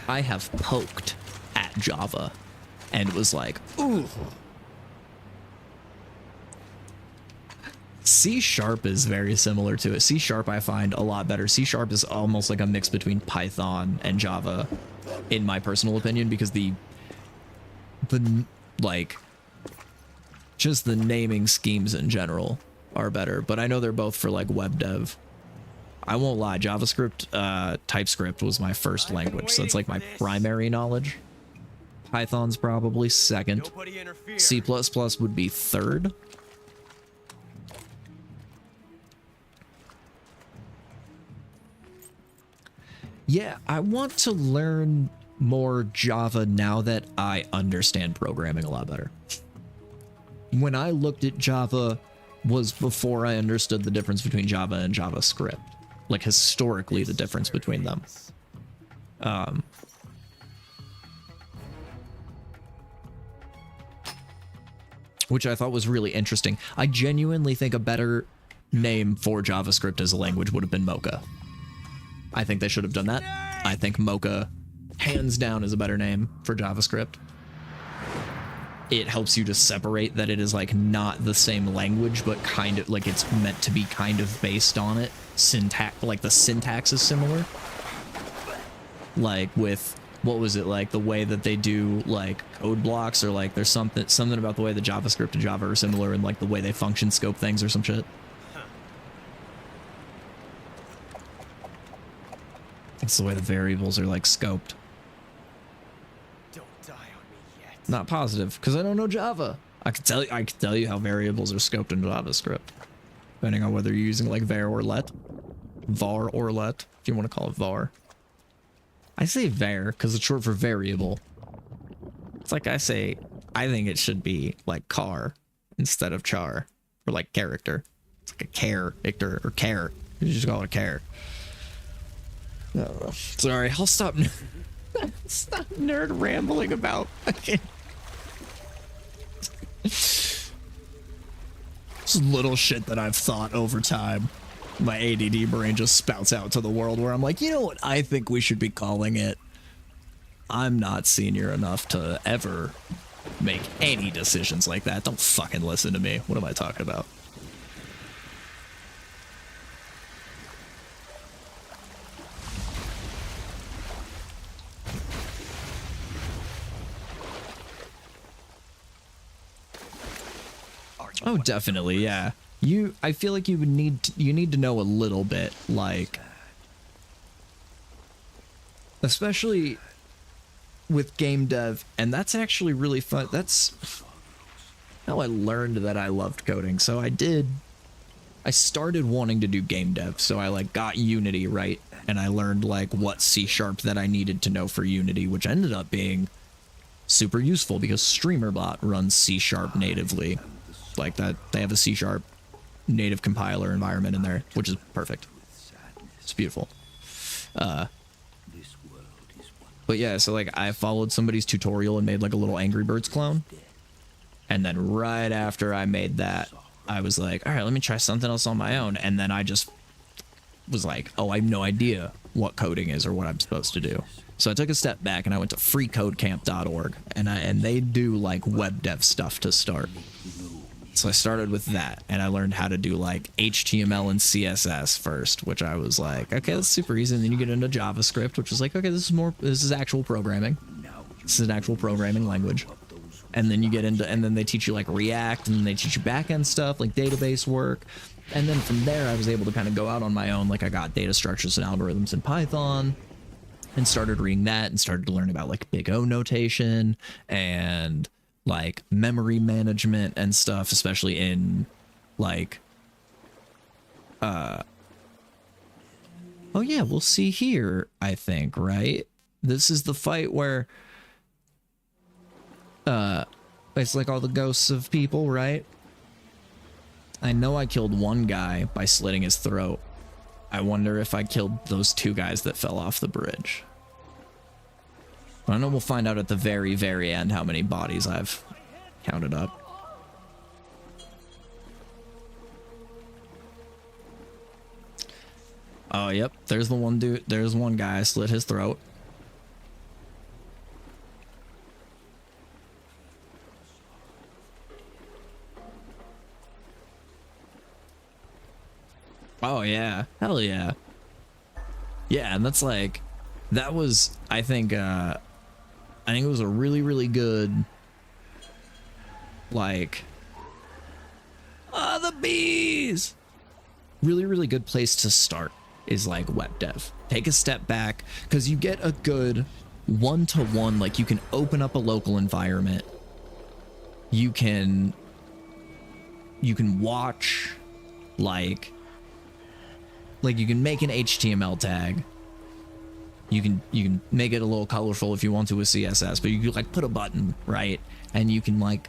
S1: I have poked at Java and was like, ooh. C# is very similar to it. C# I find a lot better. C# is almost like a mix between Python and Java, in my personal opinion, because the like just the naming schemes in general are better. But I know they're both for like web dev. I won't lie, JavaScript, TypeScript was my first language, so it's like my primary knowledge. Python's probably second. C++ would be third. Yeah, I want to learn more Java now that I understand programming a lot better. When I looked at Java was before I understood the difference between Java and JavaScript. Like historically the difference between them. Which I thought was really interesting. I genuinely think a better name for JavaScript as a language would have been Mocha. I think they should have done that. I think Mocha, hands down, is a better name for JavaScript. It helps you to separate that it is like not the same language, but kind of like it's meant to be kind of based on it. Syntax, like the syntax is similar. Like with, what was it, like the way that they do like code blocks, or like there's something about the way the JavaScript and Java are similar, and like the way they function scope things or some shit. It's the way the variables are like scoped.
S4: Don't die on me yet.
S1: Not positive, because I don't know Java. I could tell you how variables are scoped in JavaScript, depending on whether you're using like var or let, if you want to call it var. I say var because it's short for variable. It's like I say, I think it should be like car instead of char, or like character. It's like a character or care. You just call it a care. I don't know. Sorry, I'll stop. Stop nerd rambling about. It's little shit that I've thought over time. My ADD brain just spouts out to the world where I'm like, you know what I think we should be calling it? I'm not senior enough to ever make any decisions like that. Don't fucking listen to me. What am I talking about? Oh, definitely, yeah. I feel like you need to know a little bit, like, especially with game dev, and that's actually really fun. That's how I learned that I loved coding. So I did I started wanting to do game dev, so I like got Unity, right? And I learned like what C# that I needed to know for Unity, which ended up being super useful because StreamerBot runs C# natively. Like that, they have a C# native compiler environment in there, which is perfect. It's beautiful. But yeah, so like I followed somebody's tutorial and made like a little Angry Birds clone. And then right after I made that, I was like, all right, let me try something else on my own. And then I just was like, oh, I have no idea what coding is or what I'm supposed to do. So I took a step back and I went to freecodecamp.org, and they do like web dev stuff to start. So I started with that, and I learned how to do like HTML and CSS first, which I was like, okay, that's super easy. And then you get into JavaScript, which is like, okay, this is actual programming. This is an actual programming language. And then you get into, and then they teach you like React, and then they teach you backend stuff like database work. And then from there, I was able to kind of go out on my own. Like I got data structures and algorithms in Python and started reading that and started to learn about like big O notation and like memory management and stuff, especially in like, oh yeah, we'll see here, I think, right? This is the fight where, it's like all the ghosts of people, right? I know I killed one guy by slitting his throat. I wonder if I killed those two guys that fell off the bridge. I know we'll find out at the very, very end how many bodies I've counted up. Oh, yep. There's the one dude. There's one guy slit his throat. Oh, yeah. Hell yeah. Yeah, and that's like, that was, I think it was a really, really good, like, the bees! Really, really good place to start is like web dev. Take a step back, because you get a good one-to-one, like you can open up a local environment. You can watch, like you can make an HTML tag. You can make it a little colorful if you want to with CSS, but you can like put a button, right? And you can like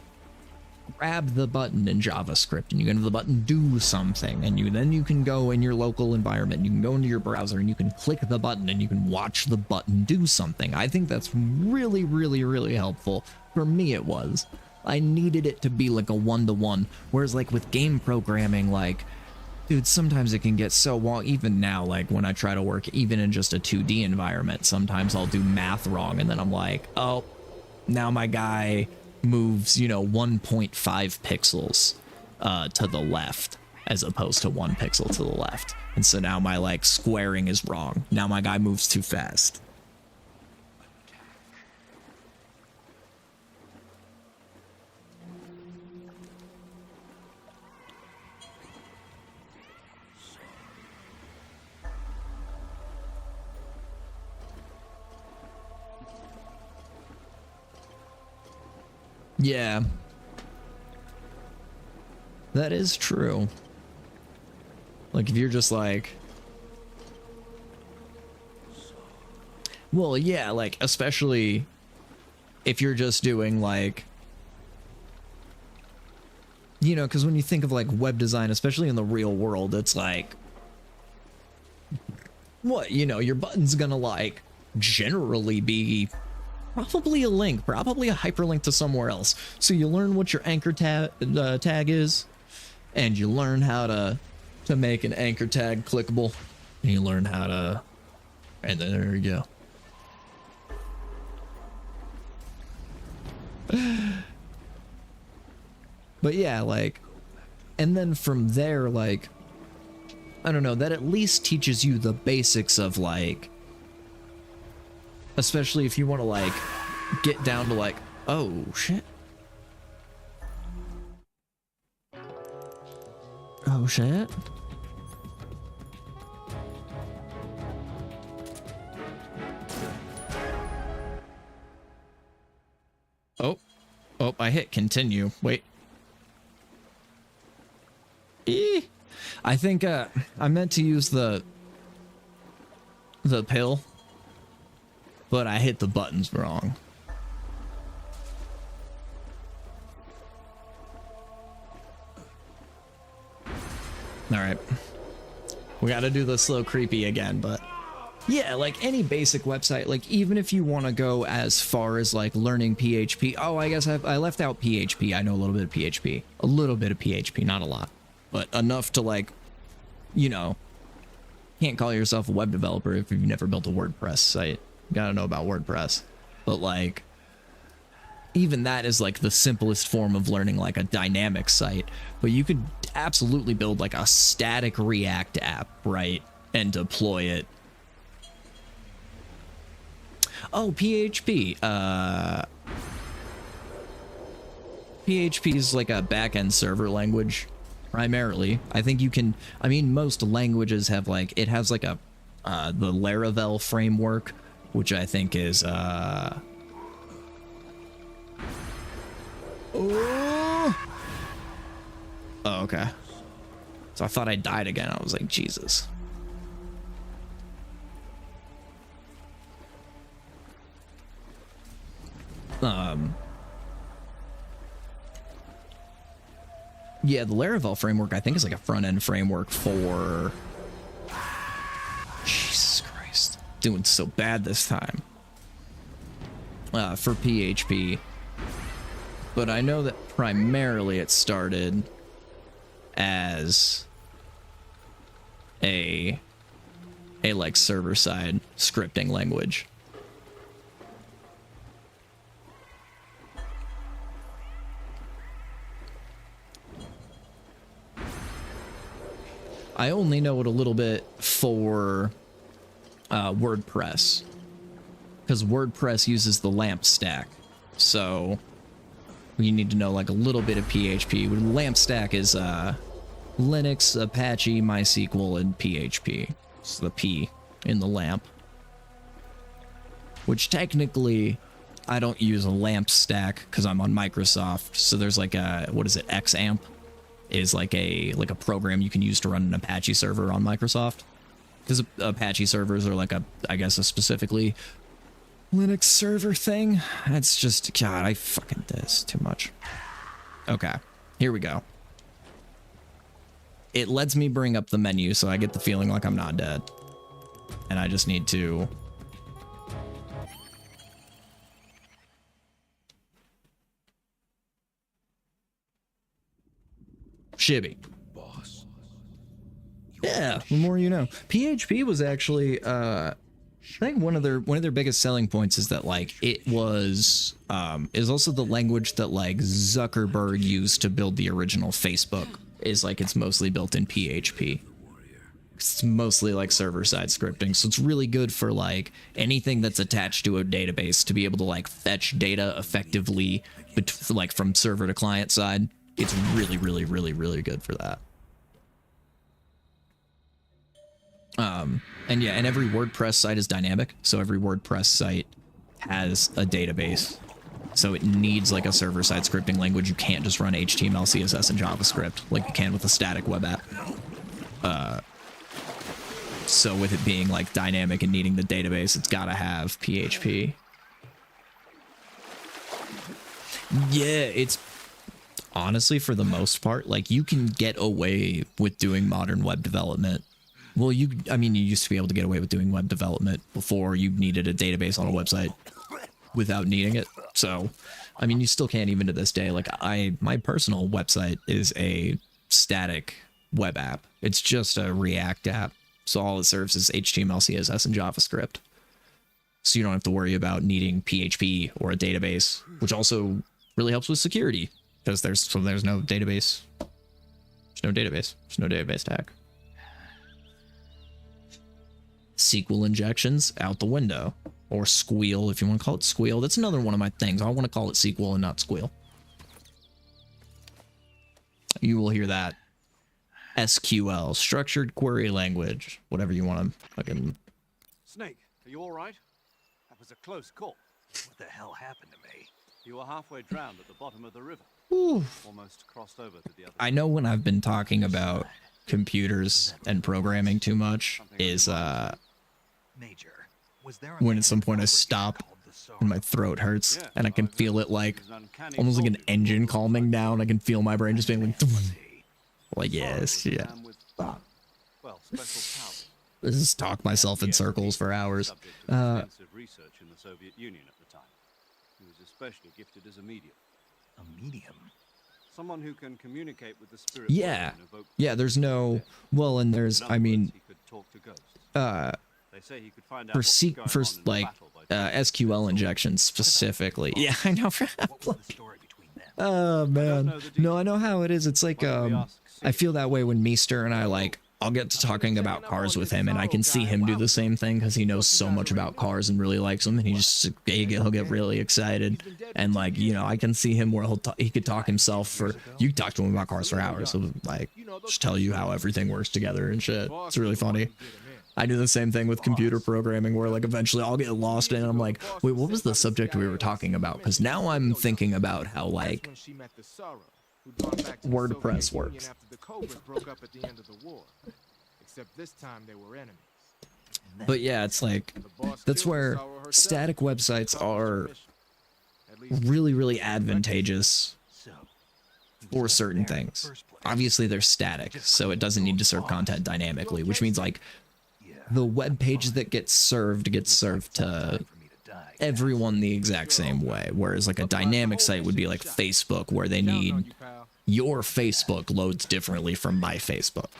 S1: grab the button in JavaScript and you can have the button do something, and then you can go in your local environment, you can go into your browser and you can click the button and you can watch the button do something. I think that's really, really, really helpful. For me, it was. I needed it to be like a one-to-one, whereas like with game programming, like, dude, sometimes it can get so long. Even now, like when I try to work even in just a 2D environment, sometimes I'll do math wrong and then I'm like, oh, now my guy moves, 1.5 pixels to the left as opposed to 1 pixel to the left. And so now my like squaring is wrong. Now my guy moves too fast. Yeah. That is true. Like, if you're just like... Well, yeah, like, especially if you're just doing, like... because when you think of, like, web design, especially in the real world, it's like... What, your button's gonna, like, generally be... Probably a link, probably a hyperlink to somewhere else. So you learn what your anchor tag is, and you learn how to make an anchor tag clickable, and you learn how to, and then there you go. But yeah, like, and then from there, like, I don't know, that at least teaches you the basics of like, especially if you want to like get down to like, oh shit. Oh shit. Oh, I hit continue. Wait. I think I meant to use the pill, but I hit the buttons wrong. All right. We got to do the slow creepy again, but yeah, like any basic website, like even if you want to go as far as like learning PHP. Oh, I guess I left out PHP. I know a little bit of PHP. A little bit of PHP, not a lot, but enough to like, you know, can't call yourself a web developer if you've never built a WordPress site. You got to know about WordPress. But like even that is like the simplest form of learning like a dynamic site, but you could absolutely build like a static React app, right? And deploy it. Oh, PHP. PHP is like a backend server language, primarily. I think you can, I mean, most languages have like, it has like a, the Laravel framework, which I think is, oh, okay. So I thought I died again. I was like, Jesus. Yeah, the Laravel framework, I think, is like a front-end framework for... Jesus Christ. Doing so bad this time. For PHP. But I know that primarily it started as a like server-side scripting language. I only know it a little bit for WordPress, because WordPress uses the LAMP stack. So you need to know like a little bit of PHP. LAMP stack is Linux, Apache, MySQL, and PHP. It's the P in the LAMP. Which technically I don't use a LAMP stack because I'm on Microsoft. So there's like a, what is it, XAMPP is like a program you can use to run an Apache server on Microsoft. Because Apache servers are like a, I guess, a specifically Linux server thing. That's just, God, I fucking did this too much. Okay, here we go. It lets me bring up the menu, so I get the feeling like I'm not dead. And I just need to... Shibby.
S7: Boss.
S1: Yeah, the more you know. PHP was actually, I think one of their biggest selling points is that like it was is also the language that like Zuckerberg used to build the original Facebook. Is like it's mostly built in PHP. It's mostly like server-side scripting, so it's really good for like anything that's attached to a database to be able to like fetch data effectively, like from server to client side. It's really, really, really, really good for that. And yeah, and every WordPress site is dynamic, so every WordPress site has a database. So it needs like a server-side scripting language. You can't just run HTML, CSS, and JavaScript like you can with a static web app. So with it being like dynamic and needing the database, it's gotta have PHP. Yeah, it's honestly, for the most part, like you can get away with doing modern web development. Well, I mean, you used to be able to get away with doing web development before you needed a database on a website without needing it. So, I mean, you still can even to this day. Like my personal website is a static web app. It's just a React app. So all it serves is HTML, CSS, and JavaScript. So you don't have to worry about needing PHP or a database, which also really helps with security because there's no database. There's no database. There's no database tag. SQL injections out the window, or squeal if you want to call it squeal. That's another one of my things. I want to call it SQL and not squeal. You will hear that. SQL, structured query language, whatever you want to fucking...
S4: Snake, are you all right? That was a close call.
S2: What the hell happened to me?
S9: You were halfway drowned at the bottom of the river.
S1: Ooh.
S9: Almost crossed over to the other
S1: I know when I've been talking about computers and programming too much is
S2: Major, was there
S1: when at some point I stop and my throat hurts and I can feel it like almost like an engine calming down. I can feel my brain just being like yes, yeah.
S9: well, special powers.
S1: Let's just talk myself in circles for hours.
S9: Subject of extensive research in the Soviet Union at the time. He was especially gifted as a medium.
S2: A medium?
S9: Someone who can communicate with the spirit.
S1: Yeah. Yeah, there's no, well, and there's, I mean,
S9: he could talk to ghosts. They say he could find out
S1: for like SQL injections specifically. Yeah, I know. Oh man, no, I know how it is. It's like I feel that way when Meester and I like. I'll get to talking about cars with him, and I can see him do the same thing because he knows so much about cars and really likes them, and he'll get really excited, and like I can see him where he could talk himself for you could talk to him about cars for hours. He'll like just tell you how everything works together and shit. It's really funny. I do the same thing with computer programming where like eventually I'll get lost in and I'm like, wait, what was the subject we were talking about? Because now I'm thinking about how like WordPress works. But yeah, it's like that's where static websites are really, really advantageous for certain things. Obviously they're static, so it doesn't need to serve content dynamically, which means like the web page that gets served to everyone the exact same way, whereas like a dynamic site would be like Facebook, where they need your Facebook loads differently from my Facebook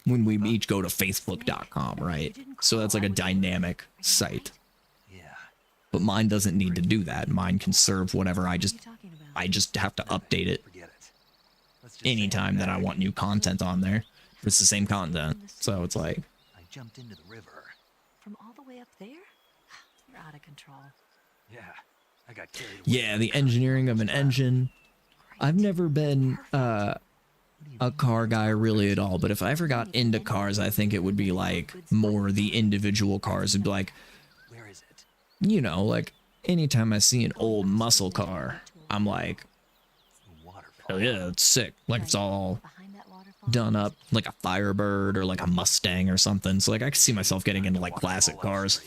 S1: when we each go to facebook.com, right? So that's like a dynamic site. But mine doesn't need to do that. Mine can serve whatever. I just have to update it anytime that I want new content on there. It's the same content, so it's like
S2: I jumped into the river.
S3: From all the way up there? You're out of control.
S2: Yeah, I got carried away.
S1: yeah, the engineering of an engine. I've never been a car guy really at all, but if I ever got into cars, I think it would be like more the individual cars. It'd be like,
S2: Where is it?
S1: Like anytime I see an old muscle car, I'm like, oh yeah, it's sick. Like it's all done up like a Firebird or like a Mustang or something. So like I can see myself getting into like classic cars.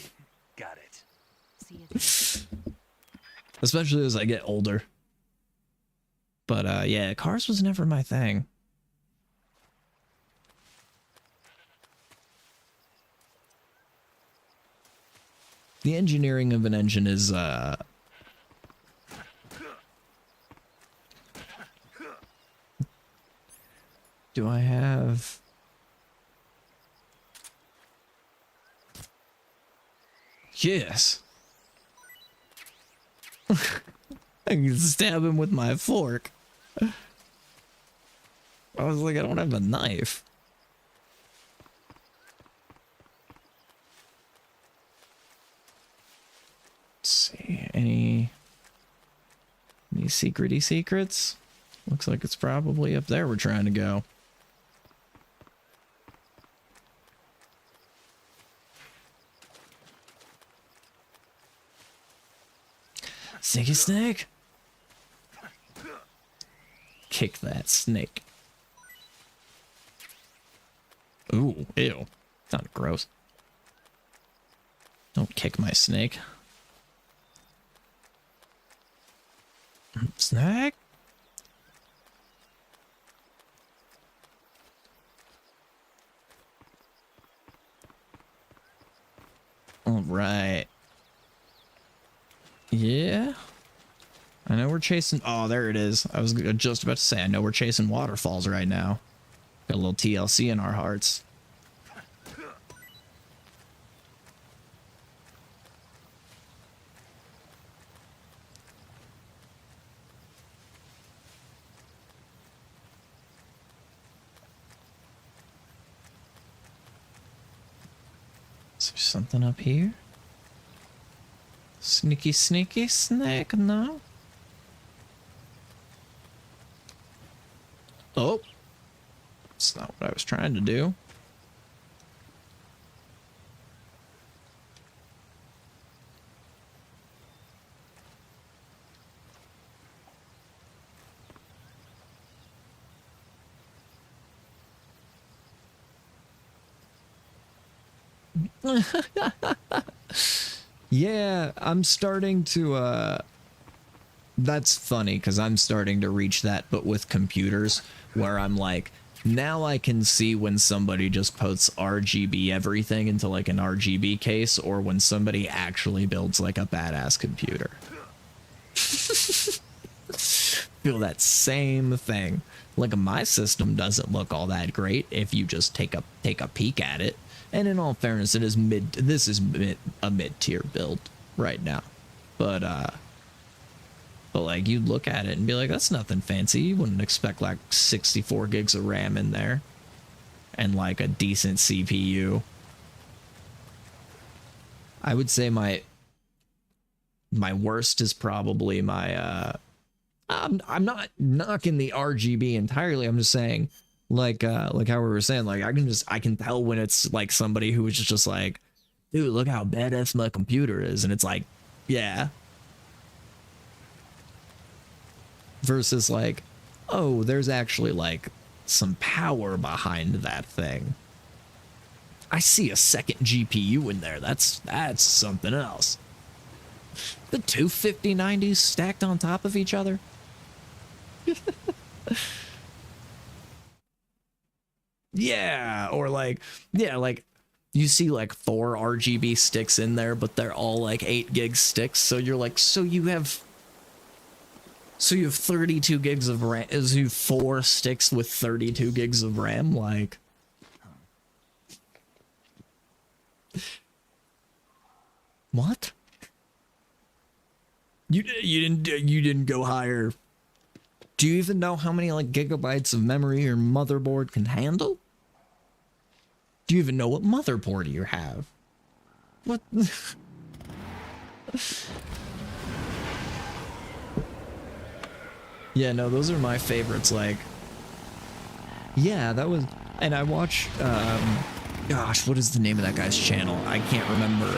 S2: Got it.
S1: Especially as I get older. But yeah, cars was never my thing. The engineering of an engine is do I have yes. I can stab him with my fork. I was like, I don't have a knife. Let's see, any secrety secrets? Looks like it's probably up there we're trying to go. Sneaky snake. Kick that snake. Ooh, ew. Sounded gross. Don't kick my snake. Snake? All right. Yeah. I know we're chasing... Oh, there it is. I was just about to say, I know we're chasing waterfalls right now. Got a little TLC in our hearts. Is there something up here? Sneaky, sneaky snake, no? Oh. That's not what I was trying to do. Yeah, I'm starting to, that's funny, because I'm starting to reach that, but with computers, where I'm like, now I can see when somebody just puts RGB everything into like an RGB case, or when somebody actually builds like a badass computer. Feel that same thing. Like my system doesn't look all that great if you just take a peek at it. And in all fairness, this is a mid-tier build right now. But like you'd look at it and be like, that's nothing fancy. You wouldn't expect like 64 gigs of RAM in there and like a decent CPU. I would say my worst is probably my I'm not knocking the RGB entirely. I'm just saying like how we were saying, like I can tell when it's like somebody who is just like, dude, look how badass my computer is, and it's like, yeah. Versus like, oh, there's actually like some power behind that thing. I see a second GPU in there. That's something else. The two 5090s stacked on top of each other. Yeah, or like, yeah, like you see like 4 RGB sticks in there, but they're all like 8 gig sticks. So you're like, so you have 32 gigs of RAM. Is you 4 sticks with 32 gigs of RAM? Like, what? You didn't go higher. Do you even know how many like gigabytes of memory your motherboard can handle? Do you even know what motherboard you have? What? Yeah, no, those are my favorites. Like, yeah, that was, and I watch, gosh, what is the name of that guy's channel? I can't remember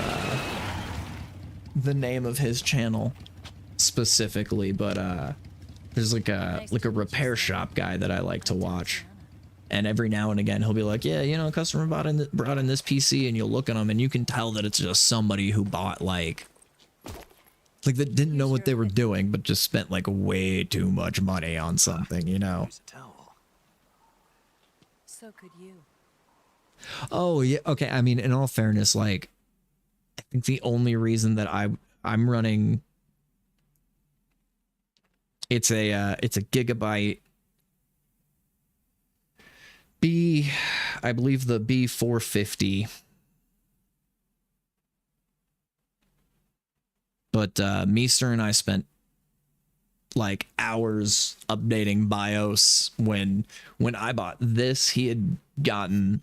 S1: the name of his channel specifically, but there's like a repair shop guy that I like to watch. And every now and again, he'll be like, yeah, you know, a customer brought in this PC, and you'll look at them and you can tell that it's just somebody who bought like that didn't know what they were doing, but just spent like way too much money on something, you know?
S3: So could you.
S1: Oh, yeah. Okay. I mean, in all fairness, like, I think the only reason that I'm running, it's a Gigabyte I believe the B450. But Meester and I spent like hours updating BIOS when I bought this. He had gotten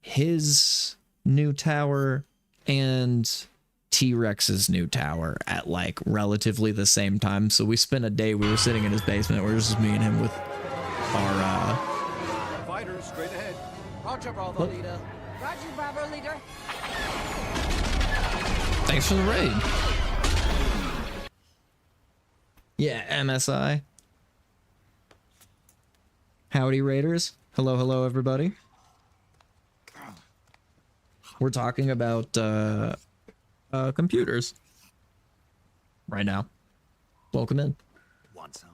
S1: his new tower and T-Rex's new tower at like relatively the same time. So we spent a day, we were sitting in his basement, where it was just me and him with our
S4: Fighters straight ahead. Roger, Bravo leader. Roger, Bravo leader.
S1: Thanks for the raid. Yeah, MSI. Howdy, Raiders. Hello, hello, everybody. We're talking about computers right now. Welcome in.
S2: Want some?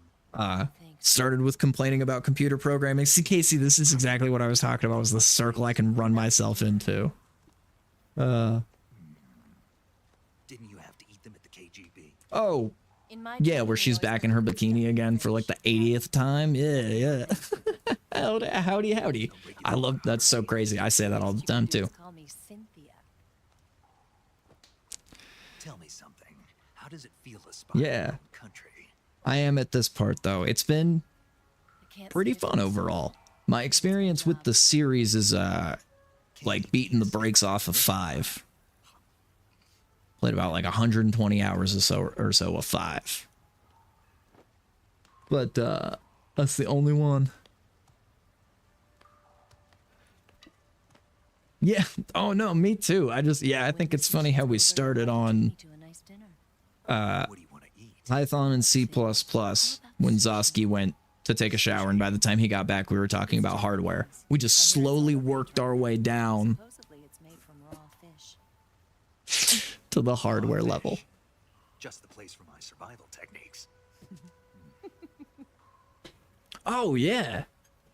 S1: Started with complaining about computer programming. See, Casey, this is exactly what I was talking about, was the circle I can run myself into.
S2: Didn't you have to eat them at the KGB?
S1: Oh, yeah, where she's back in her bikini again for like the 80th time. Yeah. Howdy, howdy. I love, that's so crazy. I say that all the time too.
S3: Call me Cynthia.
S2: Tell me something. How does it feel to spy
S1: Yeah.
S2: your own country?
S1: I am at this part though. It's been pretty fun overall. My experience with the series is like beating the brakes off of 5. Played about like 120 hours or so of 5. But that's the only one. Yeah. Oh no, me too. I think it's funny how we started on Python and C++ when Zosky went to take a shower, and by the time he got back we were talking about hardware. We just slowly worked our way down.
S3: Supposedly it's made from raw fish.
S1: to the hardware level.
S2: Just the place for my survival techniques.
S1: Oh yeah.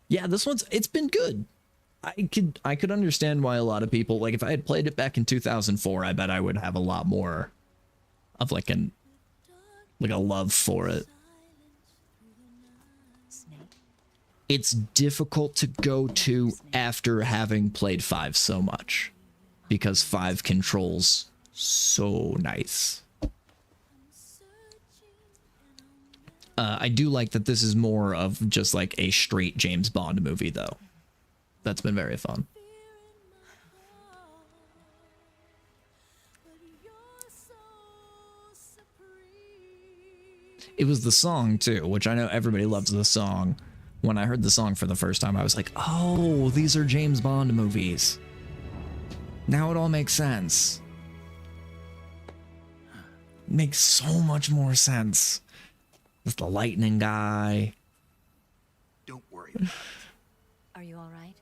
S1: Yeah, it's been good. I could understand why a lot of people, like if I had played it back in 2004, I bet I would have a lot more of like a love for it. It's difficult to go to after having played 5 so much, because 5 controls so nice. I do like that this is more of just like a straight James Bond movie, though. That's been very fun. It was the song, too, which I know everybody loves the song. When I heard the song for the first time, I was like, oh, these are James Bond movies. Now it all makes sense. Makes so much more sense. With the lightning guy.
S2: Don't worry about it.
S3: Are you all right?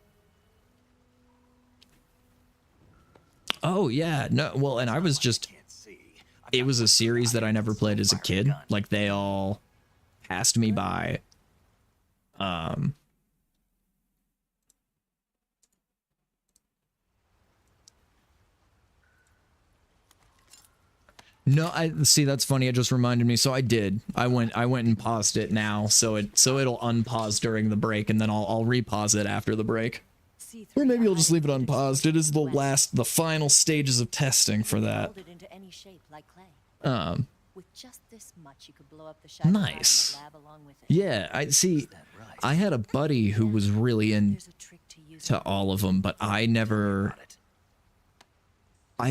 S1: Oh, yeah. No, well, and I was just... It was a series that I never played as a kid. Like, they all passed me by. No, I see. That's funny. It just reminded me. So I did. I went and paused it now. So it'll unpause during the break, and then I'll repause it after the break. Or maybe I'll just leave it unpaused. It is the final stages of testing for that.
S3: With just this much, you could blow up the shadow
S1: Nice.
S3: in the lab along with it.
S1: Yeah, I see. I had a buddy who was really into all of them, but I had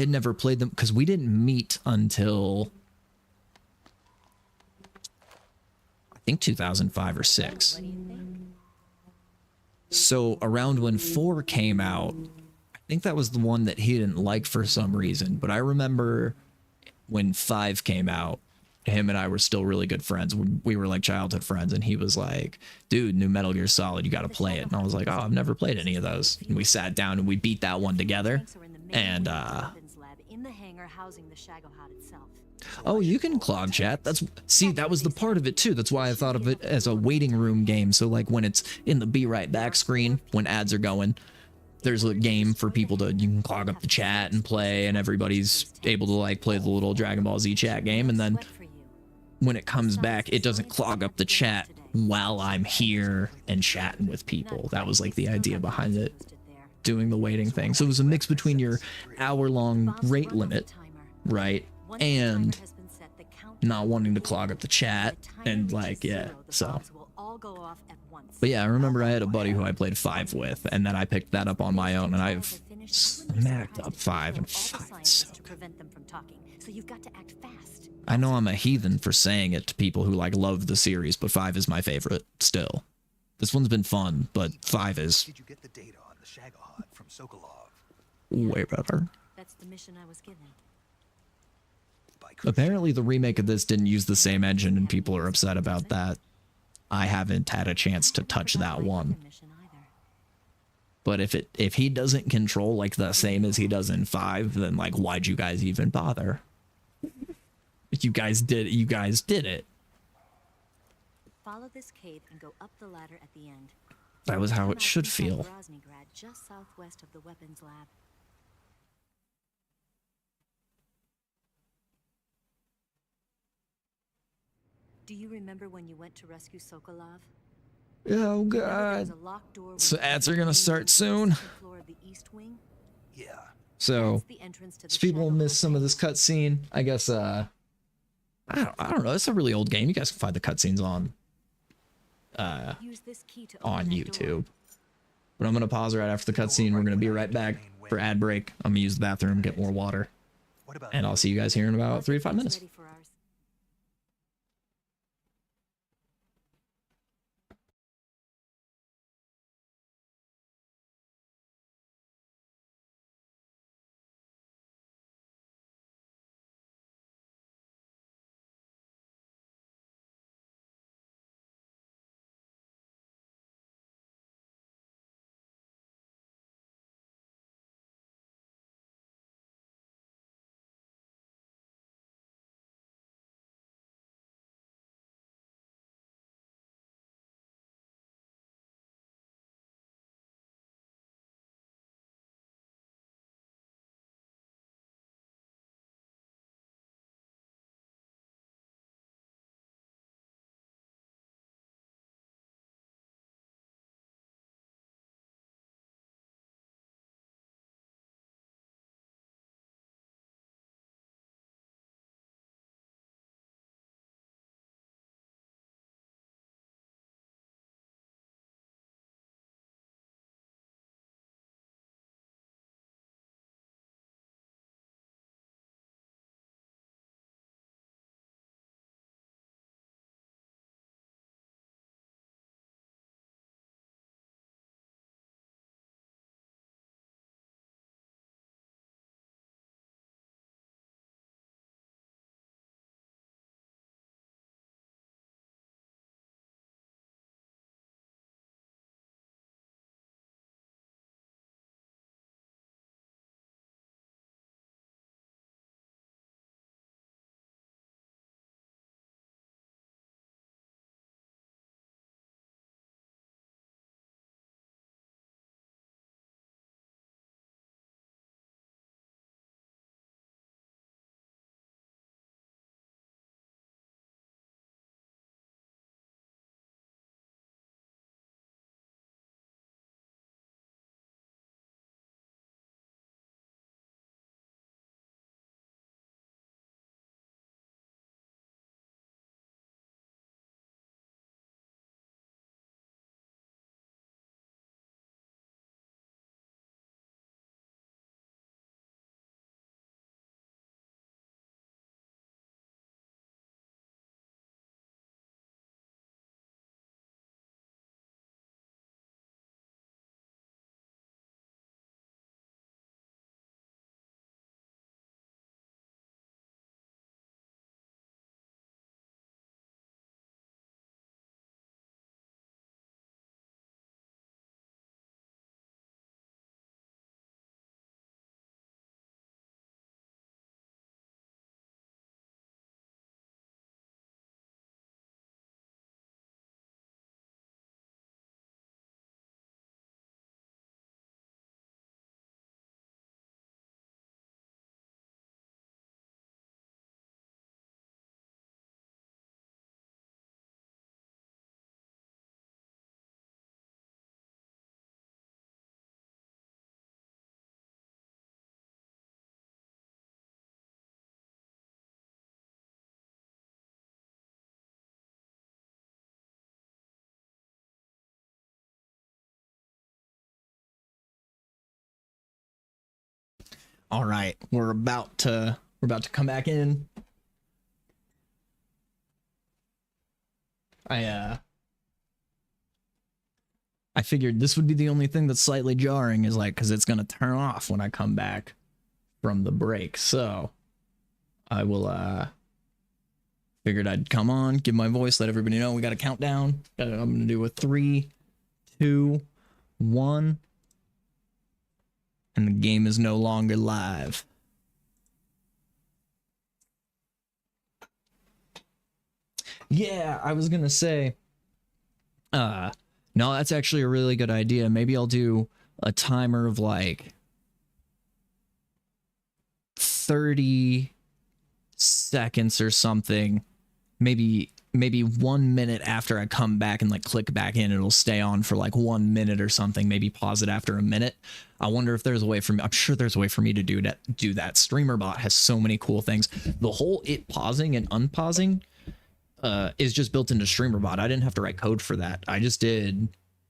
S1: never played them because we didn't meet until I think 2005 or 6. So around when 4 came out, I think that was the one that he didn't like for some reason. But I remember when 5 came out, him and I were still really good friends. We were like childhood friends, and he was like, dude, new Metal Gear Solid, you got to play it. And I was like, oh, I've never played any of those. And we sat down and we beat that one together. And oh, you can clog chat. That was the part of it too. That's why I thought of it as a waiting room game. So like when it's in the be right back screen, when ads are going, there's a game for people you can clog up the chat and play, and everybody's able to like play the little Dragon Ball Z chat game. And then when it comes back, it doesn't clog up the chat while I'm here and chatting with people. That was like the idea behind it, doing the waiting thing. So it was a mix between your hour-long rate limit, right, and not wanting to clog up the chat, and like, yeah, so. But yeah, I remember I had a buddy who I played 5 with, and then I picked that up on my own, and I've smacked up 5, and 5 so good. I know I'm a heathen for saying it to people who like love the series, but 5 is my favorite still. This one's been fun, but 5 is
S2: Did you get the data on the Shagohod from Sokolov?
S1: way better.
S3: That's the mission I was given.
S1: Apparently the remake of this didn't use the same engine, and people are upset about that. I haven't had a chance to touch that one. But if he doesn't control like the same as he does in 5, then like why'd you guys even bother? You guys did it.
S3: Follow this cave and go up the ladder at the end.
S1: That was how it should feel.
S3: Just southwest of the weapons lab. Do you remember when you went to rescue Sokolov?
S1: Oh god. So ads are gonna start soon.
S2: Yeah.
S1: So people miss some of this cutscene. I guess I don't know. It's a really old game. You guys can find the cutscenes on YouTube. But I'm gonna pause right after the cutscene. We're gonna be right back for ad break. I'm gonna use the bathroom, get more water, and I'll see you guys here in about 3 to 5 minutes. All right, we're about to come back in. I figured this would be the only thing that's slightly jarring, is like, because it's gonna turn off when I come back from the break. So I will figured I'd come on, give my voice, let everybody know we got a countdown. I'm gonna do a 3, 2, 1, and the game is no longer live. Yeah, I was gonna say, no, that's actually a really good idea. Maybe I'll do a timer of like 30 seconds or something. Maybe 1 minute after I come back and like click back in, it'll stay on for like 1 minute or something. Maybe pause it after a minute. I wonder if there's a way for me. I'm sure there's a way for me to do that. StreamerBot has so many cool things. The whole it pausing and unpausing is just built into StreamerBot. I didn't have to write code for that. I just did.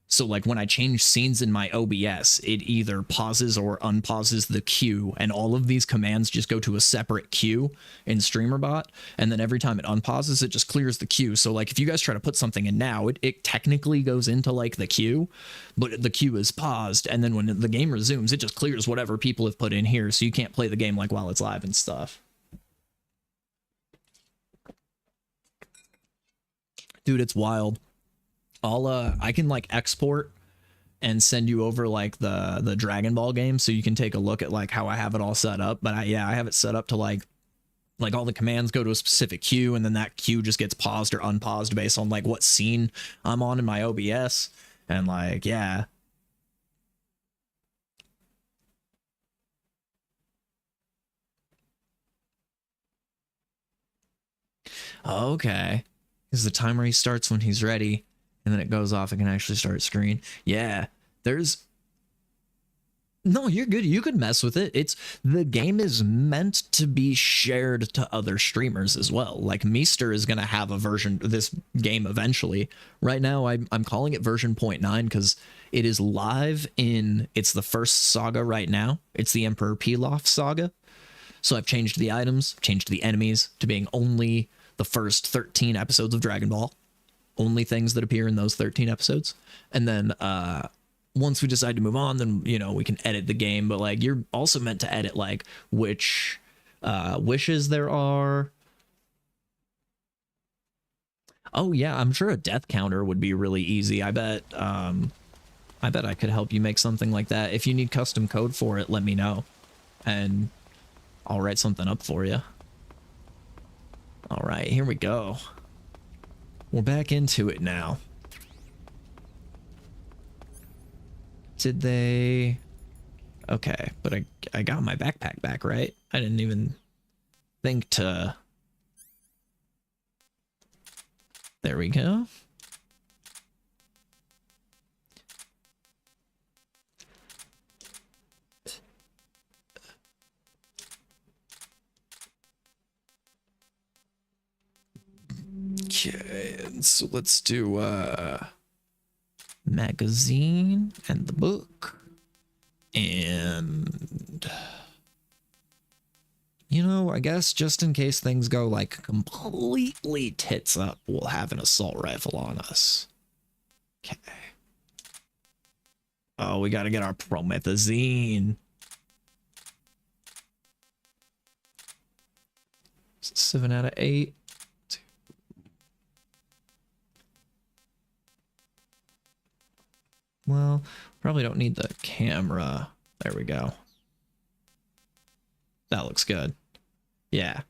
S1: So like when I change scenes in my OBS, it either pauses or unpauses the queue, and all of these commands just go to a separate queue in StreamerBot, and then every time it unpauses, it just clears the queue. So like if you guys try to put something in now, it technically goes into like the queue, but the queue is paused, and then when the game resumes, it just clears whatever people have put in here, so you can't play the game like while it's live and stuff. Dude, it's wild. I can like export and send you over like the Dragon Ball game, so you can take a look at like how I have it all set up. But I have it set up to like all the commands go to a specific queue, and then that queue just gets paused or unpaused based on like what scene I'm on in my OBS. And like, yeah. Okay. Because the timer restarts when he's ready, and then it goes off. It can actually start screen. Yeah, no, you're good. You could mess with it. The game is meant to be shared to other streamers as well. Like Meester is going to have a version of this game eventually. Right now, I'm calling it version 0.9 because it is live it's the first saga right now. It's the Emperor Pilaf saga. So I've changed the items, changed the enemies to being only the first 13 episodes of Dragon Ball. Only things that appear in those 13 episodes. And then once we decide to move on, then, you know, we can edit the game. But like, you're also meant to edit like which wishes there are. Oh yeah, I'm sure a death counter would be really easy. I bet I could help you make something like that. If you need custom code for it, let me know, and I'll write something up for you. All right, here we go. We're back into it now. Did they... Okay, but I got my backpack back, right? I didn't even think to... There we go. Okay, so let's do magazine and the book. And you know, I guess just in case things go like completely tits up, we'll have an assault rifle on us. Okay. Oh, we gotta get our promethazine. 7 out of 8. Well, probably don't need the camera. There we go. That looks good. Yeah.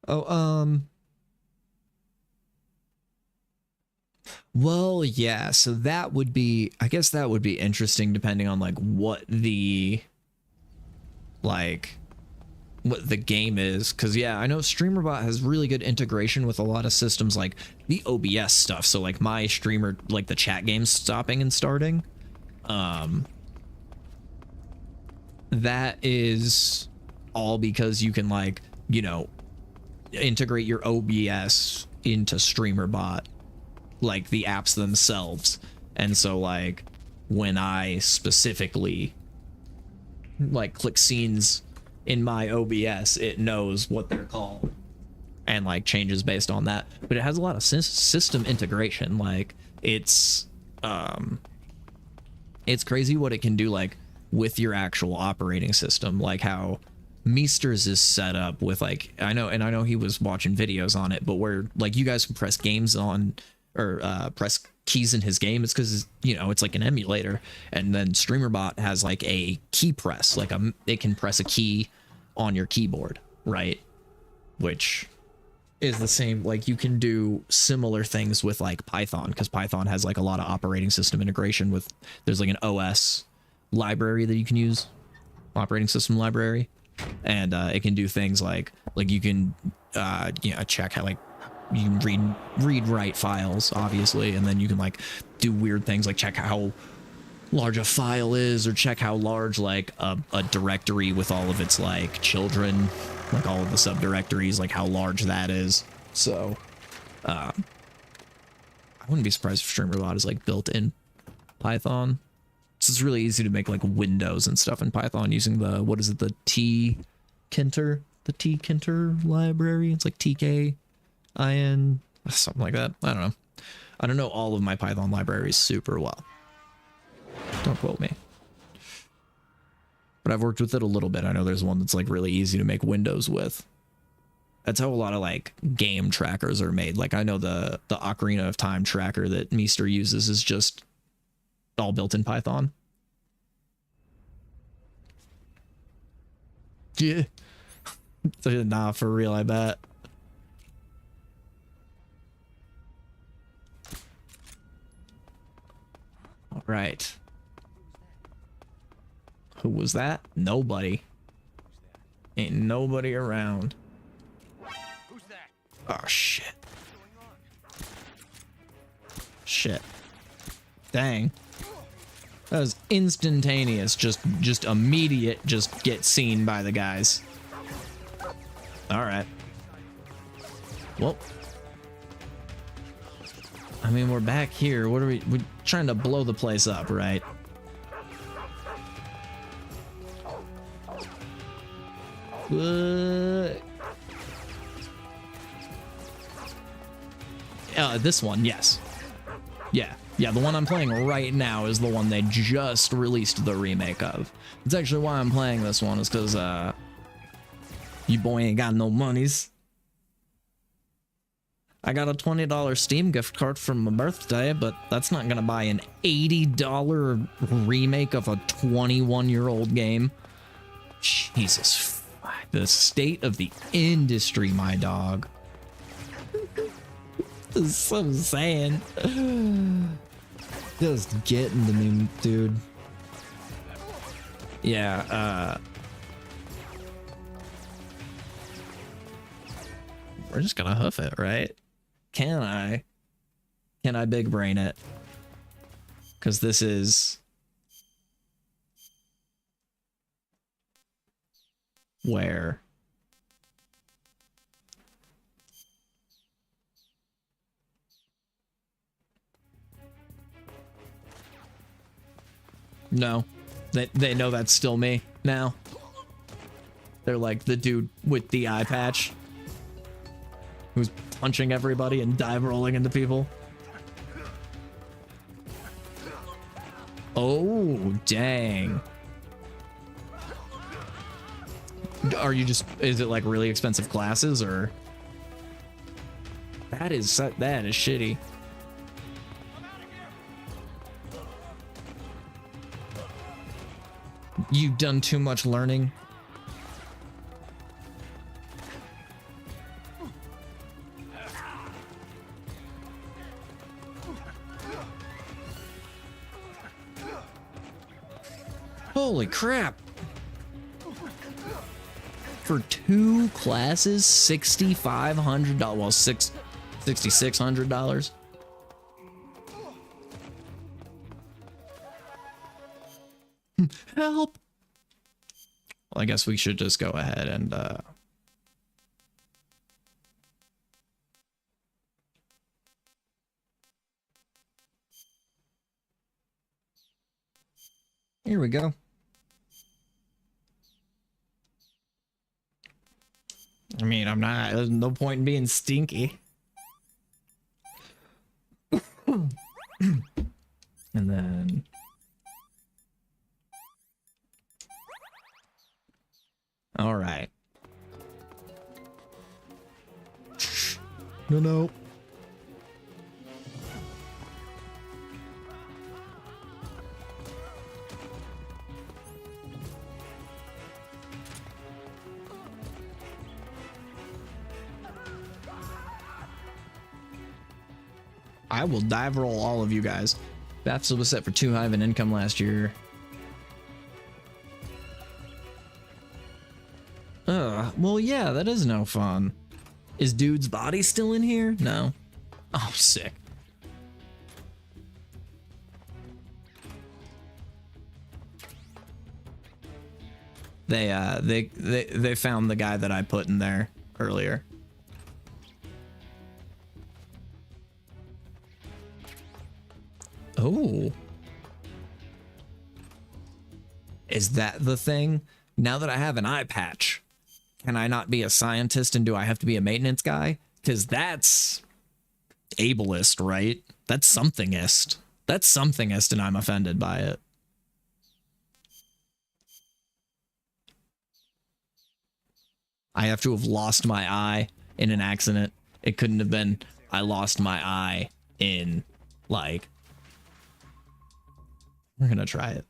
S1: Oh, well, yeah, so that would be, I guess that would be interesting depending on like what the game is, because yeah, I know StreamerBot has really good integration with a lot of systems, like the OBS stuff. So like my streamer, like the chat games stopping and starting, that is all because you can, like, you know, integrate your OBS into StreamerBot, like the apps themselves. And so like when I specifically like click scenes in my OBS, it knows what they're called and like changes based on that. But it has a lot of system integration. Like it's crazy what it can do like with your actual operating system, like how Meester's is set up with like, I know he was watching videos on it, but where like you guys can press games on or press keys in his game, it's because, you know, it's like an emulator. And then StreamerBot has like a key press, like it can press a key on your keyboard, right? Which is the same, like you can do similar things with like Python, because Python has like a lot of operating system integration with, there's like an OS library that you can use, operating system library, and it can do things like you can you know, check how like you can read write files, obviously, and then you can like do weird things like check how large a file is, or check how large like a directory with all of its like children, like all of the subdirectories, like how large that is. So I wouldn't be surprised if StreamerBot is like built in Python. So it's really easy to make like windows and stuff in Python using the, what is it, the tkinter library. It's like TKIN, something like that. I don't know. I don't know all of my Python libraries super well. Don't quote me. But I've worked with it a little bit. I know there's one that's like really easy to make windows with. That's how a lot of like game trackers are made. Like I know the Ocarina of Time tracker that Meester uses is just all built in Python. Yeah. Nah, for real, I bet. All right. Who was that? Nobody. Ain't nobody around.
S4: Who's that?
S1: Oh, shit. Shit. Dang. That was instantaneous. Just immediate. Just get seen by the guys. All right. Well. I mean, we're back here. What are we're trying to blow the place up, right? This one, yes. Yeah, the one I'm playing right now is the one they just released the remake of. It's actually why I'm playing this one, is because, you boy ain't got no monies. I got a $20 Steam gift card for my birthday, but that's not gonna buy an $80 remake of a 21-year-old game. Jesus. The state of the industry, my dog. This is so sad. Just getting to me, dude. Yeah, we're just gonna hoof it, right? Can I big brain it? Because this is where no, they know that's still me now. They're like the dude with the eye patch who's punching everybody and dive rolling into people. Oh, dang. Are you just, is it like really expensive classes, or? That is shitty. You've done too much learning. Holy crap. For 2 classes, $6,500. Well, $6,600. Help. Well, I guess we should just go ahead and Here we go. I mean, I'm not, there's no point in being stinky. And then... All right. No. I will dive roll all of you guys. FAFSA was set for too high of an income last year. Well, yeah, that is no fun. Is dude's body still in here? No. Oh, sick. They found the guy that I put in there earlier. Oh. Is that the thing? Now that I have an eye patch, can I not be a scientist and do I have to be a maintenance guy? Because that's ableist, right? That's somethingist. That's somethingist and I'm offended by it. I have to have lost my eye in an accident. It couldn't have been I lost my eye in, like... We're gonna try it.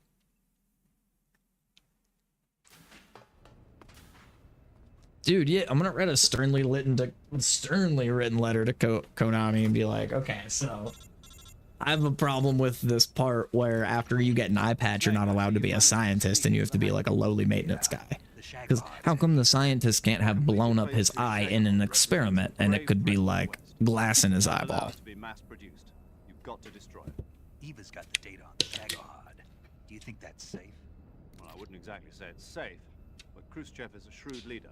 S1: Dude, yeah, I'm gonna write a sternly written letter to Konami and be like, okay, so I have a problem with this part where after you get an eye patch, you're not allowed to be a scientist and you have to be like a lowly maintenance guy. Because how come the scientist can't have blown up his eye in an experiment and it could be like glass in his eyeball?
S9: You've got to destroy it.
S2: Eva's got the data on the Shagohod. Do you think that's safe?
S9: Well, I wouldn't exactly say it's safe, but Khrushchev is a shrewd leader.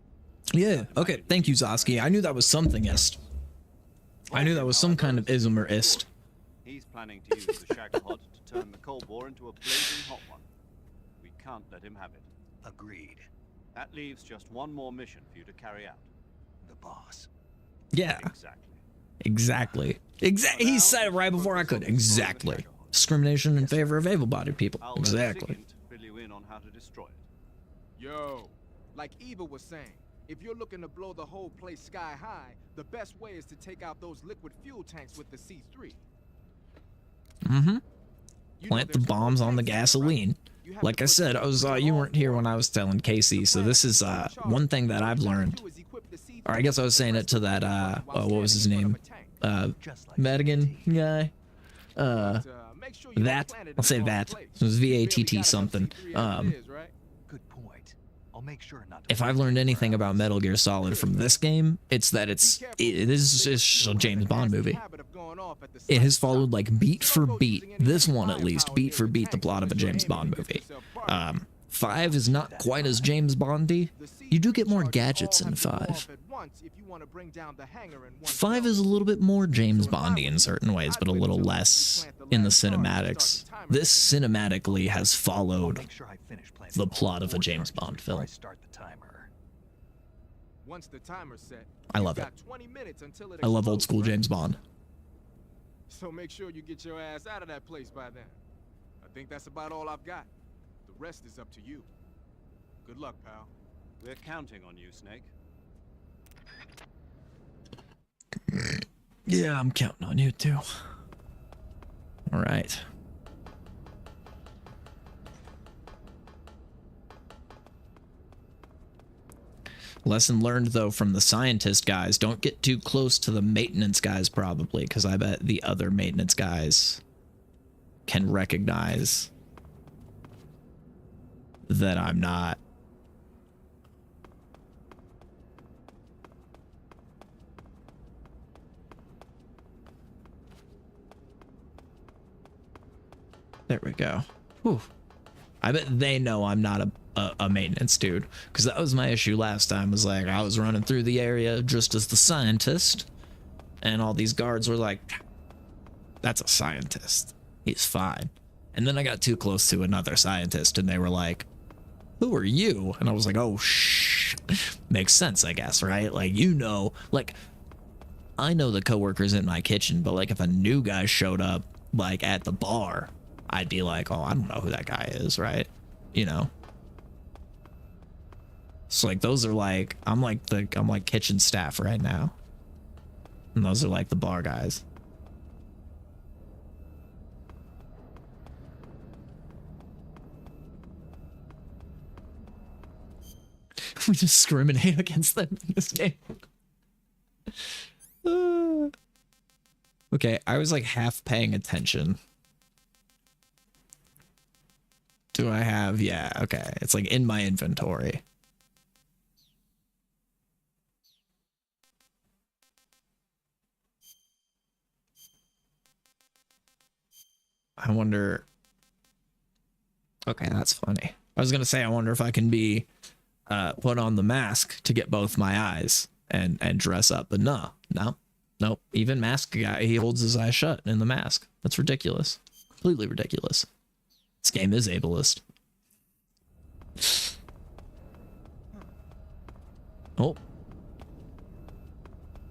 S1: Yeah, okay, thank you, Zosky. I knew that was somethingist. I knew that was some kind of ism or ist.
S9: He's planning to use the Shagohod to turn the Cold War into a blazing hot one. We can't let him have it.
S2: Agreed.
S9: That leaves just one more mission for you to carry out.
S2: The boss.
S1: Yeah. Exactly. He said it right before I could. Exactly. Discrimination in favor of able-bodied people. Exactly.
S9: Fill you in on how to destroy it.
S4: Yo, like Eva was saying, if you're looking to blow the whole place sky high, the best way is to take out those liquid fuel tanks with the C3.
S1: Mm-hmm. Plant the bombs on the gasoline. Like I said, you weren't here when I was telling Casey, so this is one thing that I've learned. Or I guess I was saying it to that what was his name? Madigan guy. That. I'll say that. It was VATT something.
S2: Good point. I'll make sure not to.
S1: If I've learned anything about Metal Gear Solid from this game, it's that this is a James Bond movie. It has followed like beat for beat, this one at least, beat for beat the plot of a James Bond movie. 5 is not quite as James Bondy. You do get more gadgets in 5. 5 is a little bit more James Bondy in certain ways, but a little less in the cinematics. This cinematically has followed the plot of a James Bond film. I love it. I love old school James Bond.
S4: So make sure you get your ass out of that place by then. I think that's about all I've got. The rest is up to you. Good luck, pal.
S9: We're counting on you, Snake.
S1: Yeah, I'm counting on you too. All right. Lesson learned, though, from the scientist guys. Don't get too close to the maintenance guys, probably, because I bet the other maintenance guys can recognize that I'm not. There we go. Whew. I bet they know I'm not a maintenance dude, because that was my issue last time. Was like I was running through the area just as the scientist, and all these guards were like, "That's a scientist. He's fine." And then I got too close to another scientist and they were like, who are you? And I was like, oh, shh. Makes sense, I guess, right? Like, you know, like, I know the coworkers in my kitchen, but like if a new guy showed up like at the bar, I'd be like, oh, I don't know who that guy is, right? You know? So like those are like, I'm like kitchen staff right now. And those are like the bar guys. We discriminate against them in this game. Okay, I was like half paying attention. Do I have? Yeah, okay. It's like in my inventory. I wonder. Okay, that's funny. I was gonna say, I wonder if I can be put on the mask to get both my eyes and dress up, but no. Even mask guy, he holds his eyes shut in the mask. That's ridiculous. Completely ridiculous. This game is ableist. Oh.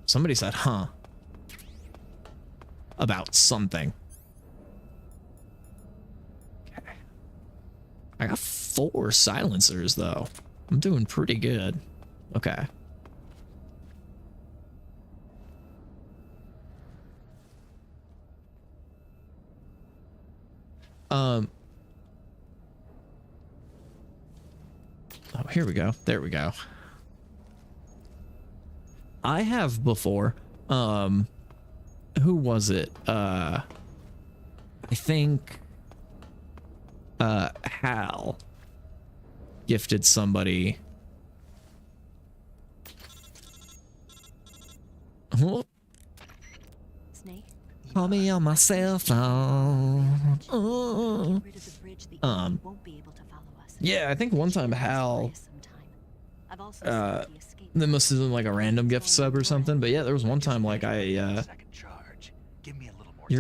S1: Somebody said, huh. About something. Okay. I got 4 silencers, though. I'm doing pretty good. Okay. Oh, here we go. There we go. I have before, who was it? I think, Hal gifted somebody. Oh.
S3: Snake?
S1: Call me on my cell phone. Oh. Yeah, I think one time Hal, that must have been like a random gift sub or something, but yeah, there was one time like your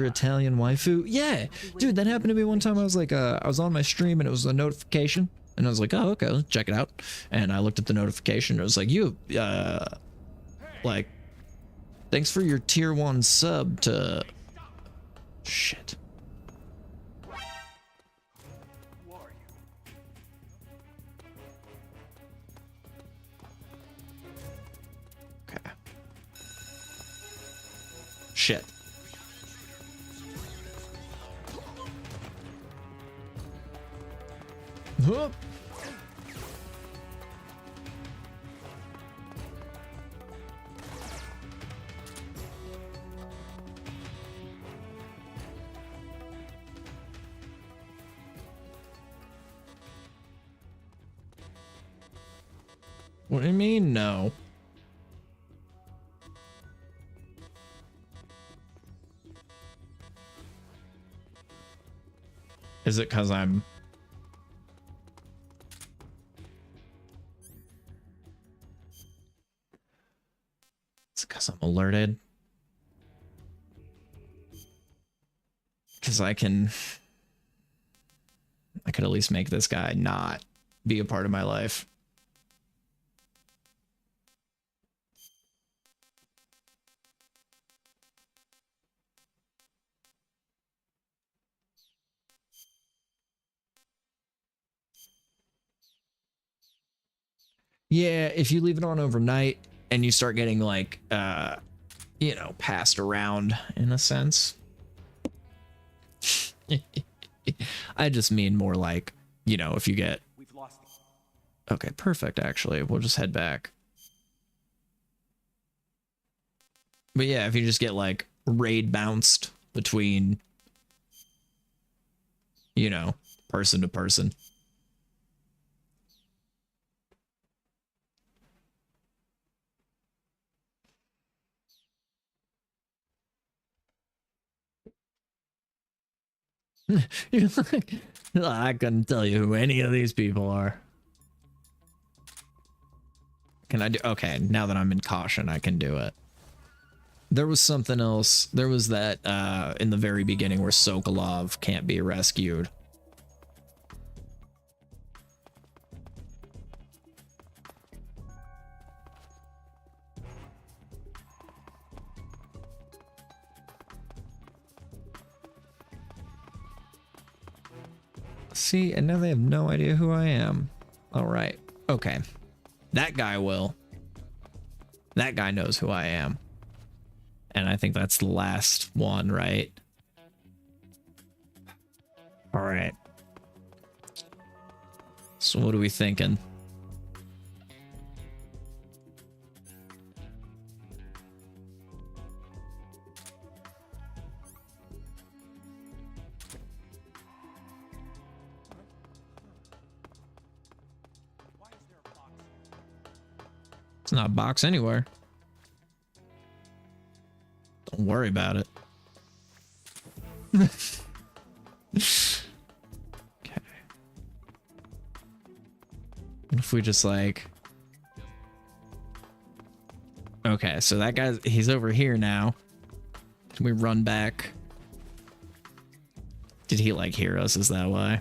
S1: Italian waifu. Yeah, dude, that happened to me one time. I was like, I was on my stream and it was a notification and I was like, oh, okay, let's check it out. And I looked at the notification. It was like, you, like, thanks for your tier 1 sub to, shit. Okay. Shit. Huh? What do you mean, no? Is it because I'm... It's because I'm alerted? Because I could at least make this guy not be a part of my life. Yeah, if you leave it on overnight and you start getting like, you know, passed around in a sense. I just mean more like, you know, if you get... Okay, perfect, actually. We'll just head back. But yeah, if you just get like raid bounced between, you know, person to person. You're like, I couldn't tell you who any of these people are. Can I do? Okay, now that I'm in caution, I can do it. There was something else. There was that in the very beginning where Sokolov can't be rescued. See, and now they have no idea who I am. All right. Okay. That guy will. That guy knows who I am. And I think that's the last one, right? All right. So what are we thinking? It's not a box anywhere. Don't worry about it. Okay. What if we just like... Okay, so that guy, he's over here now. Can we run back? Did he like hear us? Is that why?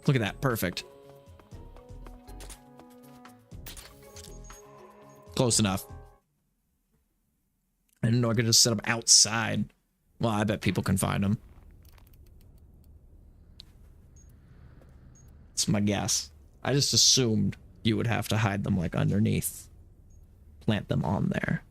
S1: Look at that. Perfect. Close enough. I didn't know I could just set them outside. Well, I bet people can find them. That's my guess. I just assumed you would have to hide them like underneath. Plant them on there.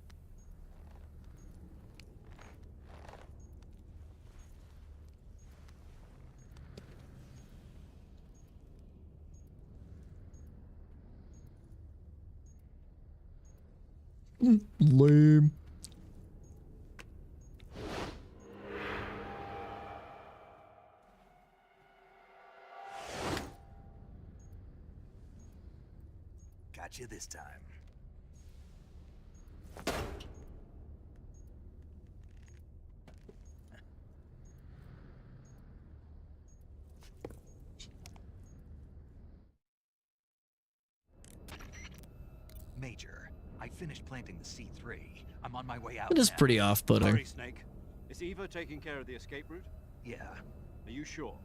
S1: Lame.
S2: Got you this time. Major, I finished planting the C3. I'm on my way out
S1: It is
S2: now.
S1: pretty off-putting.
S9: Sorry, Snake. Is Eva taking care of the escape route?
S2: Yeah,
S9: Are you sure?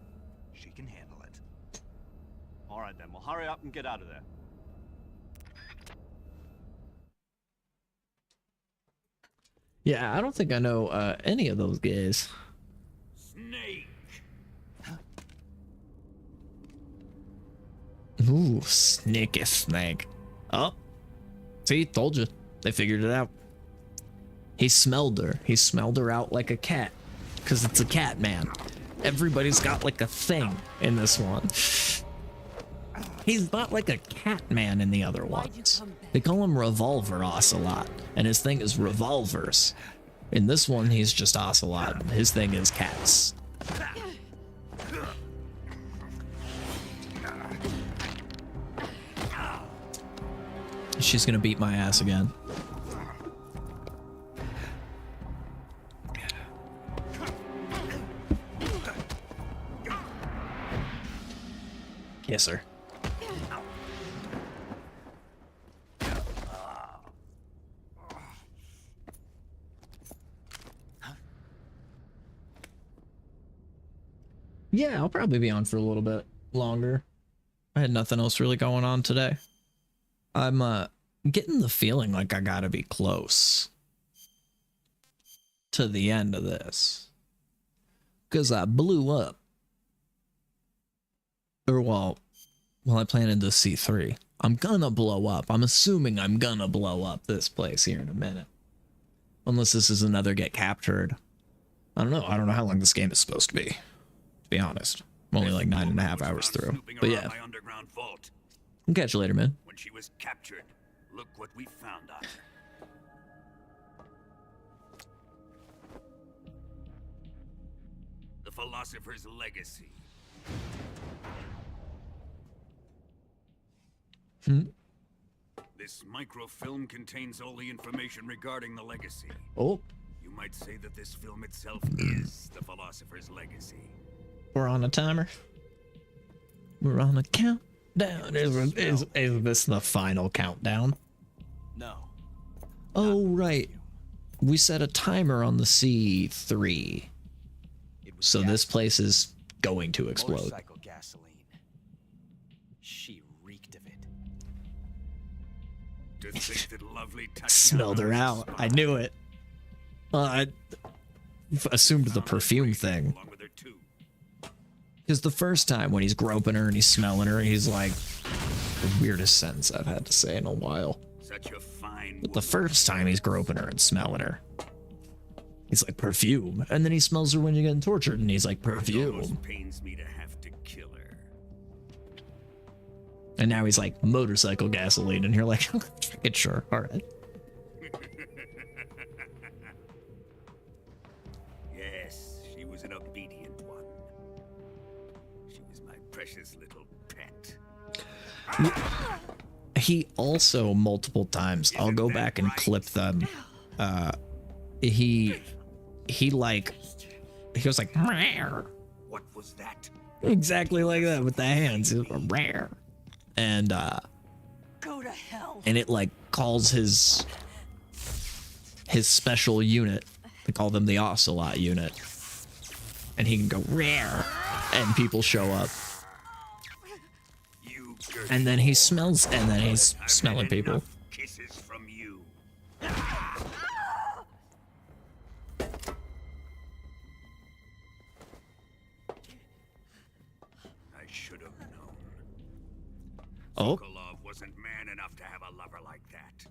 S2: she can handle it.
S9: All right then, we'll hurry up and get out of there.
S1: Yeah, I don't think I know any of those guys.
S5: Snake!
S1: Ooh, sneaky snake. Oh, see, told you. They figured it out. He smelled her. He smelled her out like a cat. Because it's a cat man. Everybody's got like a thing in this one. He's not like a cat man in the other ones. They call him Revolver Ocelot. And his thing is revolvers. In this one, he's just Ocelot. His thing is cats. She's gonna beat my ass again. Kiss her. Yeah, I'll probably be on for a little bit longer. I had nothing else really going on today. I'm getting the feeling like I gotta be close to the end of this. Because I blew up. Or well, I planted the C3. I'm gonna blow up. I'm assuming I'm gonna blow up this place here in a minute. Unless this is another get captured. I don't know. I don't know how long this game is supposed to be. To be honest. I'm only like 9.5 hours through. But yeah.
S5: My underground vault.
S1: I'll catch you later, man.
S5: When she was captured, look what we found on her. The Philosopher's Legacy. This microfilm contains all the information regarding the legacy.
S1: Oh,
S5: You might say that this film itself is the Philosopher's Legacy.
S1: we're on a timer. We're on a countdown. Is this the final countdown?
S2: No.
S1: Oh, right. We set a timer on the C3.
S2: It was
S1: So this place is going to explode.
S2: motorcycle gasoline. She reeked of it.
S5: To think that lovely Tatiana
S1: Smelled her
S5: was a
S1: out.
S5: spy.
S1: I knew it. I assumed the perfume thing.
S5: Along with her too.
S1: Because the first time when he's groping her and he's smelling her, he's like, the weirdest sentence I've had to say in a while.
S5: Such a fine
S1: But the first time he's groping her and smelling her, he's like, perfume. And then he smells her when you're getting tortured and he's like,
S5: It almost
S1: perfume.
S5: pains me to have to kill her.
S1: And now he's like, motorcycle gasoline. And you're like, okay, sure, all right.
S5: Yes, she was an obedient one. She was my precious little pet.
S1: He also multiple times, I'll go back and clip them. He goes like, rare.
S5: What was that?
S1: Exactly like that with the hands. It's rare. And
S3: Go to hell.
S1: and it like calls his special unit. They call them the Ocelot unit. And he can go rare and people show up.
S5: You dirty
S1: And then he
S5: whore.
S1: smells and then he's
S5: I've
S1: smelling
S5: had
S1: people.
S5: enough kisses from you. I should have known.
S1: Oh,
S5: Sokolov wasn't man enough to have a lover like that.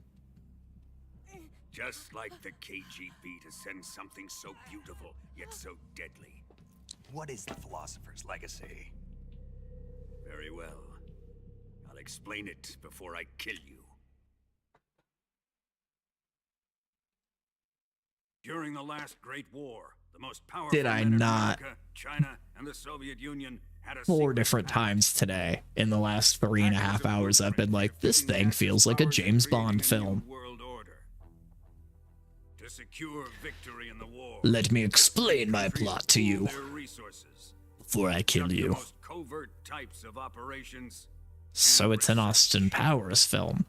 S5: Just like the KGB to send something so beautiful, yet so deadly.
S2: What is the Philosopher's Legacy?
S5: Very well. I'll explain it before I kill you. During the last Great War, the most powerful
S1: Did I
S5: men in
S1: not?
S5: America, China, and the Soviet Union had a
S1: 4
S5: secret
S1: different
S5: pact.
S1: times today in the last 3.5 hours I've been like, this thing feels like a James Bond film.
S5: World order. To secure victory in the war,
S1: Let me explain my
S5: countries
S1: plot to you
S5: pooled their resources,
S1: before I kill
S5: conduct the
S1: you.
S5: most covert types of operations.
S1: So it's an Austin Powers film.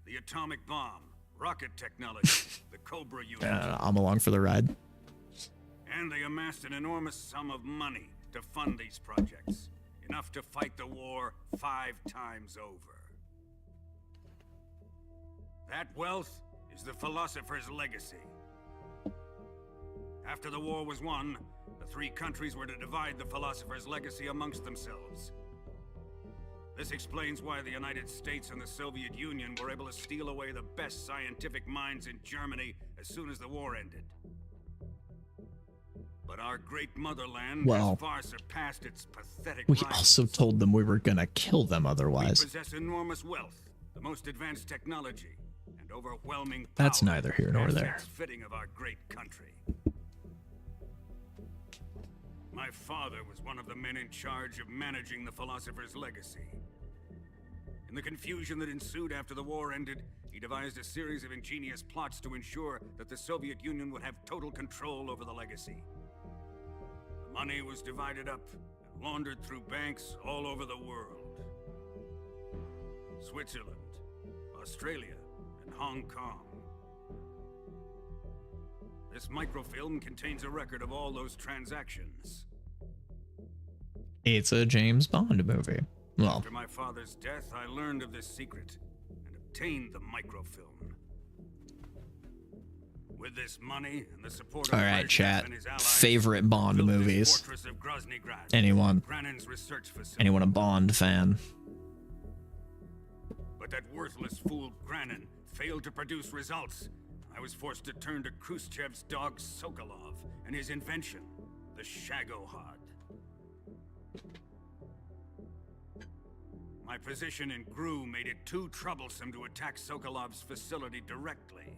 S5: The atomic bomb, rocket technology, the Cobra unit,
S1: I'm along for the ride.
S5: and they amassed an enormous sum of money to fund these projects, enough to fight the war 5 times over. That wealth is the Philosopher's Legacy. After the war was won, the 3 countries were to divide the Philosopher's Legacy amongst themselves. This explains why the United States and the Soviet Union were able to steal away the best scientific minds in Germany as soon as the war ended. But our great motherland
S1: Well,
S5: has far surpassed its pathetic
S1: We
S5: rivals.
S1: also told them we were gonna kill them
S5: We
S1: otherwise.
S5: possess enormous wealth, the most advanced technology, and overwhelming power.
S1: That's neither here nor there.
S5: Assets fitting of our great country. My father was one of the men in charge of managing the Philosopher's Legacy. In the confusion that ensued after the war ended, he devised a series of ingenious plots to ensure that the Soviet Union would have total control over the legacy. The money was divided up and laundered through banks all over the world. Switzerland, Australia, and Hong Kong. This microfilm contains a record of all those transactions.
S1: It's a James Bond movie. Well,
S5: After my father's death, I learned of this secret and obtained the microfilm. With this money and the support of
S1: all right,
S5: Brezhnev
S1: chat.
S5: and his allies,
S1: Favorite Bond
S5: built this
S1: movies.
S5: fortress of Groznygrad,
S1: Anyone?
S5: Granin's research facility.
S1: Anyone a Bond fan?
S5: But that worthless fool Granin failed to produce results. I was forced to turn to Khrushchev's dog Sokolov and his invention, the Shagohod. My position in GRU made it too troublesome to attack Sokolov's facility directly.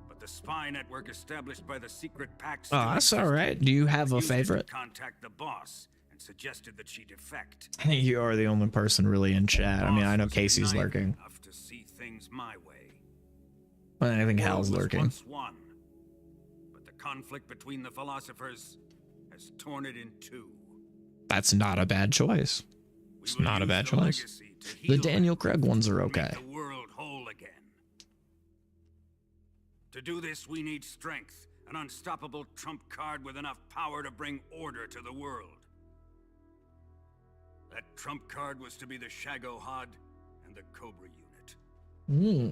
S5: But the spy network established by the secret pact...
S1: Oh, that's all right. Do you have a
S5: used it to
S1: favorite?
S5: contact the boss and suggested that she defect.
S1: You are the only person really in chat. I mean, I know
S5: Boss was
S1: Casey's
S5: conniving
S1: lurking.
S5: enough to see things my way.
S1: Well, I think
S5: War
S1: Hal's
S5: was
S1: lurking.
S5: once won, but the conflict between the philosophers has torn it in two.
S1: That's not a bad choice.
S5: We
S1: It's
S5: will
S1: not a
S5: use
S1: bad
S5: the
S1: choice.
S5: legacy to
S1: The
S5: heal
S1: Daniel
S5: it,
S1: Craig ones are
S5: to
S1: okay.
S5: make the world whole again. To do this, we need strength, an unstoppable trump card with enough power to bring order to the world. That trump card was to be the Shagohod and the Cobra unit.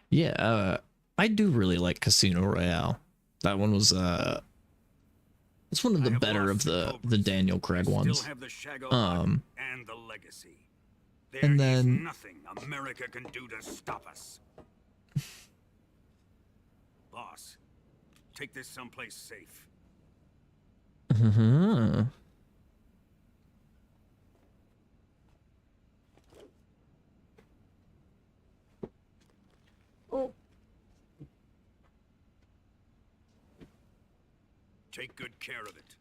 S1: Yeah, I do really like Casino Royale. That one was it's one of the better of the Daniel Craig ones.
S5: Still have the Shagohod and the legacy. There
S1: And
S5: is
S1: then
S5: nothing America can do to stop us. Boss, take this someplace safe. Take good care of it.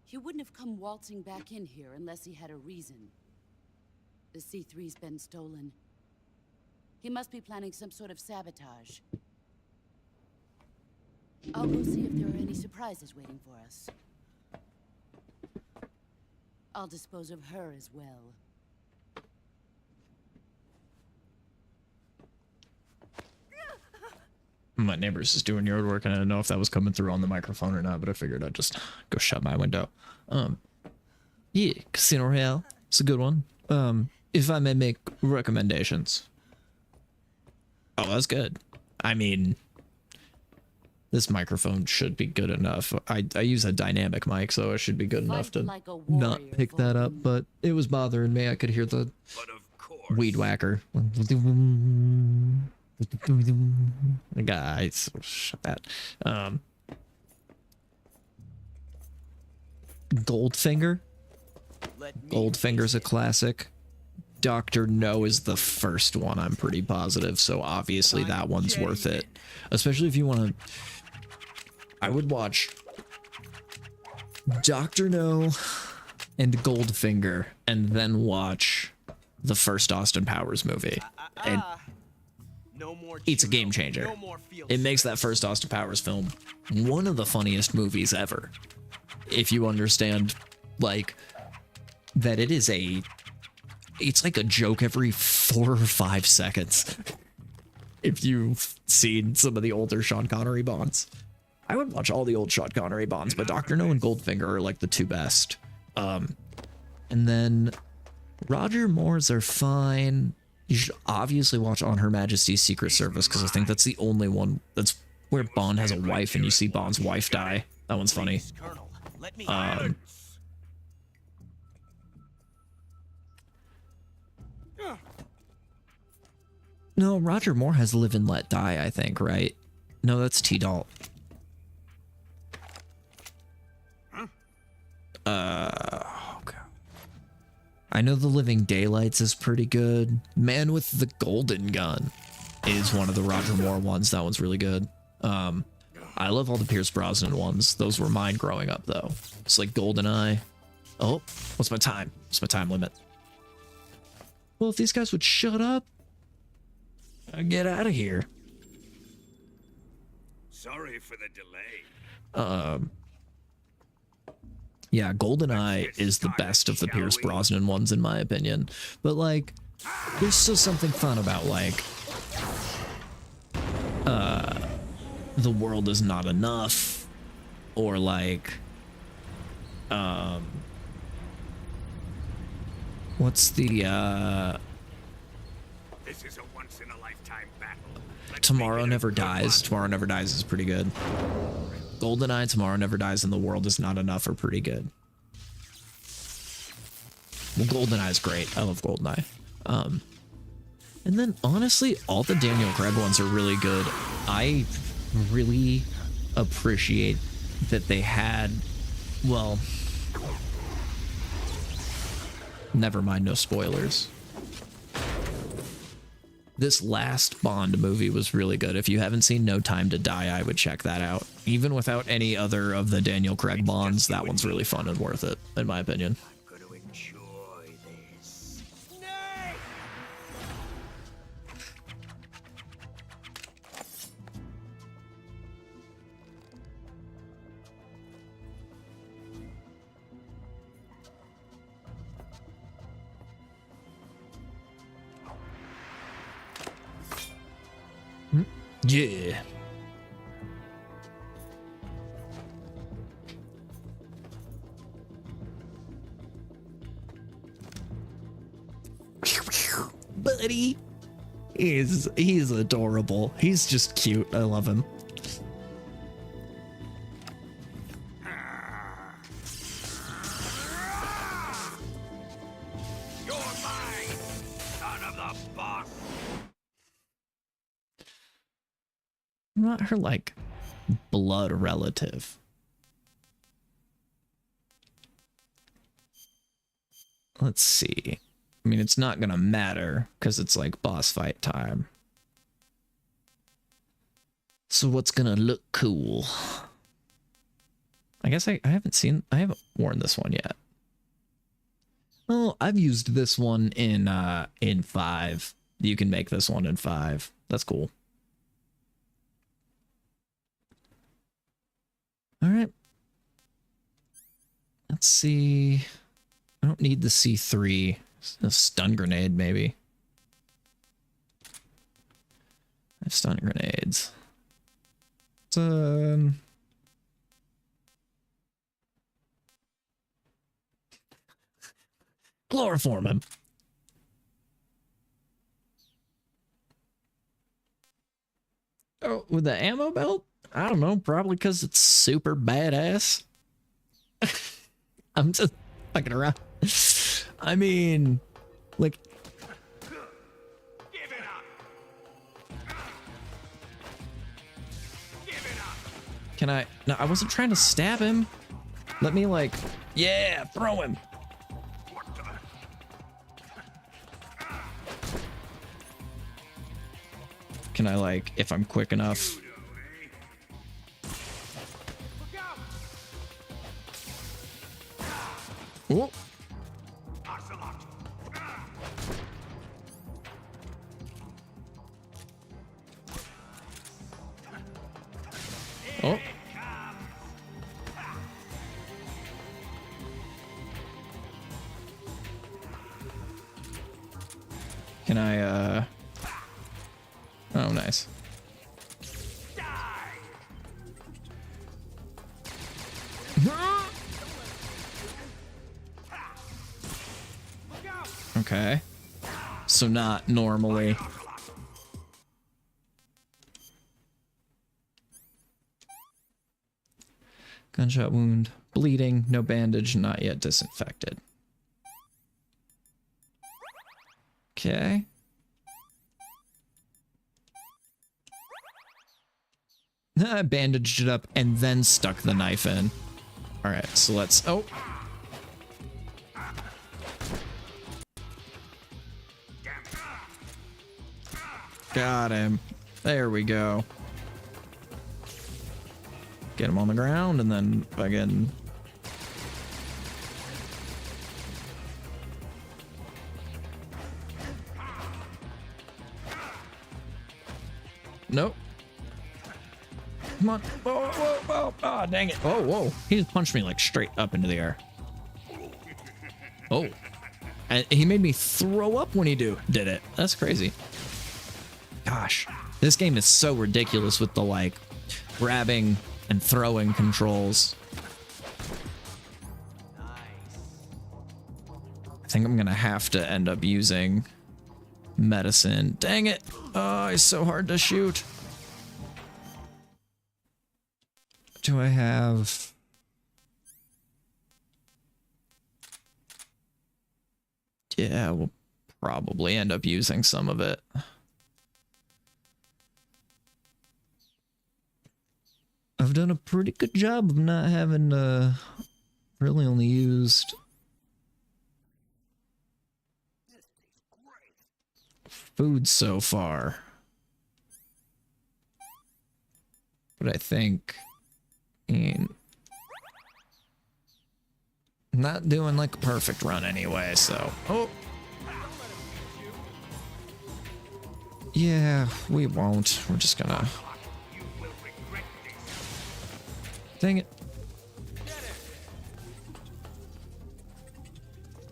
S6: He wouldn't have come waltzing back in here unless he had a reason. The C3's been stolen. He must be planning some sort of sabotage. I'll go see if there are any surprises waiting for us. I'll dispose of her as well.
S1: My neighbor's just doing yard work, and I didn't know if that was coming through on the microphone or not, but I figured I'd just go shut my window. Yeah, Casino Royale. It's a good one. If I may make recommendations. Oh, that's good. I mean, this microphone should be good enough. I use a dynamic mic, so it should be good enough to not pick that up, but it was bothering me. I could hear the weed whacker. The guys, shut that. Goldfinger. Goldfinger's a classic. Dr. No is the first one, I'm pretty positive, so obviously that one's worth it. Especially if you want to... I would watch Dr. No and Goldfinger, and then watch the first Austin Powers movie. And it's a game changer. It makes that first Austin Powers film one of the funniest movies ever. If you understand, like, that it is a... It's like a joke every 4 or 5 seconds. If you've seen some of the older Sean Connery Bonds. I would watch all the old Sean Connery Bonds, but Dr. No and Goldfinger are like the two best. And then Roger Moore's are fine. You should obviously watch On Her Majesty's Secret Service, because I think that's the only one that's where Bond has a wife and you see Bond's wife die. That one's funny. No, Roger Moore has Live and Let Die, I think, right? No, that's T-Dalt. Okay. I know The Living Daylights is pretty good. Man with the Golden Gun is one of the Roger Moore ones. That one's really good. I love all the Pierce Brosnan ones. Those were mine growing up, though. It's like GoldenEye. Oh, what's my time? What's my time limit? Well, if these guys would shut up, I'd get out of here.
S5: Sorry for the delay.
S1: Yeah, GoldenEye is the best of the Pierce Brosnan ones, in my opinion. But, like, there's still something fun about, like, The World Is Not Enough, or, like, what's the,
S5: This is a once-in-a-lifetime battle.
S1: Tomorrow Never Dies. Tomorrow Never Dies is pretty good. GoldenEye, Tomorrow Never Dies, and The World Is Not Enough are pretty good. Well, GoldenEye is great. I love GoldenEye. And then, honestly, all the Daniel Craig ones are really good. I really appreciate that they had, well, never mind, no spoilers. This last Bond movie was really good. If you haven't seen No Time to Die, I would check that out. Even without any other of the Daniel Craig Bonds, that one's really fun and worth it, in my opinion.
S5: I'm going to enjoy this.
S1: Yeah. buddy. He's adorable. He's just cute. I love him.
S5: You're mine, son of the boss.
S1: I'm not her like blood relative. Let's see. I mean, it's not gonna matter because it's like boss fight time. So what's gonna look cool? I guess I haven't worn this one yet. Oh, I've used this one in 5. You can make this one in 5. That's cool. All right. Let's see. I don't need the C3. A stun grenade, maybe. I have stun grenades. Chloroform him. Oh, with the ammo belt? I don't know, probably because it's super badass. I'm just fucking around. I mean, like...
S5: Give it up. Give it up.
S1: Can I... No, I wasn't trying to stab him. Let me, like... Yeah, throw him. Can I, like, if I'm quick enough... Oh. Oh. Can I, oh, nice. Okay. So not normally. Gunshot wound, bleeding, no bandage, not yet disinfected. Okay. I bandaged it up and then stuck the knife in. All right, so let's, oh. Got him. There we go. Get him on the ground and then again. Nope. Come on. Whoa, whoa, whoa. Oh, dang it. Oh, whoa. He just punched me like straight up into the air. Oh. And he made me throw up when he did it. That's crazy. Gosh. This game is so ridiculous with the like grabbing and throwing controls. I think I'm gonna have to end up using medicine. Dang it. Oh, it's so hard to shoot. Do I have... Yeah, we'll probably end up using some of it. I've done a pretty good job of not having really only used food so far. But I think not doing like a perfect run anyway, so oh yeah, we won't. We're just gonna dang it.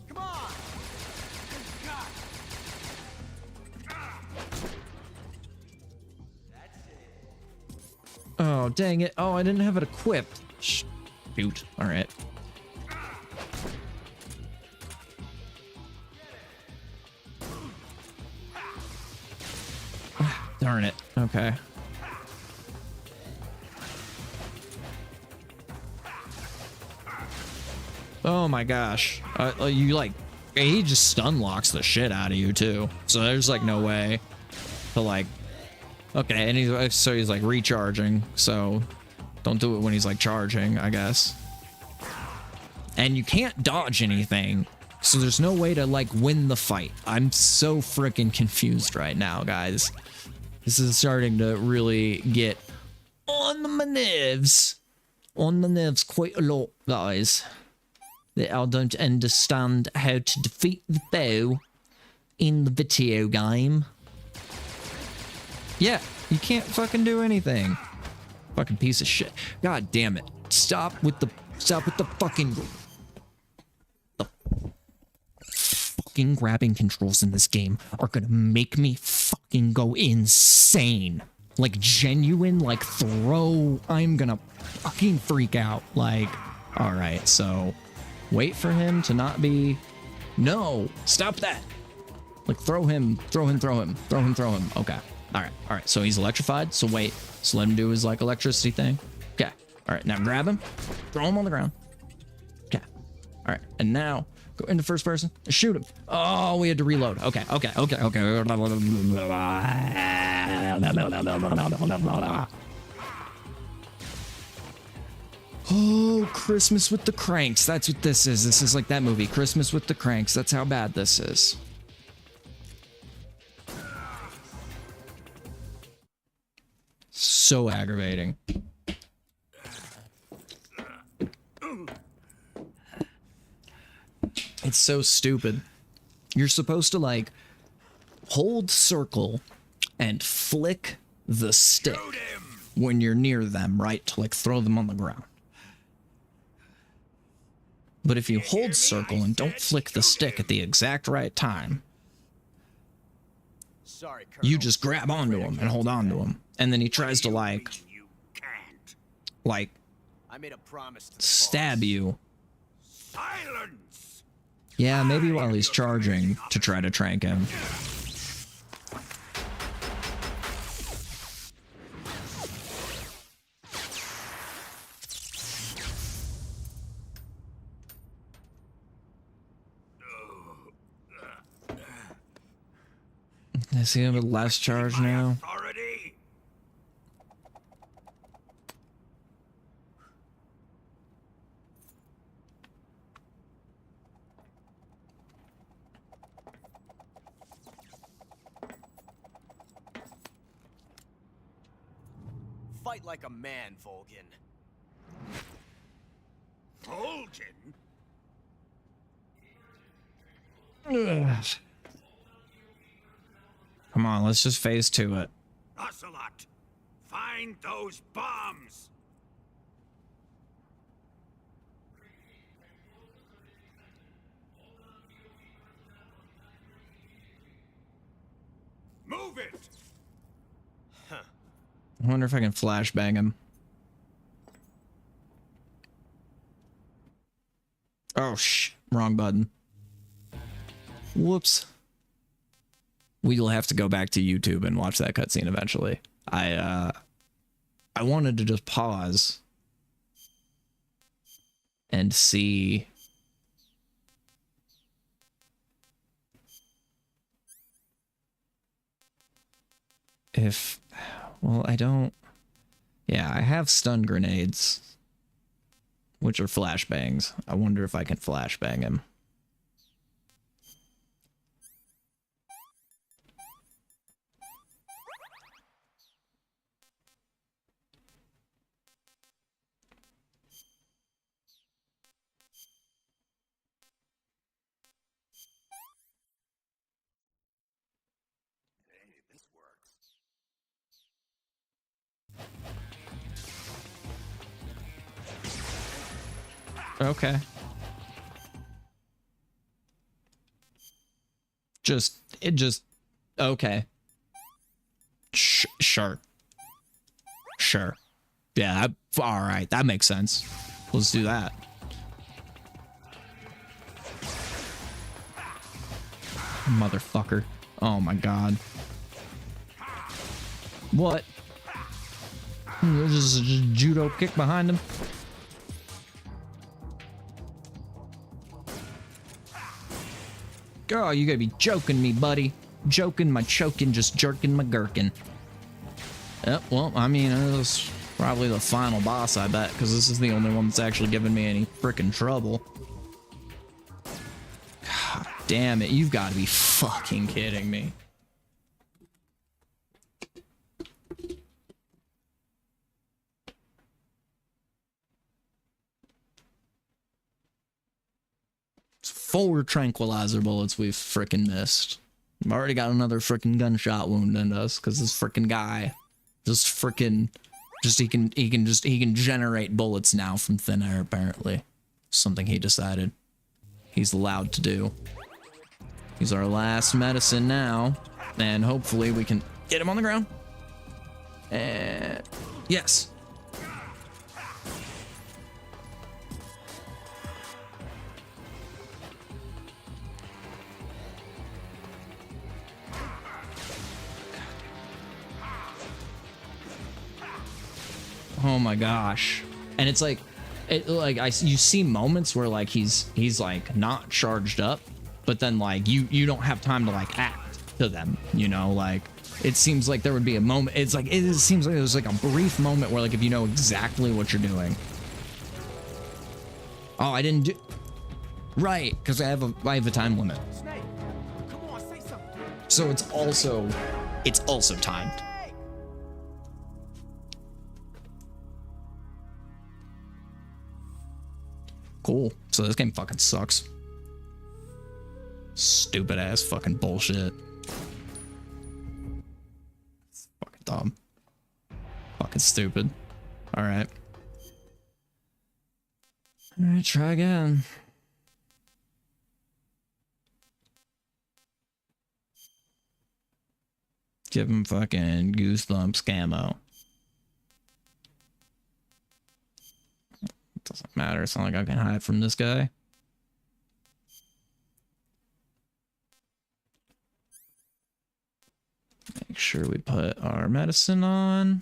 S4: Come on.
S1: Oh, dang it. Oh, I didn't have it equipped. Shoot. All right. Darn it. Okay. Oh my gosh. You like, he just stun locks the shit out of you too. So there's like no way to like, okay. And he's like recharging. So don't do it when he's like charging, I guess. And you can't dodge anything. So there's no way to like win the fight. I'm so freaking confused right now, guys. This is starting to really get on my nerves. On the nerves quite a lot, guys. That I don't understand how to defeat the foe in the video game. Yeah, you can't fucking do anything. Fucking piece of shit. God damn it. Stop with the fucking grabbing controls in this game are gonna make me fucking go insane. Like genuine, like throw. I'm gonna fucking freak out. Like, all right, so wait for him to not be. No, stop that. Like throw him. Okay. All right. So he's electrified. So wait. So let him do his like electricity thing. Okay. All right. Now grab him. Throw him on the ground. Okay. All right. And now go into first person and shoot him. Oh, we had to reload. Okay. Oh, Christmas with the Cranks. That's what this is. This is like that movie, Christmas with the Cranks. That's how bad this is. So aggravating. It's so stupid. You're supposed to like hold circle and flick the stick when you're near them, right? To like throw them on the ground. But if you hold circle and don't flick the stick at the exact right time, you just grab onto him and hold on to him. And then he tries to like stab you. Yeah, maybe while he's charging to try to trank him. Is he have a less charge now?
S10: Fight like a man, Volgin.
S5: Volgin?
S1: Ugh. Come on, let's just phase 2 it.
S5: Ocelot, find those bombs! Move it!
S10: Huh.
S1: I wonder if I can flashbang him. Oh, wrong button. Whoops. We'll have to go back to YouTube and watch that cutscene eventually. I wanted to just pause and see if, well, I don't, yeah, I have stun grenades, which are flashbangs. I wonder if I can flashbang him. Okay. Okay. Sure. Yeah, all right, that makes sense. Let's do that. Motherfucker. Oh my god. What? Just a judo kick behind him. Girl, you gotta be joking me, buddy. Joking my choking, just jerking my gherkin. Yep, well, I mean, it was probably the final boss, I bet, because this is the only one that's actually given me any frickin' trouble. God damn it, you've got to be fucking kidding me. It's 4 tranquilizer bullets we've frickin' missed. I've already got another frickin' gunshot wound in us, because this frickin' guy just frickin' he can generate bullets now from thin air, apparently. Something he decided he's allowed to do. He's our last medicine now, and hopefully we can get him on the ground. And yes. Oh my gosh. And it's like, you see moments where like he's like not charged up, but then like you don't have time to like act to them, you know, like it seems like there would be a moment. It's like, it seems like there's like a brief moment where like if you know exactly what you're doing. Oh, I didn't do right, because I have a time limit.
S4: Snake, come on, say something.
S1: So it's also timed. Cool. So this game fucking sucks. Stupid ass fucking bullshit. It's fucking dumb. Fucking stupid. Alright. Alright, try again. Give him fucking goosebumps camo. Doesn't matter. It's not like I can hide from this guy. Make sure we put our medicine on.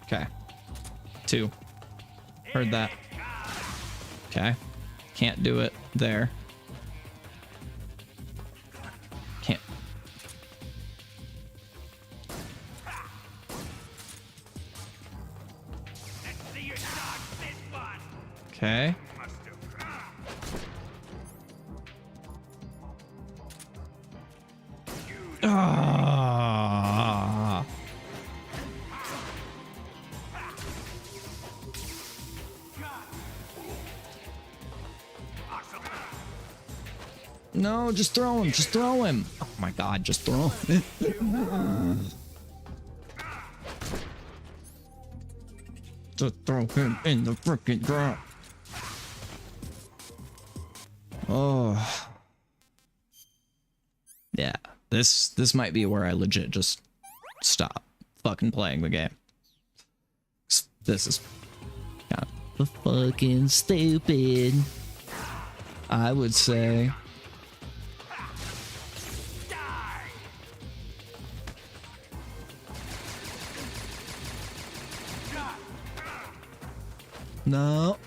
S1: Okay. 2. Heard that. Okay. Can't do it there. Can't. Okay. Ah. No, just throw him. Just throw him. Oh my god, just throw him. Just throw him in the frickin' ground. Oh. Yeah, this might be where I legit just stop fucking playing the game. This is kind of fucking stupid, I would say. No.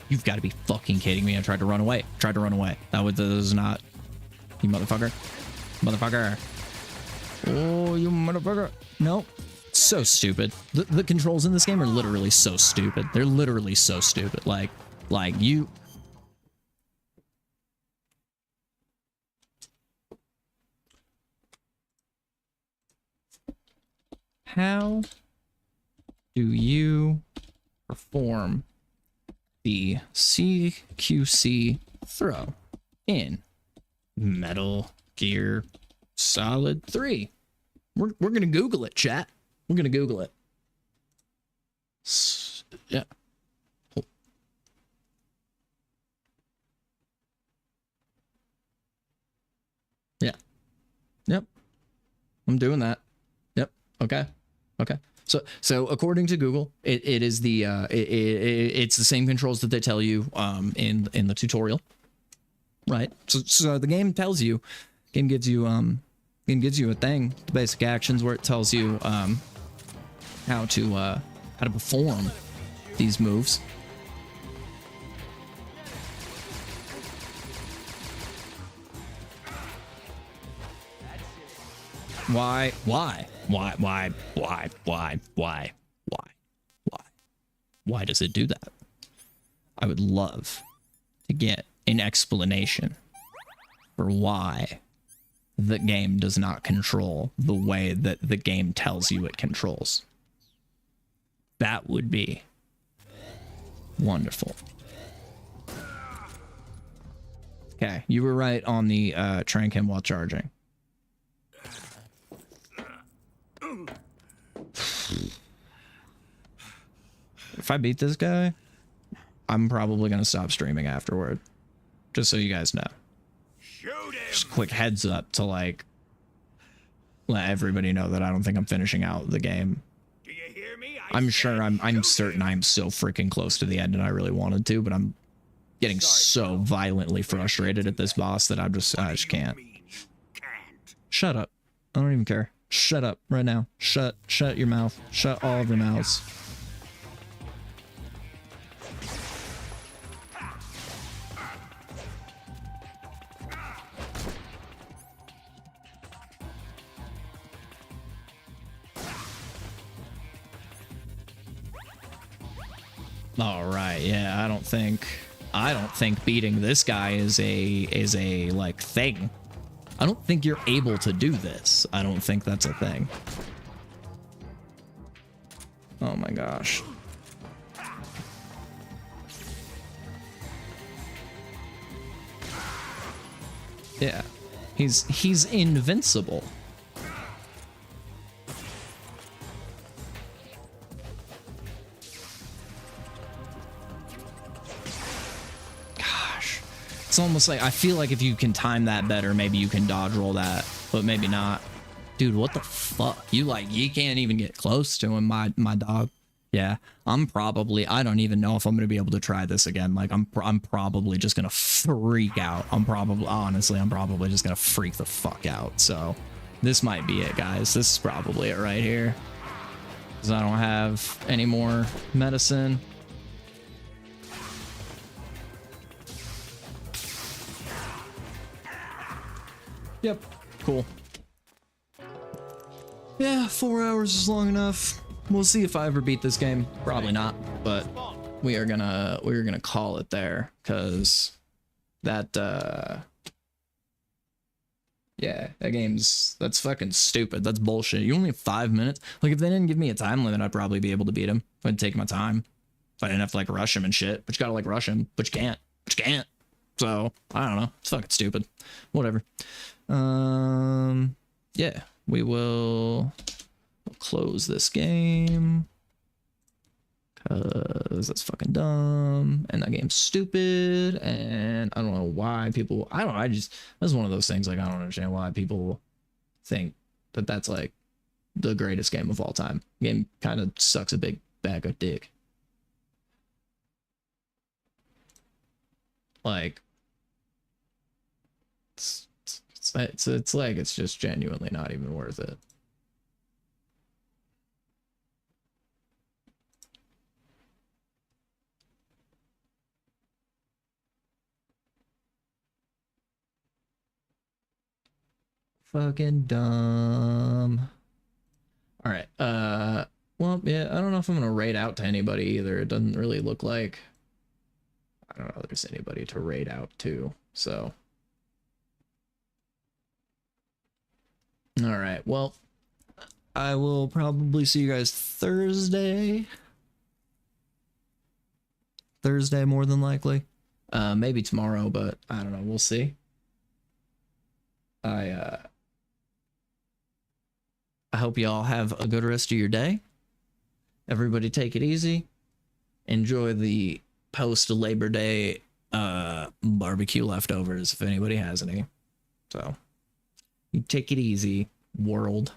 S1: You've got to be fucking kidding me. I tried to run away. That was not... You motherfucker. Motherfucker. Oh, you motherfucker. Nope. So stupid. The controls in this game are literally so stupid. They're literally so stupid. Like you... How do you perform the CQC throw in Metal Gear Solid 3? We're gonna Google it, chat. We're gonna Google it. Yeah. Yeah. Yep. I'm doing that. Yep. Okay. Okay. So according to Google, it is the it's the same controls that they tell you in the tutorial, right? So the game tells you, game gives you a thing, the basic actions, where it tells you how to perform these moves. Why does it do that? I would love to get an explanation for why the game does not control the way that the game tells you it controls. That would be wonderful. Okay, you were right on the trank him while charging. If I beat this guy, I'm probably gonna stop streaming afterward. Just so you guys know. Just quick heads up to like let everybody know that I don't think I'm finishing out the game.
S5: Do you hear me?
S1: I'm sure I'm certain I'm so freaking close to the end and I really wanted to, but I'm getting so violently frustrated at this boss that I just can't. Shut up. I don't even care. Shut up right now. Shut your mouth. Shut all of your mouths. All right, yeah, I don't think beating this guy is a like thing. I don't think you're able to do this. I don't think that's a thing. Oh my gosh. Yeah. He's invincible. Gosh. It's almost like, I feel like if you can time that better, maybe you can dodge roll that, but maybe not. Dude, what the fuck? You can't even get close to him, my dog. Yeah, I don't even know if I'm going to be able to try this again. Like, I'm probably just going to freak out. Honestly, I'm probably just going to freak the fuck out. So this might be it, guys. This is probably it right here. Because I don't have any more medicine. Yep, cool. Yeah, 4 hours is long enough. We'll see if I ever beat this game. Probably not, but we're gonna call it there, cause that yeah, that's fucking stupid. That's bullshit. You only have 5 minutes. Like, if they didn't give me a time limit, I'd probably be able to beat him. I'd take my time. If I didn't have to like rush him and shit. But you gotta like rush him, but you can't. So I don't know. It's fucking stupid. Whatever. Yeah, we'll close this game because that's fucking dumb and that game's stupid and I don't know why people, that's one of those things, like, I don't understand why people think that that's like the greatest game of all time. Game kind of sucks a big bag of dick. Like, it's like, it's just genuinely not even worth it. Fucking dumb. All right. Well, yeah, I don't know if I'm gonna raid out to anybody either. It doesn't really look like I don't know there's anybody to raid out to. So. All right. Well, I will probably see you guys Thursday. Thursday more than likely. Maybe tomorrow, but I don't know. We'll see. I hope y'all have a good rest of your day. Everybody take it easy. Enjoy the post-Labor Day barbecue leftovers if anybody has any. So, you take it easy, world.